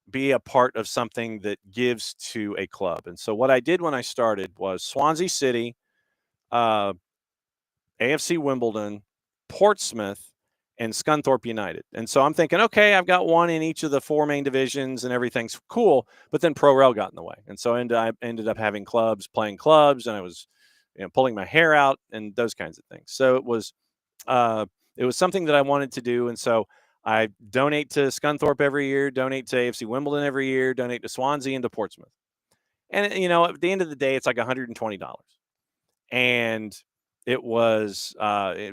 be a part of something that gives to a club. And so what I did when I started was Swansea City, AFC Wimbledon, Portsmouth, and Scunthorpe United. And so I'm thinking, okay, I've got one in each of the 4 main divisions and everything's cool. But then Pro Rel got in the way. And so I ended up having playing clubs, and I was pulling my hair out and those kinds of things. So it was something that I wanted to do. And so I donate to Scunthorpe every year, donate to AFC Wimbledon every year, donate to Swansea and to Portsmouth. And, at the end of the day, it's like $120. And it was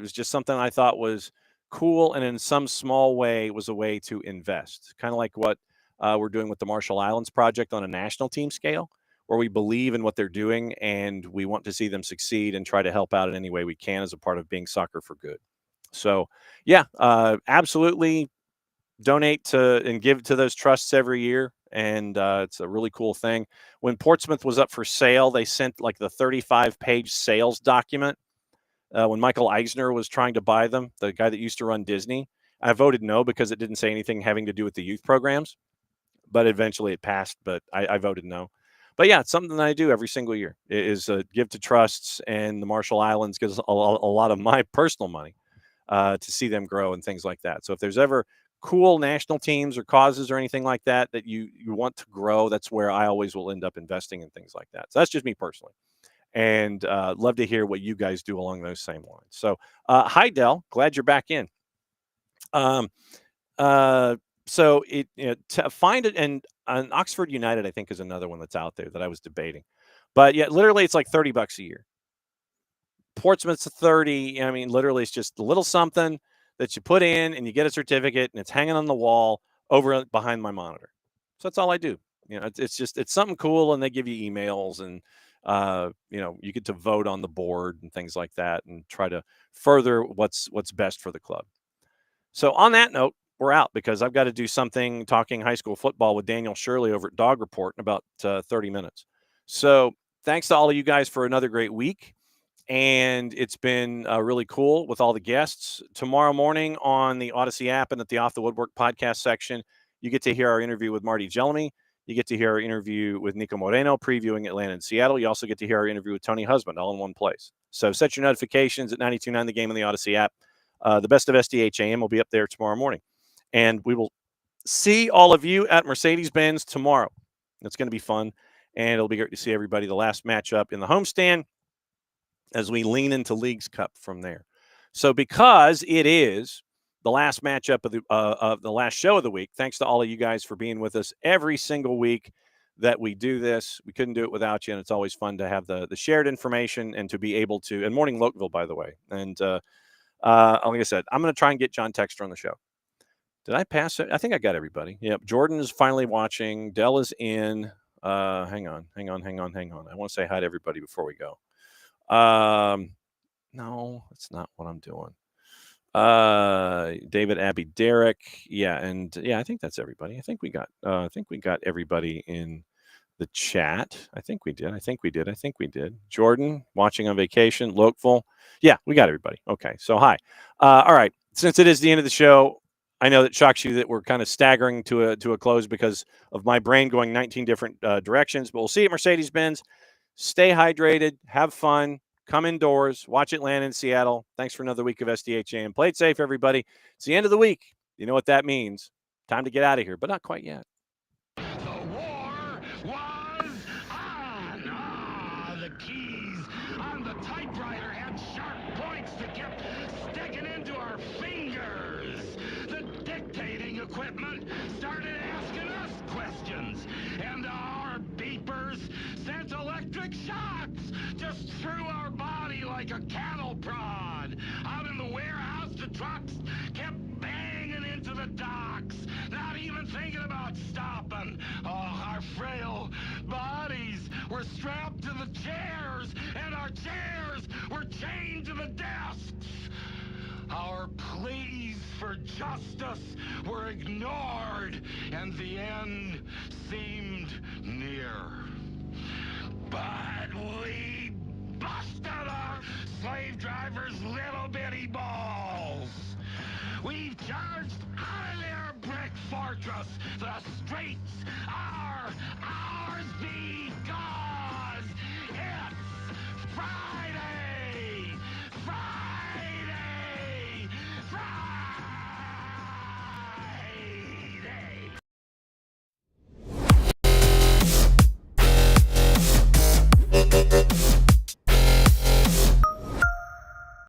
just something I thought was cool, and in some small way was a way to invest, kind of like what we're doing with the Marshall Islands project on a national team scale, where we believe in what they're doing and we want to see them succeed and try to help out in any way we can as a part of being soccer for good. So yeah, absolutely donate to and give to those trusts every year. And it's a really cool thing. When Portsmouth was up for sale, they sent like the 35-page sales document. When Michael Eisner was trying to buy them, the guy that used to run Disney, I voted no because it didn't say anything having to do with the youth programs. But eventually it passed, but I voted no. But yeah, it's something that I do every single year is give to trusts, and the Marshall Islands gives a lot of my personal money to see them grow and things like that. So if there's ever cool national teams or causes or anything like that you want to grow, that's where I always will end up investing in things like that. So that's just me personally. And love to hear what you guys do along those same lines. So hi, Del. Glad you're back in. So to find it, and Oxford United, I think, is another one that's out there that I was debating. But yeah, literally it's like $30 a year. Portsmouth's 30. I mean, literally it's just a little something that you put in and you get a certificate, and it's hanging on the wall over behind my monitor. So that's all I do. It's something cool, and they give you emails, and you get to vote on the board and things like that, and try to further what's best for the club. So on that note, we're out because I've got to do something talking high school football with Daniel Shirley over at Dog Report in about 30 minutes. So thanks to all of you guys for another great week. And it's been really cool with all the guests. Tomorrow morning on the Odyssey app and at the Off the Woodwork podcast section, you get to hear our interview with Marty Jellamy. You get to hear our interview with Nico Moreno previewing Atlanta and Seattle. You also get to hear our interview with Tony Husband all in one place. So set your notifications at 92.9 The Game on the Odyssey app. The best of SDH AM will be up there tomorrow morning. And we will see all of you at Mercedes-Benz tomorrow. It's going to be fun, and it'll be great to see everybody. The last matchup in the homestand as we lean into Leagues Cup from there. So because it is the last matchup of the last show of the week, thanks to all of you guys for being with us every single week that we do this. We couldn't do it without you, and it's always fun to have the shared information and to be able to – and Morning Lokeville, by the way. And like I said, I'm going to try and get John Texter on the show. Did I pass it? I think I got everybody. Yep. Jordan is finally watching. Dell is in. Hang on. I want to say hi to everybody before we go. No, that's not what I'm doing. David, Abby, Derek. Yeah, and yeah, I think that's everybody. I think we got everybody in the chat. I think we did. Jordan, watching on vacation. Lokeful. Yeah, we got everybody. Okay, so hi. All right. Since it is the end of the show, I know that shocks you that we're kind of staggering to a close because of my brain going 19 different directions. But we'll see you at Mercedes-Benz. Stay hydrated. Have fun. Come indoors. Watch Atlanta and Seattle. Thanks for another week of SDH AM. Play it safe, everybody. It's the end of the week. You know what that means. Time to get out of here, but not quite yet. The war was on. The keys on the typewriter had sharp points that kept sticking into our fingers. The dictating equipment started asking us questions, and our beepers sent electric shocks just through our body like a cattle prod. Out in the warehouse, the trucks kept banging into the docks, not even thinking about stopping. Oh, our frail bodies were strapped to the chairs, and our chairs were chained to the desks. Our pleas for justice were ignored, and the end seemed near. But we busted our slave drivers' little bitty balls. We've charged out of their brick fortress, the streets of